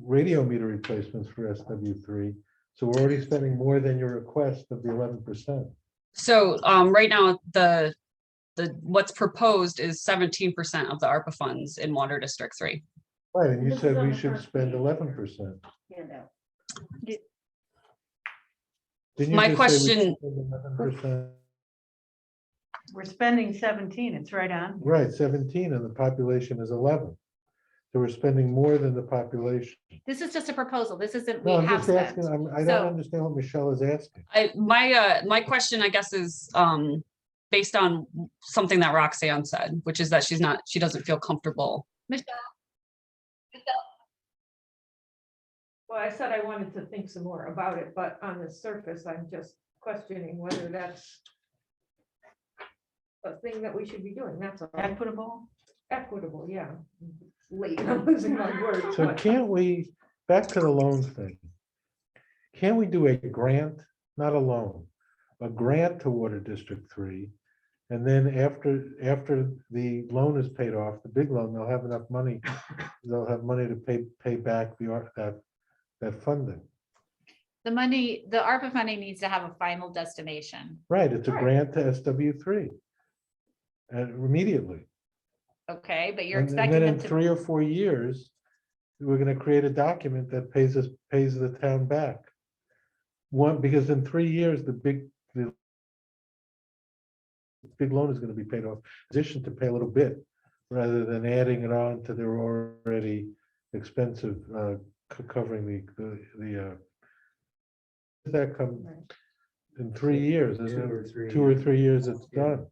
radio meter replacements for SW3. So we're already spending more than your request of the 11%. So right now, the what's proposed is 17% of the ARPA funds in Water District 3. Right, and you This is said on we the should first spend page. 11%. Handout. Didn't you My just say we question- should spend 11%? We're spending 17, it's right on. Right, 17, and the population is 11. So we're spending more than the population. this is just a proposal. This isn't, we No, I'm have just spent. asking, I So- don't understand what Michelle is asking. My question, I guess, is based on something that Roxanne said, which is that she doesn't feel comfortable. Well, I said I wanted to think some more about it, but on the surface, I'm just questioning whether that's a thing that we should be doing. That's all. Equitable. Equitable, yeah. Late, I'm losing my words. So but- can't we, back to the loan thing. Can't we do a grant, not a loan, a grant to Water District 3? And then after the loan is paid off, the big loan, they'll have enough money, they'll have money to pay back that funding. The money, the ARPA funding needs to have a final destination. Right, it's a Right. grant to SW3. And immediately. Okay, but you're And expecting then them in to. 3 or 4 years, we're gonna create a document that pays the town back. Because in 3 years, the big loan is gonna be paid off, position to pay a little bit, rather than adding it on to their already expensive, covering that come in 3 years, isn't it? 2 or 3 years, it's done.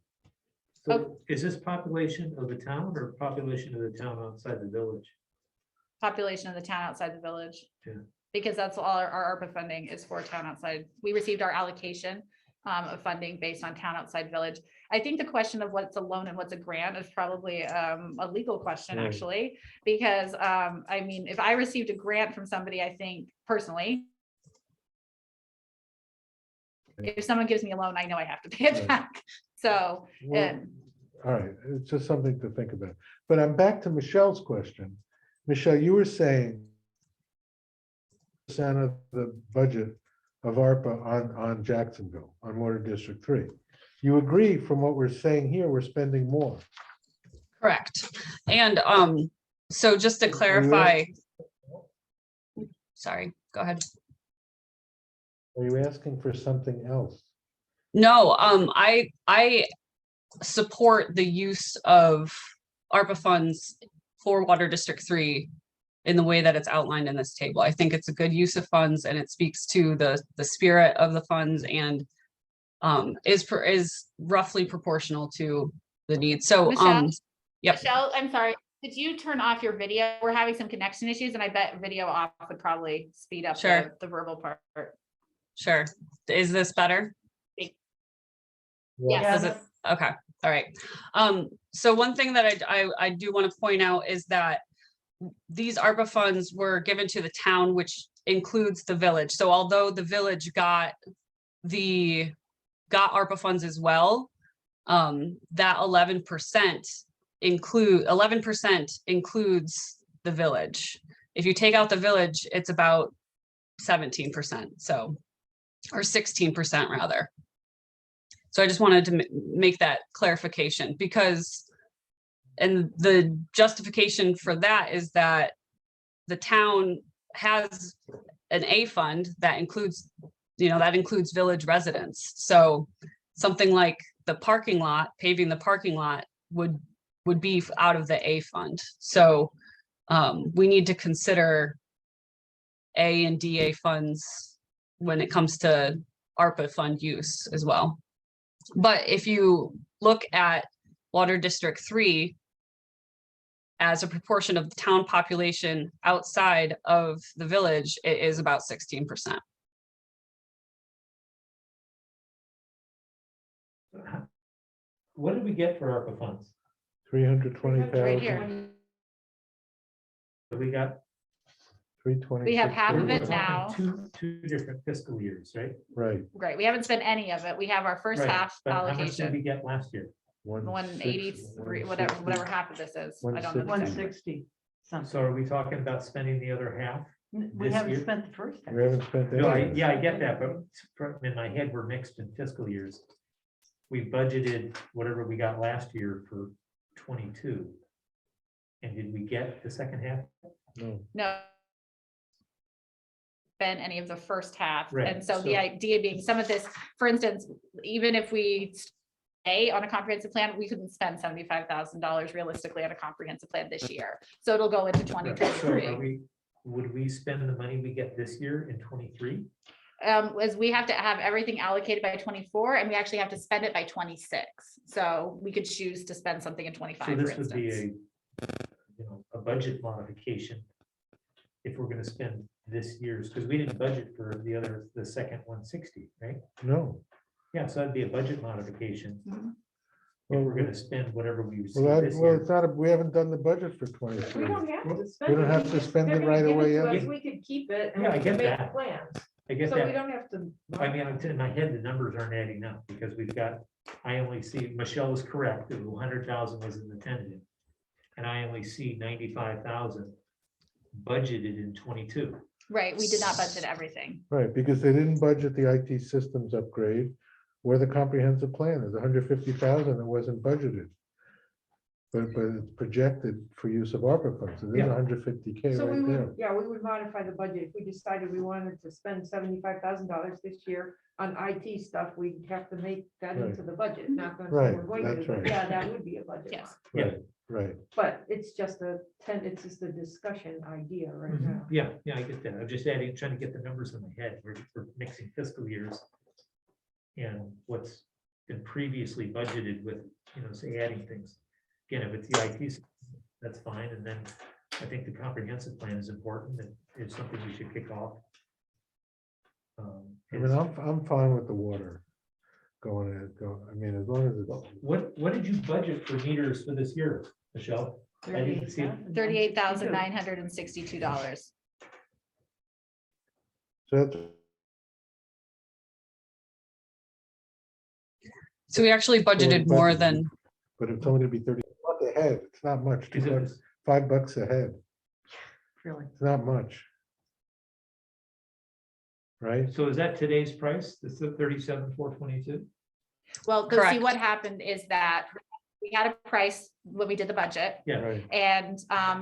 So is this population of the town or population of the town outside the village? Population of the town outside the village. Yeah. Because that's all our ARPA funding is for town outside. We received our allocation of funding based on town outside village. I think the question of what's a loan and what's a grant is probably a legal question, Right. actually. Because I mean, if I received a grant from somebody, I think personally, if someone gives me a loan, I know I have to pay it Right. back. So, Well, all right, it's just something to think about. But I'm back to Michelle's question. Michelle, you were saying percent of the budget of ARPA on Jacksonville, on Water District 3. You agree from what we're saying here, we're spending more. Correct. And so just to clarify. Sorry, go ahead. Are you asking for something else? No, I support the use of ARPA funds for Water District 3 in the way that it's outlined in this table. I think it's a good use of funds and it speaks to the spirit of the funds and is roughly proportional to the needs. So Michelle? yep. Michelle, I'm sorry, did you turn off your video? We're having some connection issues and I bet video off would probably speed up Sure. the verbal part. Sure. Is this better? Yes. Is it? Okay, all right. So one thing that I do want to point out is that these ARPA funds were given to the town, which includes the village. So although the village got ARPA funds as well, that 11% includes the village. If you take out the village, it's about 17%, so, or 16% rather. So I just wanted to make that clarification because, and the justification for that is that the town has an A fund that includes, that includes village residents. So something like the parking lot, paving the parking lot would be out of the A fund. So we need to consider A and DA funds when it comes to ARPA fund use as well. But if you look at Water District 3 as a proportion of the town population outside of the village, it is about 16%. What did we get for ARPA funds? 320,000. Right here. We got. 320. We have half of we're it talking now. Two different fiscal years, right? Right. Great. We haven't spent any of it. We have our first Right, half but how much did allocation. we get last year? 183, whatever half of this is. I don't know. the exact 160 something. So are we talking about spending the other half? We this haven't year? spent the first half. We haven't spent No, any. yeah, I get that, but in my head, we're mixed in fiscal years. We budgeted whatever we got last year for 22. And did we get the second half? No. No. Been any of the first half. Right, And so so- the idea being some of this, for instance, even if we stay on a comprehensive plan, we couldn't spend $75,000 realistically on a comprehensive plan this year. So it'll go into So are 2023. would we spend the money we get this year in 23? As we have to have everything allocated by 24 and we actually have to spend it by 26. So we could choose to spend something in 25, So for this would be instance. a budget modification. If we're gonna spend this year's, because we didn't budget for the second 160, right? No. Yeah, so that'd be a budget modification. Mhm. If we're gonna spend whatever we receive Well, this well, year. it's not, we haven't done the budget for 23. We don't have to We spend it. don't have to spend it right away yet. We could keep it and Yeah, I we can get make that. plans. I get So we that. don't have to. I mean, in my head, the numbers aren't adding up because we've got, I only see, Michelle was correct, that 100,000 was in the tentative. And I only see 95,000 budgeted in 22. Right, we did not budget everything. Right, because they didn't budget the IT systems upgrade or the comprehensive plan. There's 150,000 that wasn't budgeted. but it's projected for use of ARPA funds, so there's Yeah. 150K So we right there. would, yeah, we would modify the budget. If we decided we wanted to spend $75,000 this year on IT stuff, we'd have to make that into the budget, not gonna say Right, we're going to, that's but right. yeah, that would be a budget. Yes. Right, right. But it's just it's just a discussion idea right now. Yeah, I get that. I'm just adding, trying to get the numbers in my head. We're mixing fiscal years. And what's been previously budgeted with, say, adding things. Again, if it's the IT, that's fine. And then I think the comprehensive plan is important. And it's something we should kick off. I mean, I'm fine with the water going, I mean, as long as it's. What did you budget for meters for this year, Michelle? I didn't see it. $38,962. So that's, So we actually budgeted more than, but it's only gonna be 30 bucks a head, it's not much, $2, $5 a head, Really? it's not much. Right? So is that today's price? This is 37,422? Well, because see, Correct. what happened is that we had a price when we did the budget. Yeah. Right. And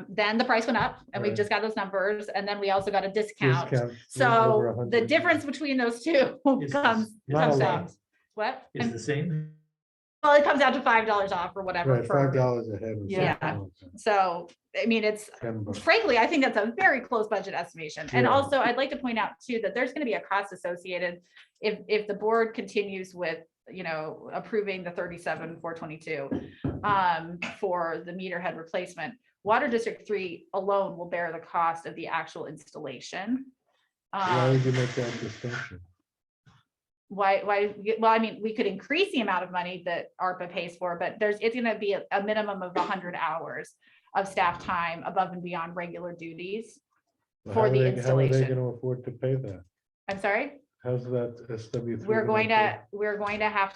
then the price went up and we Right. just got those numbers and then we also got a discount. Discount, over So the 100. difference between those two Is comes Not a lot. out. What? Is the same? Well, it comes out to $5 off or whatever. Right, for- $5 a head. Yeah. So, I mean, it's, $10. frankly, I think that's a very close budget estimation. And Yeah. also, I'd like to point out too, that there's gonna be a cost associated if the board continues with, approving the 37,422 for the meter head replacement. Water District 3 alone will bear the cost of the actual installation. Why would you make that distinction? Why, well, I mean, we could increase the amount of money that ARPA pays for, but it's gonna be a minimum of 100 hours of staff time above and beyond regular duties How for are the they- How are they installation. gonna afford to pay that? I'm sorry? How's that SW3? We're going gonna to have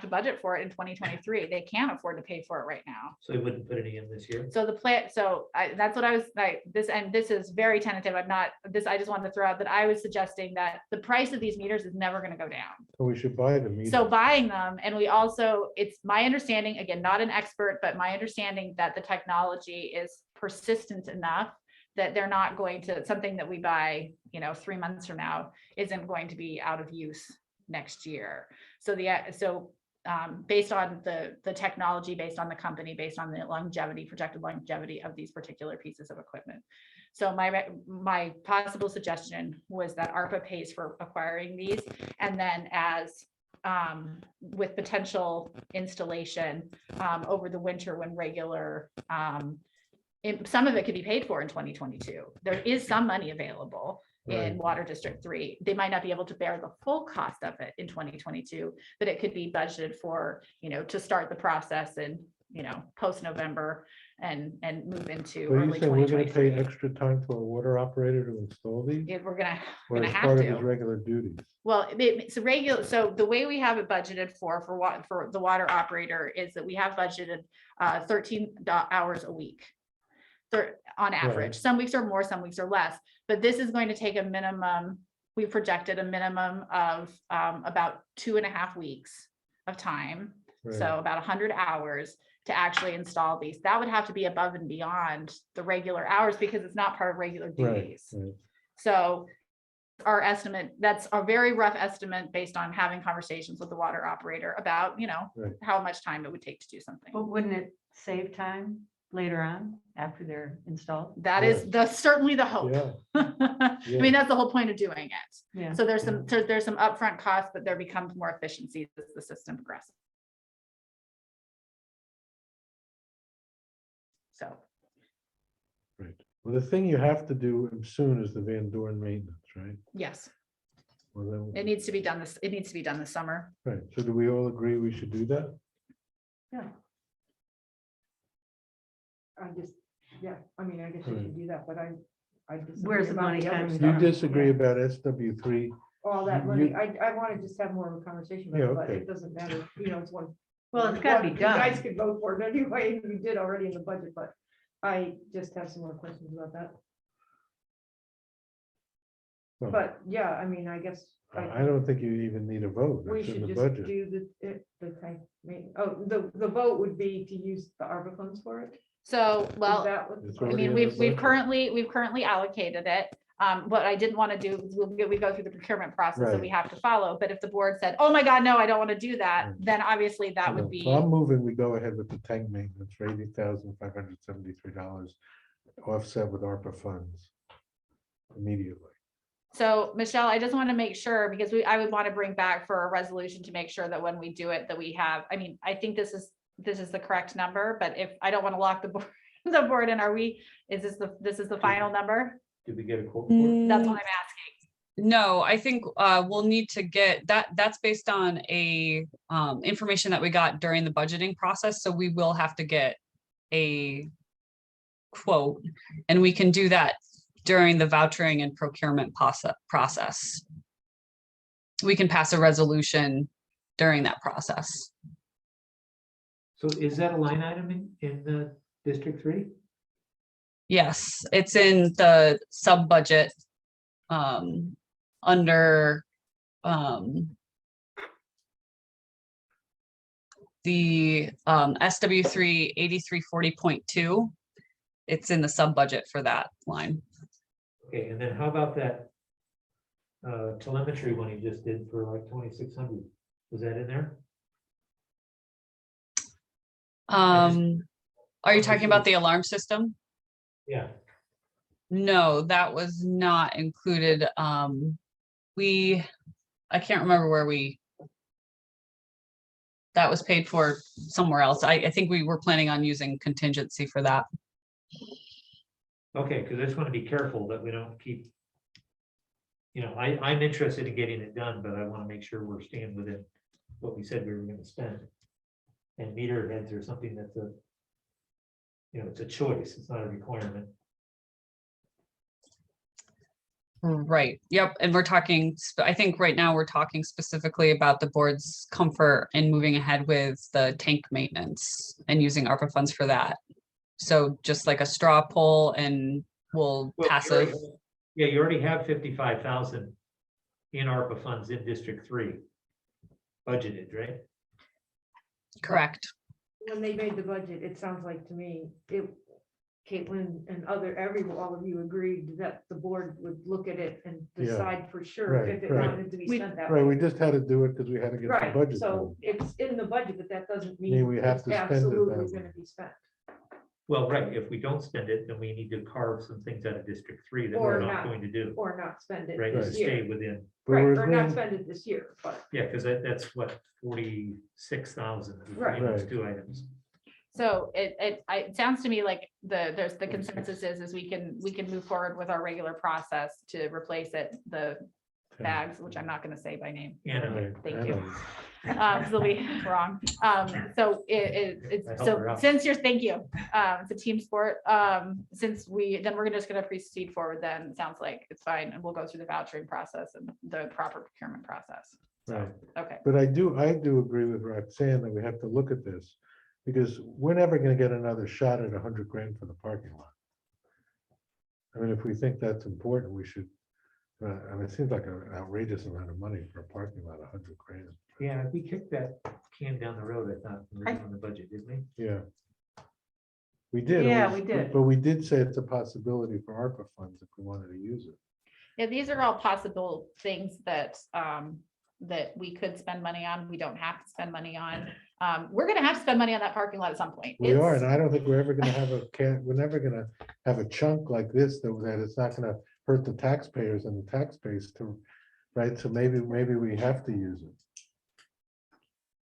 to budget for it in 2023. They can't afford to pay for it right now. So we wouldn't put any in this year? So the plan, that's what I was like, this is very tentative. I just wanted to throw out that I was suggesting that the price of these meters is never gonna go down. pay? So we should buy the meter. So buying them, and we also, it's my understanding, again, not an expert, but my understanding that the technology is persistent enough that they're not going to, something that we buy, 3 months from now isn't going to be out of use next year. So based on the technology, based on the company, based on the projected longevity of these particular pieces of equipment. So my possible suggestion was that ARPA pays for acquiring these, and then as with potential installation over the winter when regular, some of it could be paid for in 2022. There is some money available in Right. Water District 3. They might not be able to bear the full cost of it in 2022, but it could be budgeted for, to start the process in, post-November and move into So you early say we're gonna pay 2023. extra time to a water operator to install these? Yeah, We're gonna Or as have part of to. his regular duties? Well, so the way we have it budgeted for the water operator is that we have budgeted 13 hours a week. On average, some weeks are more, some weeks are less, but this is going to take a minimum, we projected a minimum of about 2.5 weeks of time. Right. So about 100 hours to actually install these. That would have to be above and beyond the regular hours because it's not part of regular Right, duties. right. So our estimate, that's a very rough estimate based on having conversations with the water operator about, Right. how much time it would take to do something. But wouldn't it save time later on after they're installed? That is certainly the hope. Yeah. I Yeah. mean, that's the whole point of doing it. Yeah. So there's some upfront costs, but there becomes more efficiencies as the system progresses. So, Right. Well, the thing you have to do soon is the Van Dorn maintenance, right? yes, Well, then, it needs to be done this summer. right. So do we all agree we should do that? Yeah. I guess we should do that, but I disagree Where's the about money other coming stuff. You disagree about SW3? All that You- money, I want to just have more of a conversation Yeah, about it, but okay. it doesn't matter, it's one. Well, it's gotta be You done. guys could vote for it anyway, we did already in the budget, but I just have some more questions about that. Well, But yeah, I guess. I don't think you even need a vote. We It's in should the just budget. do the Oh, the vote would be to use the ARPA funds for it? So, Is well, that what- It's I already mean, in the we've budget. currently allocated it. What I didn't want to do is we go through the procurement process that we Right. have to follow. But if the board said, oh my God, no, I don't want to do that, Right. then obviously that would So be. I'm moving, we go ahead with the tank maintenance for $80,573 offset with ARPA funds immediately. So Michelle, I just want to make sure, because I would want to bring back for a resolution to make sure that when we do it, that we have, I mean, I think this is the correct number, but if I don't want to lock the board, the board in, this is the final number? Did we get a quote for it? That's what I'm asking. No, I think we'll need to get that. That's based on a information that we got during the budgeting process. So we will have to get a quote, and we can do that during the vouchering and procurement process. We can pass a resolution during that process. So is that a line item in the District 3? Yes, it's in the sub budget under the SW3 8340.2. It's in the sub budget for that line. Okay, and then how about that telemetry one you just did for like 2,600? Was that in there? Are you talking about the alarm system? Yeah. No, that was not included. I can't remember where that was paid for somewhere else. I think we were planning on using contingency for that. Okay, because I just want to be careful that we don't keep, I'm interested in getting it done, but I want to make sure we're staying within what we said we were going to spend. And meter heads are something that's it's a choice. It's not a requirement. Right, yep, and we're talking, I think right now we're talking specifically about the board's comfort in moving ahead with the tank maintenance and using ARPA funds for that. So just like a straw poll and we'll Well, pass you already- it. Yeah, you already have 55,000 in ARPA funds in District 3 budgeted, right? Correct. When they made the budget, it sounds like to me, Caitlin and all of you agreed that the board would look at it and Yeah. decide for sure Right, if it right. wanted to be spent that Right, way. we just had to do it because we had to get the Right, budget. so done. it's in the budget, but that doesn't Mean mean we have it's to spend it absolutely that way. gonna be spent. Well, right, if we don't spend it, then we need to carve some things out of District 3 that Or we're not. not going to do. Or not spend it Right, this to stay year. within, But Right, we're or not agreeing- spend it this year, but. yeah, because that's what, 46,000 between Right. those Right. two items. So it sounds to me like there's the consensus is we can move forward with our regular process to replace the bags, which I'm not gonna say by name. Anna. Thank you. Anna. It'll be wrong. So I it's, helped her so out. since thank you. It's a team sport. Since we're just gonna proceed forward then, it sounds like it's fine, and we'll go through the vouchering process and the proper procurement process. Right. Okay. But I do agree with Roxanne that we have to look at this, because we're never gonna get another shot at 100 grand for the parking lot. I mean, if we think that's important, we should, I mean, it seems like an outrageous amount of money for a parking lot, 100 grand. Yeah, we kicked that can down the road, I thought, when we were on the budget, didn't we? Yeah. We did. Yeah, we did. But we did say it's a possibility for ARPA funds if we wanted to use it. Yeah, these are all possible things that we could spend money on. We don't have to spend money on. We're gonna have to spend money on that parking lot at some point. We are, It's- and I don't think we're ever gonna have we're never gonna have a chunk like this that it's not gonna hurt the taxpayers and the tax base to, right? So maybe we have to use it.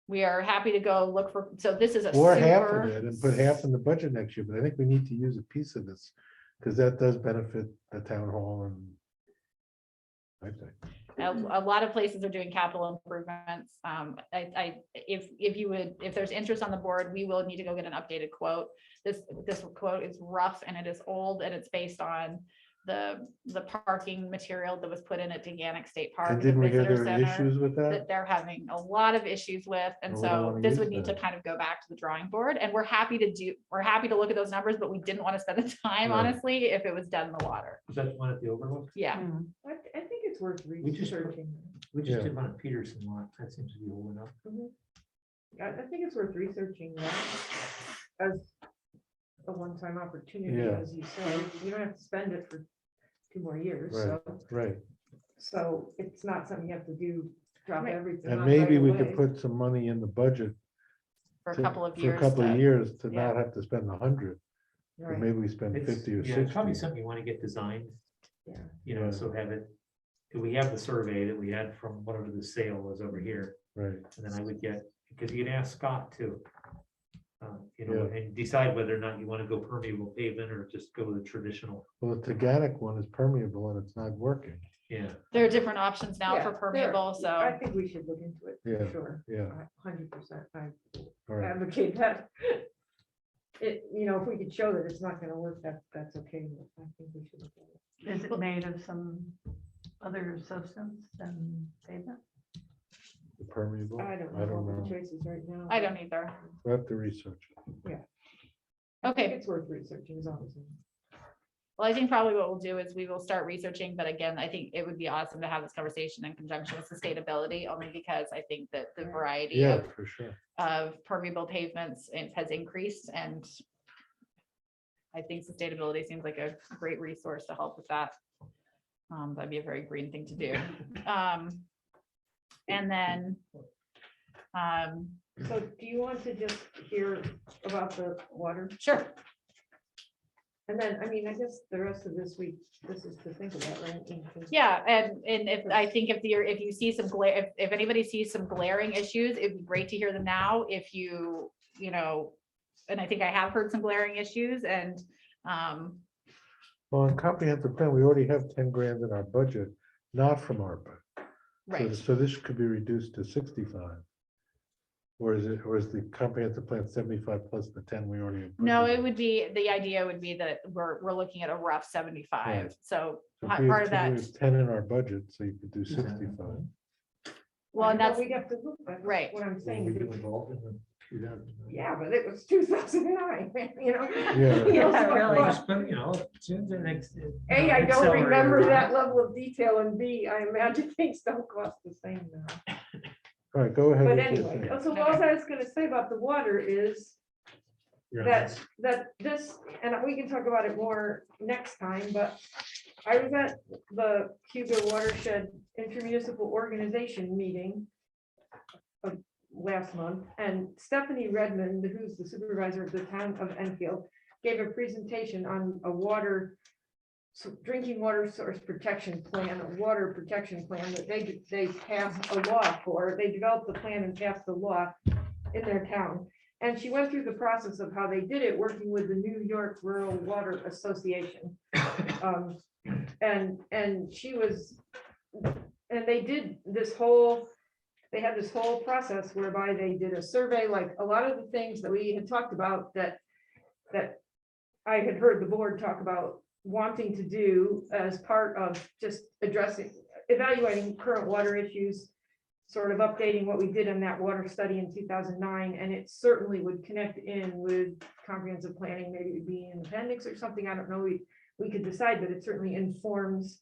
We are happy to go look for, so this is a Or half of super, it and put half in the budget next year, but I think we need to use a piece of this, because that does benefit the town hall and I think. a lot of places are doing capital improvements. If there's interest on the board, we will need to go get an updated quote. This quote is rough and it is old and it's based on the parking material that was put in at Deganic State Park. And the didn't we hear visitor there were center, issues with that? They're having a lot of issues with, and Well, we don't so wanna this use would need to that. kind of go back to the drawing board, and we're happy to look at those numbers, but we didn't want to spend the time, Right. honestly, if it was done in the water. Was that the one at the Overlook? Yeah. I think it's worth We just- researching. We just Yeah. did one at Peterson lot. That seems to be holding up. I think it's worth researching that as a one-time opportunity, Yeah. as you said. You don't have to spend it for 2 more years, Right, so, right. so it's not something you have to do, drop Right. everything. And on maybe right we away. could put some money in the budget. For a to- couple of For years. a couple of to- years to yeah. not have to spend 100, or Right. maybe we spend It's- 50 or yeah, it's probably 60. something you want to get designed, Yeah. you know, Yeah. so have it, if we have the survey that we had from whatever the sale was over here, Right, and then I would get, because you can ask Scott too. You know, Yeah. and decide whether or not you want to go permeable pavement or just go the traditional, well, the Taganic one is permeable and it's not working. yeah. There are different options now Yeah, for there- permeable, so. I think we should look into it, Yeah, for sure. yeah. 100%. I All right, advocate that. It, you know, if we could show that it's not gonna work, that's okay. I think we should look at it. Is it made of some other substance than pavement? the permeable, I don't I know don't what the know. choices right now. I don't either. We'll have to research it. I think Okay, it's worth researching, is obviously. well, I think probably what we'll do is we will start researching, but again, I think it would be awesome to have this conversation in conjunction with sustainability, only because I think that the variety Yeah, of for sure. permeable pavements has increased, and I think sustainability seems like a great resource to help with that. That'd be a very green thing to do. And then, So do you want to just hear about the water? sure, And then, I mean, I guess the rest of this week, this is to think about, right? yeah, and if, I think if you see some glare, if anybody sees some glaring issues, it'd be great to hear them now. If you know, and I think I have heard some glaring issues, and Well, in comprehensive plan, we already have 10 grand in our budget, not from ARPA. right. So this could be reduced to 65. Or is the comprehensive plan 75 plus the 10 we already have? No, budgeted? it would be, the idea would be that we're looking at a rough 75. Right. So So if part we have of 10 we that, have 10 in our budget, so you could do 65. well, and that's We have to look at. right. What I'm saying. is it- involved in the? Yeah, but it was 2009, you know? Yeah. You know, Yeah, so really. what- But, you know, soon the next. A, I don't accelerator, remember right? that level of detail, and B, I imagine things don't cost the same now. All right, go ahead. But with your anyway, thing. so what I was gonna say about the water is You're on that, this. that this, and we can talk about it more next time, but I was at the Cuba Watershed Intermunicipal Organization meeting last month, and Stephanie Redmond, who's the supervisor of the town of Enfield, gave a presentation on a drinking water source protection plan, a water protection plan that they passed a law for. They developed the plan and passed the law in their town. And she went through the process of how they did it, working with the New York Rural Water Association. And she was, and they did this whole, they had this whole process whereby they did a survey, like a lot of the things that we had talked about that I had heard the board talk about wanting to do as part of just evaluating current water issues, sort of updating what we did in that water study in 2009, and it certainly would connect in with comprehensive planning, maybe it'd be an appendix or something, I don't know, we could decide, but it certainly informs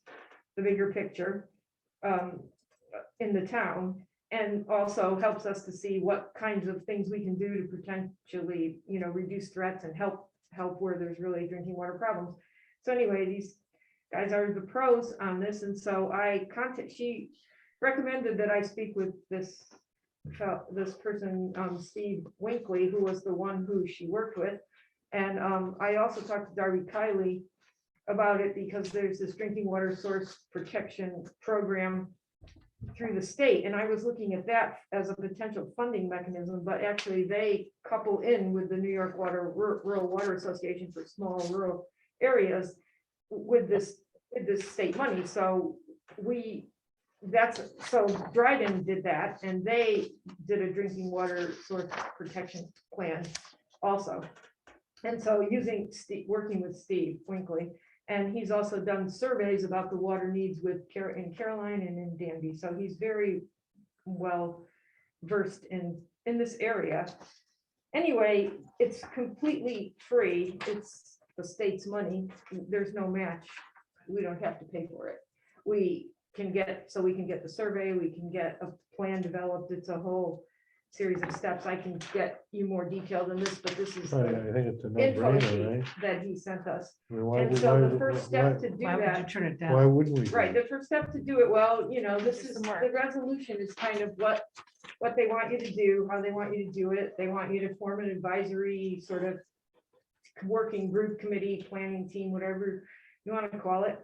the bigger picture in the town, and also helps us to see what kinds of things we can do to potentially, reduce threats and help where there's really drinking water problems. So anyway, these guys are the pros on this, and so she recommended that I speak with this person, Steve Winkley, who was the one who she worked with. And I also talked to Darby Kiley about it because there's this drinking water source protection program through the state. And I was looking at that as a potential funding mechanism, but actually they couple in with the New York Rural Water Association for small rural areas with this state money. So Dryden did that, and they did a drinking water source protection plan also. And so working with Steve Winkley, and he's also done surveys about the water needs in Caroline and in Danby. So he's very well versed in this area. Anyway, it's completely free. It's the state's money. There's no match. We don't have to pay for it. We can get the survey, we can get a plan developed. It's a whole series of steps. I can get you more detail than this, but this is I the think it's a info no-brainer, sheet right? that he sent us. I mean, why And would- so why the would- first step to do Why would you that, turn it Why down? wouldn't we? do right, it? the first step to do it well, you know, this There's is, some work. the resolution is kind of what they want you to do, how they want you to do it. They want you to form an advisory sort of working group, committee, planning team, whatever you want to call it.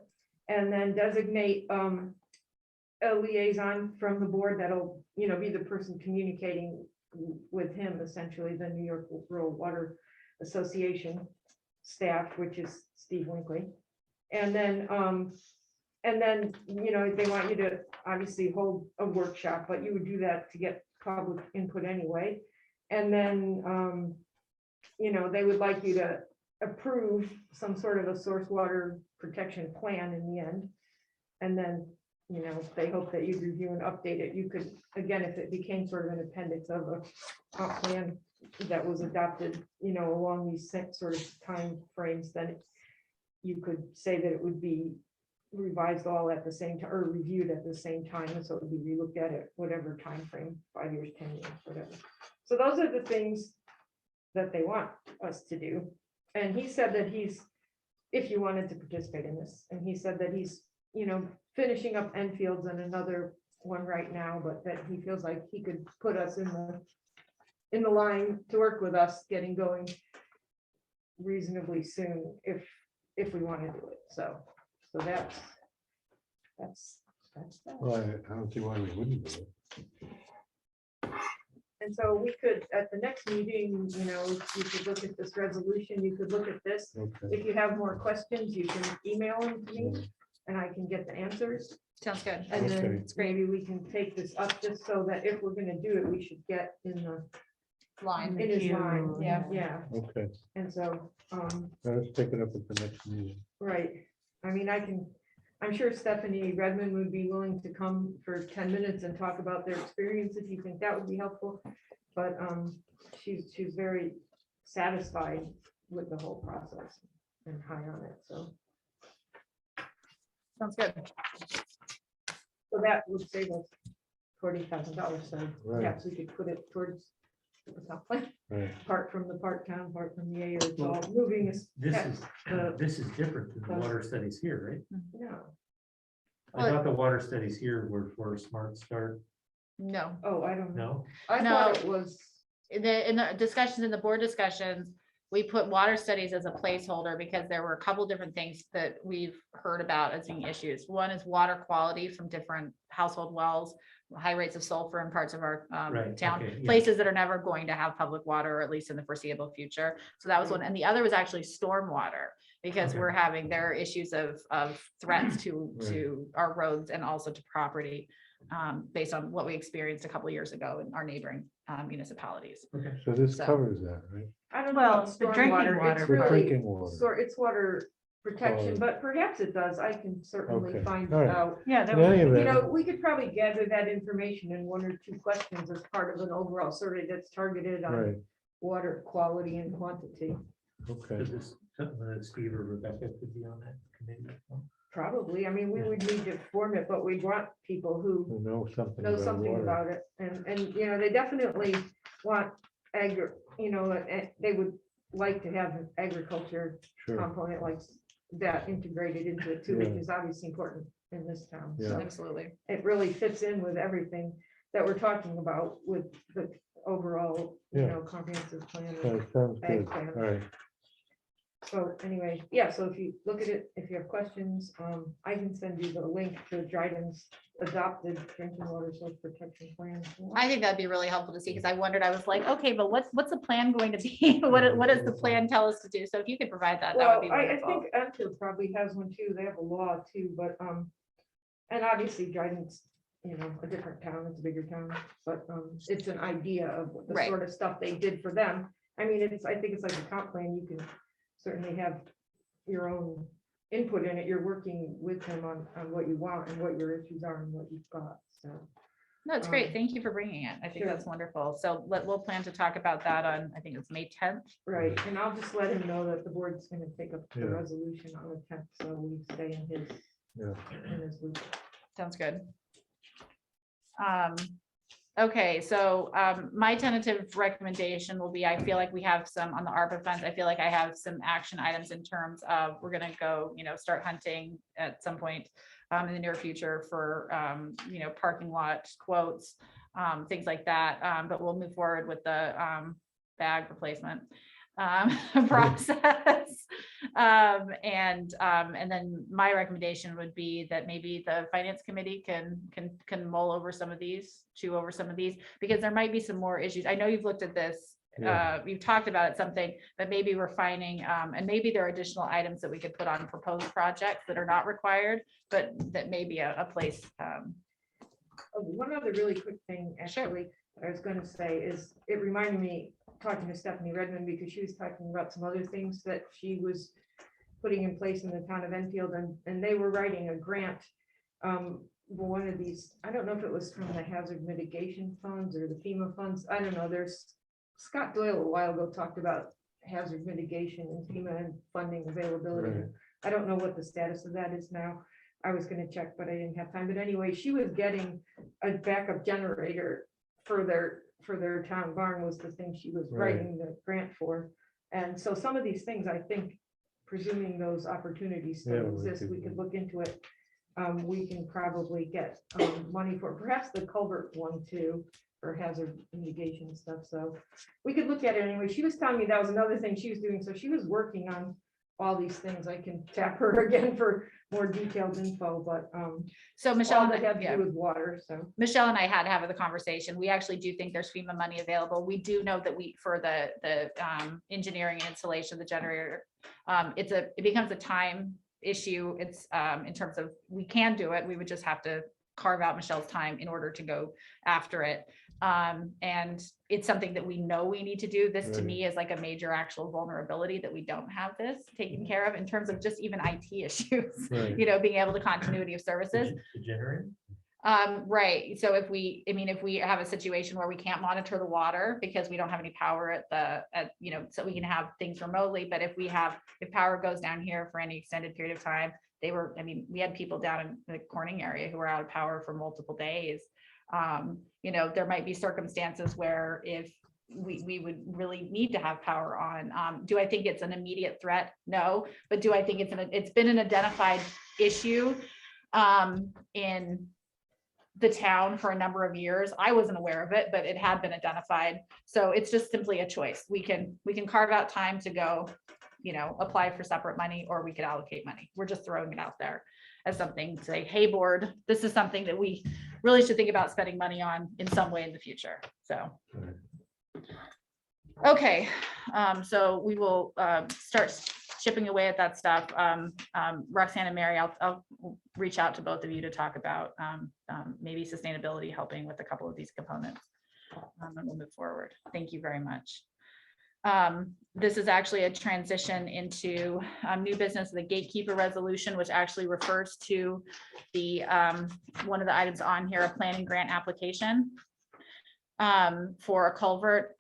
And then designate a liaison from the board that'll, you know, be the person communicating with him, essentially, the New York Rural Water Association staff, which is Steve Winkley. And then, you know, they want you to obviously hold a workshop, but you would do that to get public input anyway. And then, you know, they would like you to approve some sort of a source water protection plan in the end. And then, you know, they hope that you review and update it. You could, again, if it became sort of an appendix of a plan that was adopted, you know, along these sort of time frames, then you could say that it would be revised all at the same time, or reviewed at the same time, and so it would be relooked at whatever time frame, 5 years, 10 years, whatever. So those are the things that they want us to do. And he said that he's, if you wanted to participate in this, and he said that he's, you know, finishing up Enfields and another one right now, but that he feels like he could put us in the line to work with us getting going reasonably soon if we want to do it. So that's that. Well, I don't see why we wouldn't do it. And so we could, at the next meeting, you know, you could look at this resolution, you could look at this. Okay. If you have more questions, you can email them to me and I can get the answers. Sounds good. And then Okay. maybe we can take this up just so that if we're gonna do it, we should get in the Line. in his line. Yeah. Yeah. Okay, And so, let's take it up at the next meeting. right, I mean, I'm sure Stephanie Redmond would be willing to come for 10 minutes and talk about their experience if you think that would be helpful. But she's very satisfied with the whole process and high on it, so. Sounds good. So that would save us $40,000, so Right. perhaps we could put it towards the top plan, Right. part from the part town, part from the air, it's all moving is. This is different than the water studies here, right? No, I thought the water studies here were for a Smart Start. No. oh, I don't know. No? I thought it was, In the discussions, in the board discussions, we put water studies as a placeholder because there were a couple different things that we've heard about as being issues. One is water quality from different household wells, high rates of sulfur in parts of our Right, town, okay, yeah. places that are never going to have public water, or at least in the foreseeable future. So that was one. And the other was actually stormwater, because Okay. we're having, there are issues of threats to our roads and also to property, based on what we experienced a couple of years ago in our neighboring municipalities. So this So- covers that, right? I don't know. Well, about the drinking stormwater. water It's For really drinking water. It's water protection, Oh. but perhaps it does. I can certainly Okay, find all right. out. Yeah, that In any would, You event, know, we could probably gather that information in 1 or 2 questions as part of an overall survey that's targeted right, on water quality and quantity. okay. Is this something that Steve or Rebecca could be on that committee? Probably. I mean, we would need to form it, but we want people who We know something know about something water. about it. And, you know, they definitely want you know, they would like to have an agriculture Sure, component like that integrated into it too, Yeah. which is obviously important in this town. Yeah. So Absolutely. it really fits in with everything that we're talking about with the overall, you Yeah. know, comprehensive plan. so sounds Ag good, plan. all right. So anyway, yeah, so if you look at it, if you have questions, I can send you the link to Dryden's adopted drinking water source protection plan. I think that'd be really helpful to see, because I wondered, I was like, okay, but what's the plan going to be? What does the plan tell us to do? So if you could provide that, that would Well, be I wonderful. think Enfield probably has one too. They have a law too, but, and obviously Dryden's, you know, a different town, it's a bigger town, but, it's an idea of the Right. sort of stuff they did for them. I mean, I think it's like a comp plan. You can certainly have your own input in it. You're working with them on what you want and what your issues are and what you've got, so. No, it's great. Thank you for bringing it. I think Sure. that's wonderful. So we'll plan to talk about that on, I think it's May 10th. Right, and I'll just let him know that the board's gonna take up the Yeah. resolution on the 10th, so we stay in his Yeah. loop. Sounds good. Okay, so my tentative recommendation will be, I feel like we have some on the ARPA funds. I feel like I have some action items in terms of, we're gonna go, start hunting at some point in the near future for, parking lot quotes, things like that. But we'll move forward with the bag replacement process. And then my recommendation would be that maybe the finance committee can mull over some of these, chew over some of these, because there might be some more issues. I know you've looked at this, you've talked about it something, but maybe refining, and maybe there are additional items that we could put on proposed projects that are not required, but that may be a place. One other really quick thing, actually, that I was going to say is, it reminded me, talking to Stephanie Redmond, because she was talking about some other things that she was putting in place in the town of Enfield, and they were writing a grant. One of these, I don't know if it was from the hazard mitigation funds or the FEMA funds. I don't know. There's Scott Doyle a while ago talked about hazard mitigation and FEMA and funding availability. Right. I don't know what the status of that is now. I was going to check, but I didn't have time. But anyway, she was getting a backup generator for their town barn was the thing she was Right. writing the grant for. And so some of these things, I think, presuming those opportunities Yeah, still we exist, could- we could look into it. We can probably get money for perhaps the culvert one too, for hazard mitigation stuff. So we could look at it anyway. She was telling me that was another thing she was doing. So she was working on all these things. I can tap her again for more detailed info, but So Michelle, all that have to yeah. do with water, so. Michelle and I had to have the conversation. We actually do think there's FEMA money available. We do know that for the engineering and installation of the generator, it becomes a time issue. It's in terms of, we can do it. We would just have to carve out Michelle's time in order to go after it. And it's something that we know we need to do. This to Right. me is like a major actual vulnerability that we don't have this taken care of in terms of just even IT issues, Right. being able to continuity of services. The generator? Right, so if we have a situation where we can't monitor the water because we don't have any power so we can have things remotely, but if power goes down here for any extended period of time, we had people down in the Corning area who were out of power for multiple days. There might be circumstances where if we would really need to have power on. Do I think it's an immediate threat? No, but do I think it's been an identified issue in the town for a number of years? I wasn't aware of it, but it had been identified. So it's just simply a choice. We can carve out time to go, apply for separate money, or we could allocate money. We're just throwing it out there as something to say, hey, board, this is something that we really should think about spending money on in some way in the future. So. Okay, so we will start chipping away at that stuff. Roxanne and Mary, I'll reach out to both of you to talk about maybe sustainability helping with a couple of these components. And we'll move forward. Thank you very much. This is actually a transition into new business, the gatekeeper resolution, which actually refers to the one of the items on here, a planning grant application for a culvert.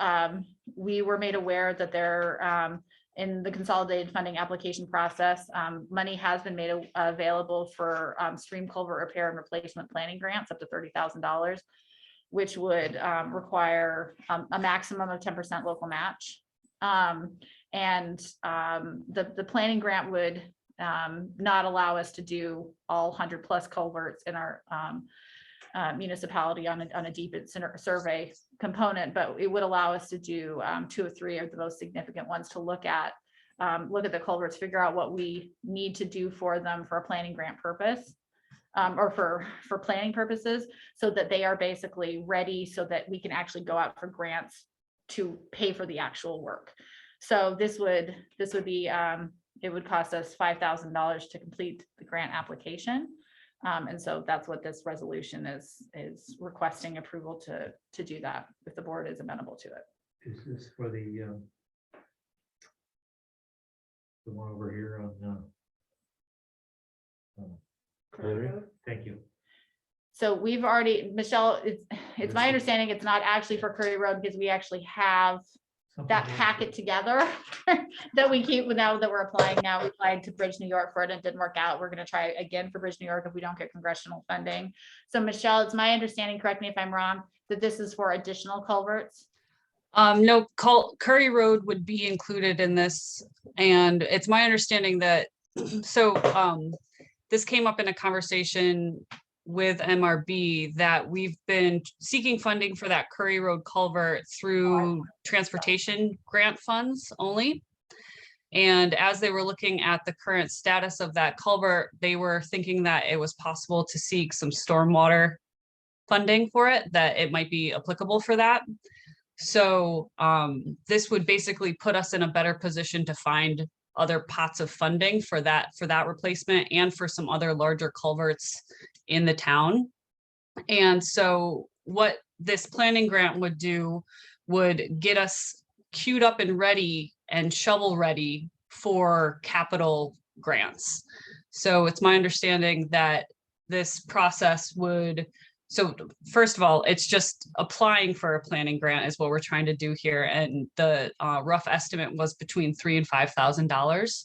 We were made aware that there in the consolidated funding application process, money has been made available for stream culvert repair and replacement planning grants up to $30,000, which would require a maximum of 10% local match. The planning grant would not allow us to do all 100+ culverts in our municipality on a deep survey component, but it would allow us to do 2 or 3 of the most significant ones to look at the culverts, figure out what we need to do for them for a planning grant purpose, or for planning purposes, so that they are basically ready so that we can actually go out for grants to pay for the actual work. So this would be, it would cost us $5,000 to complete the grant application. And so that's what this resolution is requesting approval to do that, if the board is amenable to it. Is this for the one over here on, thank you. So we've already, Michelle, it's my understanding it's not actually for Curry Road, because we actually have that packet together that we keep now that we're applying now. We applied to Bridge New York for it and it didn't work out. We're gonna try again for Bridge New York if we don't get congressional funding. So Michelle, it's my understanding, correct me if I'm wrong, that this is for additional culverts. No, Curry Road would be included in this, and it's my understanding that, so, this came up in a conversation with MRB that we've been seeking funding for that Curry Road culvert through transportation grant funds only. And as they were looking at the current status of that culvert, they were thinking that it was possible to seek some stormwater funding for it, that it might be applicable for that. So this would basically put us in a better position to find other pots of funding for that replacement and for some other larger culverts in the town. And so what this planning grant would do would get us queued up and ready and shovel ready for capital grants. So it's my understanding that this process would, so first of all, it's just applying for a planning grant is what we're trying to do here. And the rough estimate was between $3,000 and $5,000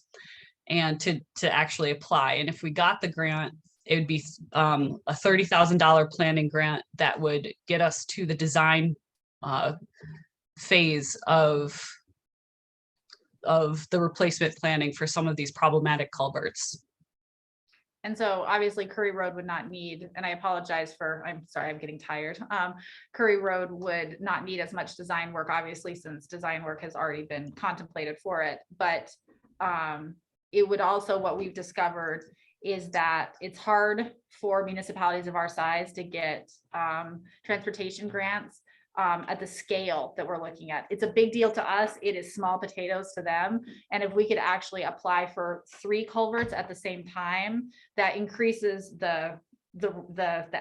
and to actually apply. And if we got the grant, it would be a $30,000 planning grant that would get us to the design phase of the replacement planning for some of these problematic culverts. And so obviously Curry Road would not need, and I apologize for, I'm sorry, I'm getting tired. Curry Road would not need as much design work, obviously, since design work has already been contemplated for it. But it would also, what we've discovered is that it's hard for municipalities of our size to get transportation grants at the scale that we're looking at. It's a big deal to us. It is small potatoes to them. And if we could actually apply for 3 culverts at the same time, that increases the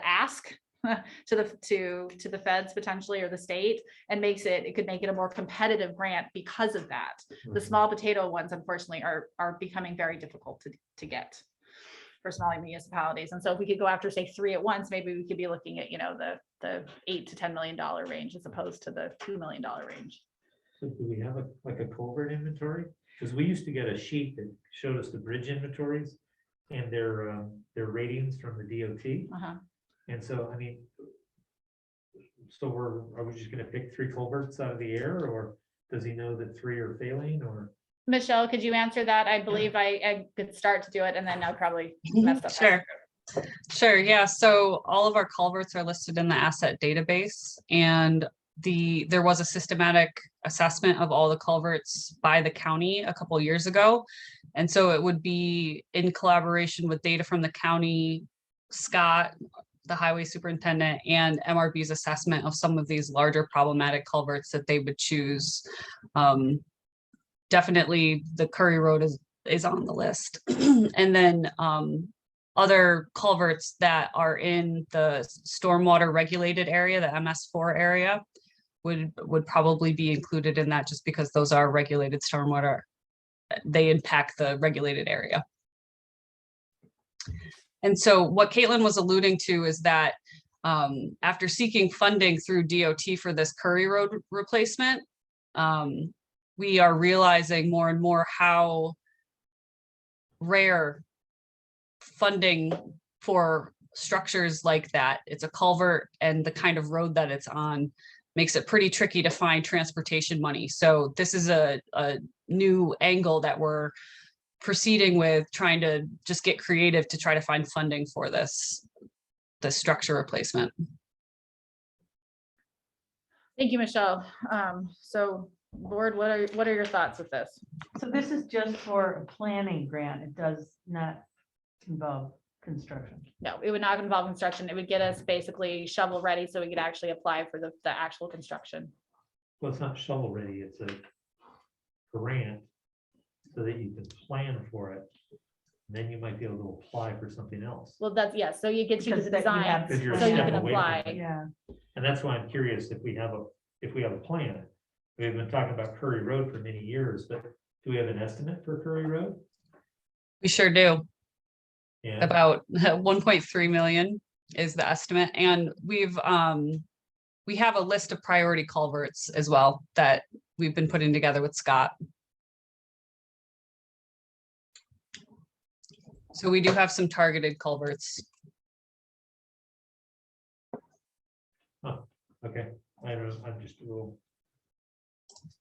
ask to the feds potentially, or the state, and it could make it a more competitive grant because of that. The small potato ones, unfortunately, are becoming very difficult to get for smaller municipalities. And so if we could go after, say, 3 at once, maybe we could be looking at, the $8 to $10 million range as opposed to the $2 million range. So do we have a culvert inventory? Because we used to get a sheet that showed us the bridge inventories and their ratings from the DOT. And so, I mean, so are we just gonna pick 3 culverts out of the air, or does he know that 3 are failing, or? Michelle, could you answer that? I believe I could start to do it and then I'll probably mess up. Sure. Yeah. So all of our culverts are listed in the asset database, and there was a systematic assessment of all the culverts by the county a couple years ago. And so it would be in collaboration with data from the county, Scott, the highway superintendent, and MRB's assessment of some of these larger problematic culverts that they would choose. Definitely the Curry Road is on the list. And then other culverts that are in the stormwater regulated area, the MS4 area, would probably be included in that, just because those are regulated stormwater. They impact the regulated area. And so what Caitlin was alluding to is that after seeking funding through DOT for this Curry Road replacement, we are realizing more and more how rare funding for structures like that. It's a culvert, and the kind of road that it's on makes it pretty tricky to find transportation money. So this is a new angle that we're proceeding with, trying to just get creative to try to find funding for the structure replacement. Thank you, Michelle. So board, what are your thoughts with this? So this is just for a planning grant. It does not involve construction. No, it would not involve construction. It would get us basically shovel ready so we could actually apply for the actual construction. Well, it's not shovel ready, it's a grant so that you can plan for it. Then you might be able to apply for something else. Well, that's, yes. So you get you Because the that you design have Because you're a so you step can away from apply. it. Yeah. And that's why I'm curious if we have a plan. We've been talking about Curry Road for many years, but do we have an estimate for Curry Road? We sure do. Yeah. About 1.3 million is the estimate. And we've we have a list of priority culverts as well that we've been putting together with Scott. So we do have some targeted culverts. Okay, I don't, I'm just a little.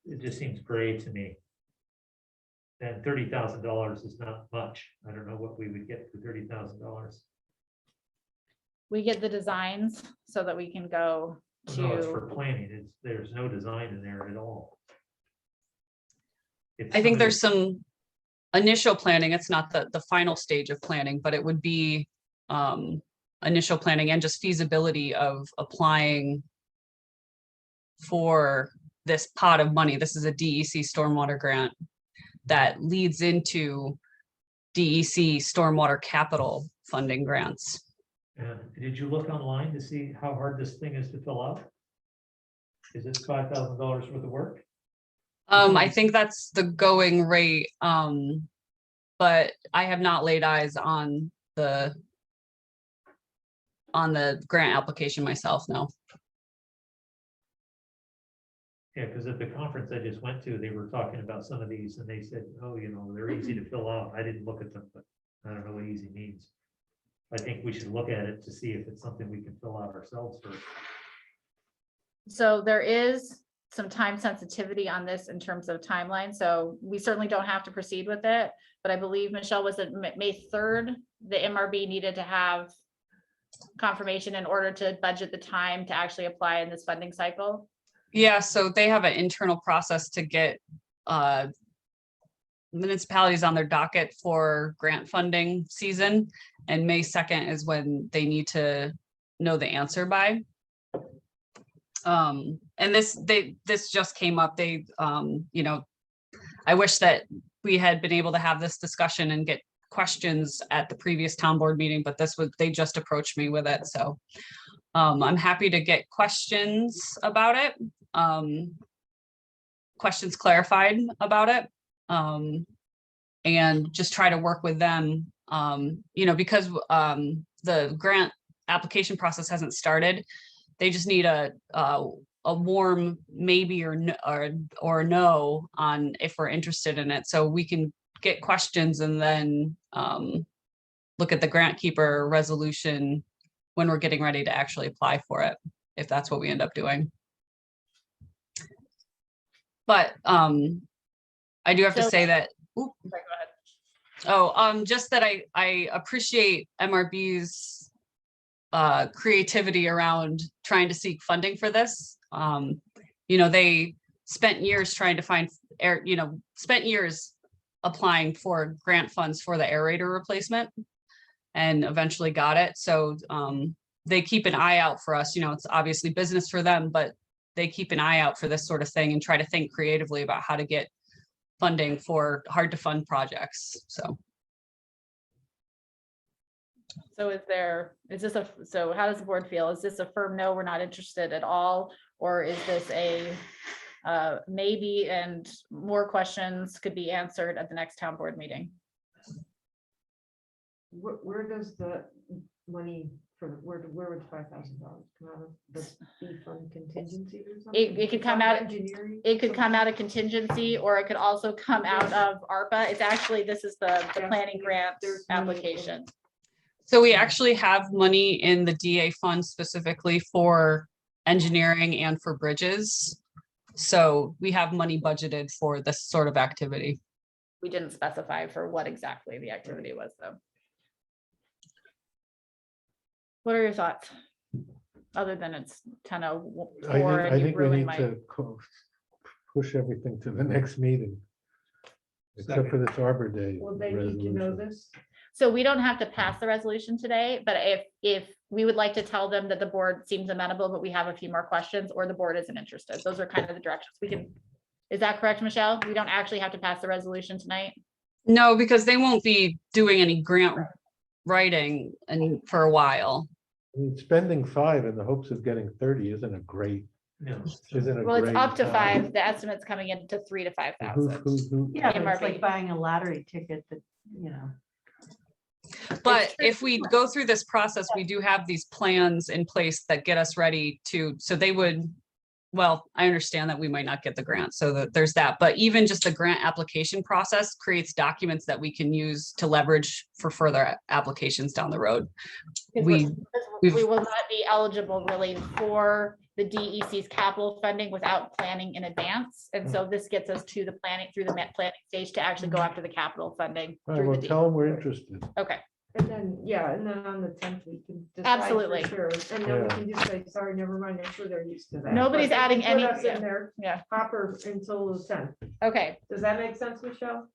It just seems gray to me. And $30,000 is not much. I don't know what we would get for $30,000. We get the designs so that we can go No, it's for to, planning. There's no design in there at all. It's I think some of there's the- some initial planning. It's not the final stage of planning, but it would be initial planning and just feasibility of applying for this pot of money. This is a DEC stormwater grant that leads into DEC stormwater capital funding grants. Did you look online to see how hard this thing is to fill out? Is it $5,000 worth of work? I think that's the going rate, but I have not laid eyes on the grant application myself, no. Yeah, because at the conference I just went to, they were talking about some of these and they said, oh, you know, they're easy to fill out. I didn't look at them, but I don't know what easy means. I think we should look at it to see if it's something we can fill out ourselves first. so there is some time sensitivity on this in terms of timeline. So we certainly don't have to proceed with it. But I believe, Michelle, was it May 3rd, the MRB needed to have confirmation in order to budget the time to actually apply in this funding cycle? Yeah, so they have an internal process to get municipalities on their docket for grant funding season. And May 2nd is when they need to know the answer by. And this just came up. They, you know, I wish that we had been able to have this discussion and get questions at the previous town board meeting, but they just approached me with it. So I'm happy to get questions about it. Questions clarified about it. And just try to work with them, you know, because the grant application process hasn't started. They just need a warm maybe or no on if we're interested in it. So we can get questions and then look at the grant keeper resolution when we're getting ready to actually apply for it, if that's what we end up doing. But I do have to say that, just that I appreciate MRB's creativity around trying to seek funding for this. You know, they spent years trying to find spent years applying for grant funds for the aerator replacement and eventually got it. So they keep an eye out for us. You know, it's obviously business for them, but they keep an eye out for this sort of thing and try to think creatively about how to get funding for hard to fund projects. So so how does the board feel? Is this a firm no, we're not interested at all? Or is this a maybe and more questions could be answered at the next town board meeting? Where does the money where would $5,000 come out of? The B fund contingency or something? It could come out, engineering. it could come out of contingency, or it could also come out of ARPA. It's actually, this is the planning grant application. So we actually have money in the DA fund specifically for engineering and for bridges. So we have money budgeted for this sort of activity. We didn't specify for what exactly the activity was, though. What are your thoughts? Other than it's 10:04 I and you think we ruined need my, to push everything to the next meeting. Except for this Arbor Day. Well, they need to know resolution. this. so we don't have to pass the resolution today, but if we would like to tell them that the board seems amenable, but we have a few more questions, or the board isn't interested. Those are kind of the directions we can. Is that correct, Michelle? We don't actually have to pass the resolution tonight? No, because they won't be doing any grant writing for a while. I mean, spending 5 in the hopes of getting 30 isn't a great. No. Isn't a Well, it's great, up to 5. The estimate's coming in to 3,000 to 5,000. Yeah, but it's MRB. like buying a lottery ticket that, you know. But if we go through this process, we do have these plans in place that get us ready to, so they would, well, I understand that we might not get the grant, so that there's that, but even just the grant application process creates documents that we can use to leverage for further applications down the road. Because We, we will not be eligible really for the DEC's capital funding without planning in advance. And so this gets us to the planning, through the planning stage to actually go after the capital funding. All right, through well, the tell them we're interested. Okay, And then, yeah, and then on the 10th, we can decide for Absolutely. sure. And then we Yeah. can just say, sorry, never mind, I'm sure they're used to that. Nobody's But adding put any- us yeah. in there, yeah, hopper until the 10th. okay. Does that make sense, Michelle?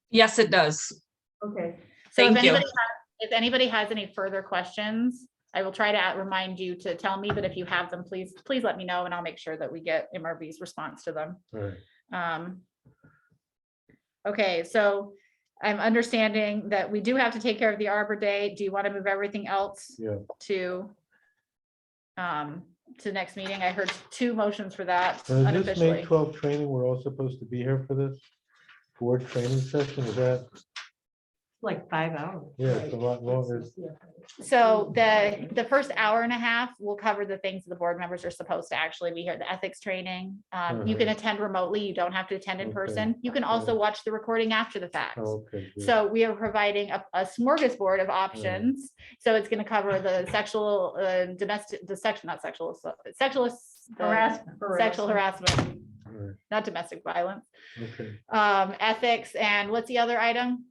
yes, it does. Okay. So if Thank you. anybody has any further questions, I will try to remind you to tell me, but if you have them, please let me know and I'll make sure that we get MRB's response to them. All right. Okay, so I'm understanding that we do have to take care of the Arbor Day. Do you want to move everything else Yeah. to next meeting? I heard 2 motions for that Now, is this May unofficially. 12 training? We're all supposed to be here for this board training session? Is that, Like 5 hours. yeah, it's a lot longer. So the first hour and a half will cover the things the board members are supposed to actually be here, the ethics training. You can attend remotely. You don't have to attend in Okay. person. You can also watch the recording after the fact. Oh, okay. good. So we are providing a smorgasbord of options. So it's going to cover the sexual, domestic, the section, not sexual, sexual Harassment. sexual harassment, All right, not domestic violence, okay. ethics, and what's the other item?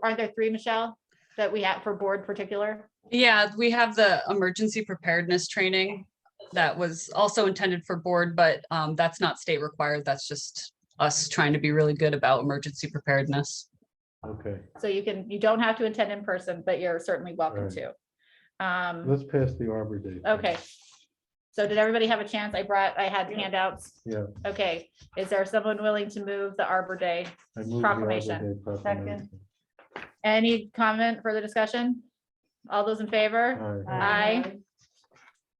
Aren't there 3, Michelle, that we have for board particular? Yeah, we have the emergency preparedness training that was also intended for board, but that's not state required. That's just us trying to be really good about emergency preparedness. Okay, So you don't have to attend in person, but you're certainly welcome Right. to. let's pass the Arbor Day. Okay. So did everybody have a chance? I had handouts. Yeah. Okay, is there someone willing to move the Arbor Day I move the Arbor proclamation? Day proclamation. Any comment, further discussion? All those in favor? Aye.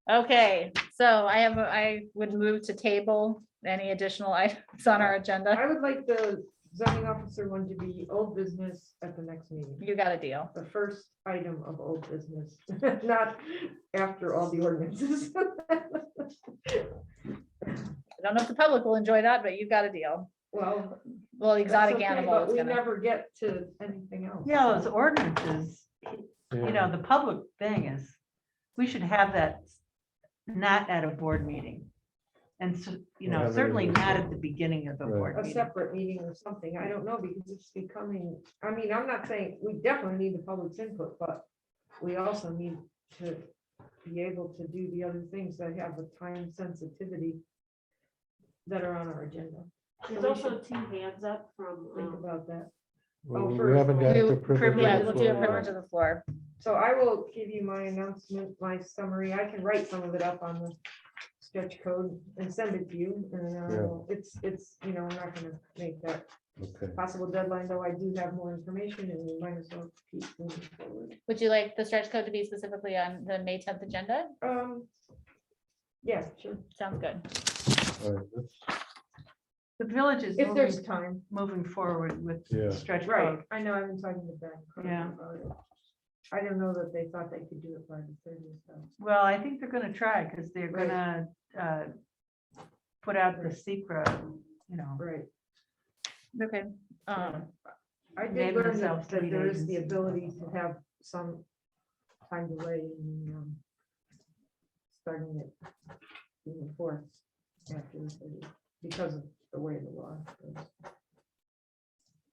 Aye. Okay, so I would move to table any additional items on our agenda. I would like the zoning officer one to be old business at the next meeting. You got a deal. The first item of old business, not after all the ordinances. I don't know if the public will enjoy that, but you've got a deal. Well. Well, exotic that's okay, animal but is we gonna, never get to anything else. Yeah, those ordinances, Yeah. you know, the public thing is, we should have that not at a board meeting. And so, you We'll know, have it certainly in the- not at the beginning of the Right. board A meeting. separate meeting or something, I don't know, because it's becoming, I mean, I'm not saying, we definitely need the public's input, but we also need to be able to do the other things that have the time sensitivity that are on our agenda. There's So we also should 2 hands up from. Think about that. Well, Oh, we first, haven't got we- the privilege. yeah, of we'll the do a floor privilege yet. of the floor. So I will give you my announcement, my summary. I can write some of it up on the stretch code and send it to you. And it's, you know, I'm not gonna make that Okay. possible deadline, though I do have more information and we might as well keep moving forward. Would you like the stretch code to be specifically on the May 10th agenda? Yeah, sure. Sounds good. All right, let's- The village is If there's moving, time. moving forward with Yeah. stretch Right, code. I know, I've been talking to Ben. Yeah. about it. I didn't know that they thought they could do it by the 30th. so. Well, I think they're gonna try, because they're Right. gonna put out the secret, you know. Right. Okay. I did Name learn themselves that 3 there is days the and- ability to have some time delay in starting it in the 4th after the 30th, because of the way the law is.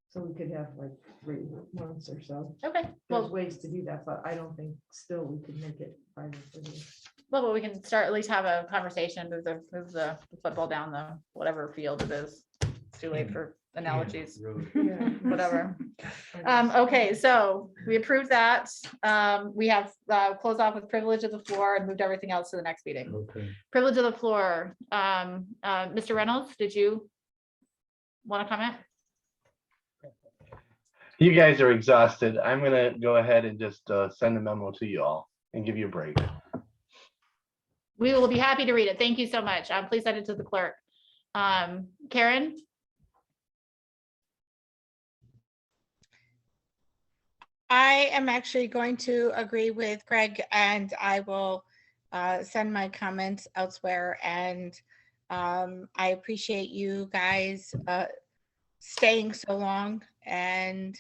So we could have like 3 months or so. Okay, There's well, ways to do that, but I don't think still we could make it by the 30th. well, we can start, at least have a conversation, move the football down the whatever field it is. It's too late for analogies, whatever. Okay, so we approved that. We have closed off with privilege of the floor and moved everything else to the next meeting. Okay. Privilege of the floor. Mr. Reynolds, did you want to comment? You guys are exhausted. I'm gonna go ahead and just send a memo to you all and give you a break. We will be happy to read it. Thank you so much. Please send it to the clerk. Karen? I am actually going to agree with Greg, and I will send my comments elsewhere. And I appreciate you guys staying so long and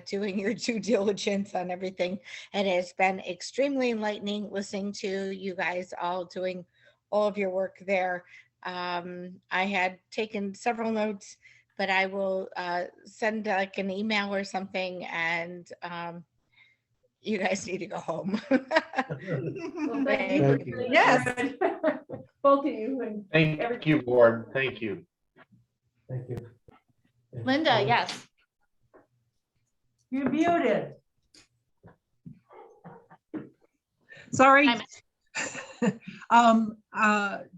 doing your due diligence on everything. It has been extremely enlightening listening to you guys all doing all of your work there. I had taken several notes, but I will send like an email or something, and you guys need to go home. Well, thank you. Thank you. Yes. Both of you. and Thank everybody. you, board. Thank you. Thank you. Linda, yes. You're muted. Sorry. I'm-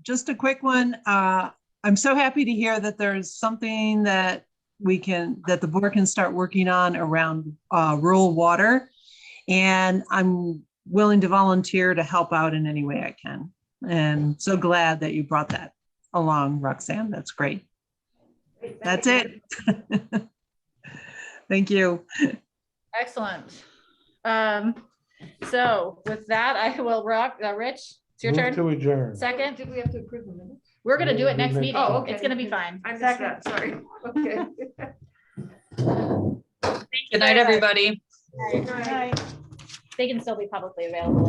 Just a quick one. I'm so happy to hear that there's something that that the board can start working on around rural water. And I'm willing to volunteer to help out in any way I can. And so glad that you brought that along, Roxanne. That's great. That's it. Thank you. Excellent. So with that, I will Rich, it's your Move turn. to adjourn. Second, Did we have to approve the minutes? we're gonna do it next Oh, meeting. okay. It's gonna be fine. I missed that, sorry. Okay. Good night, everybody. They can still be publicly available.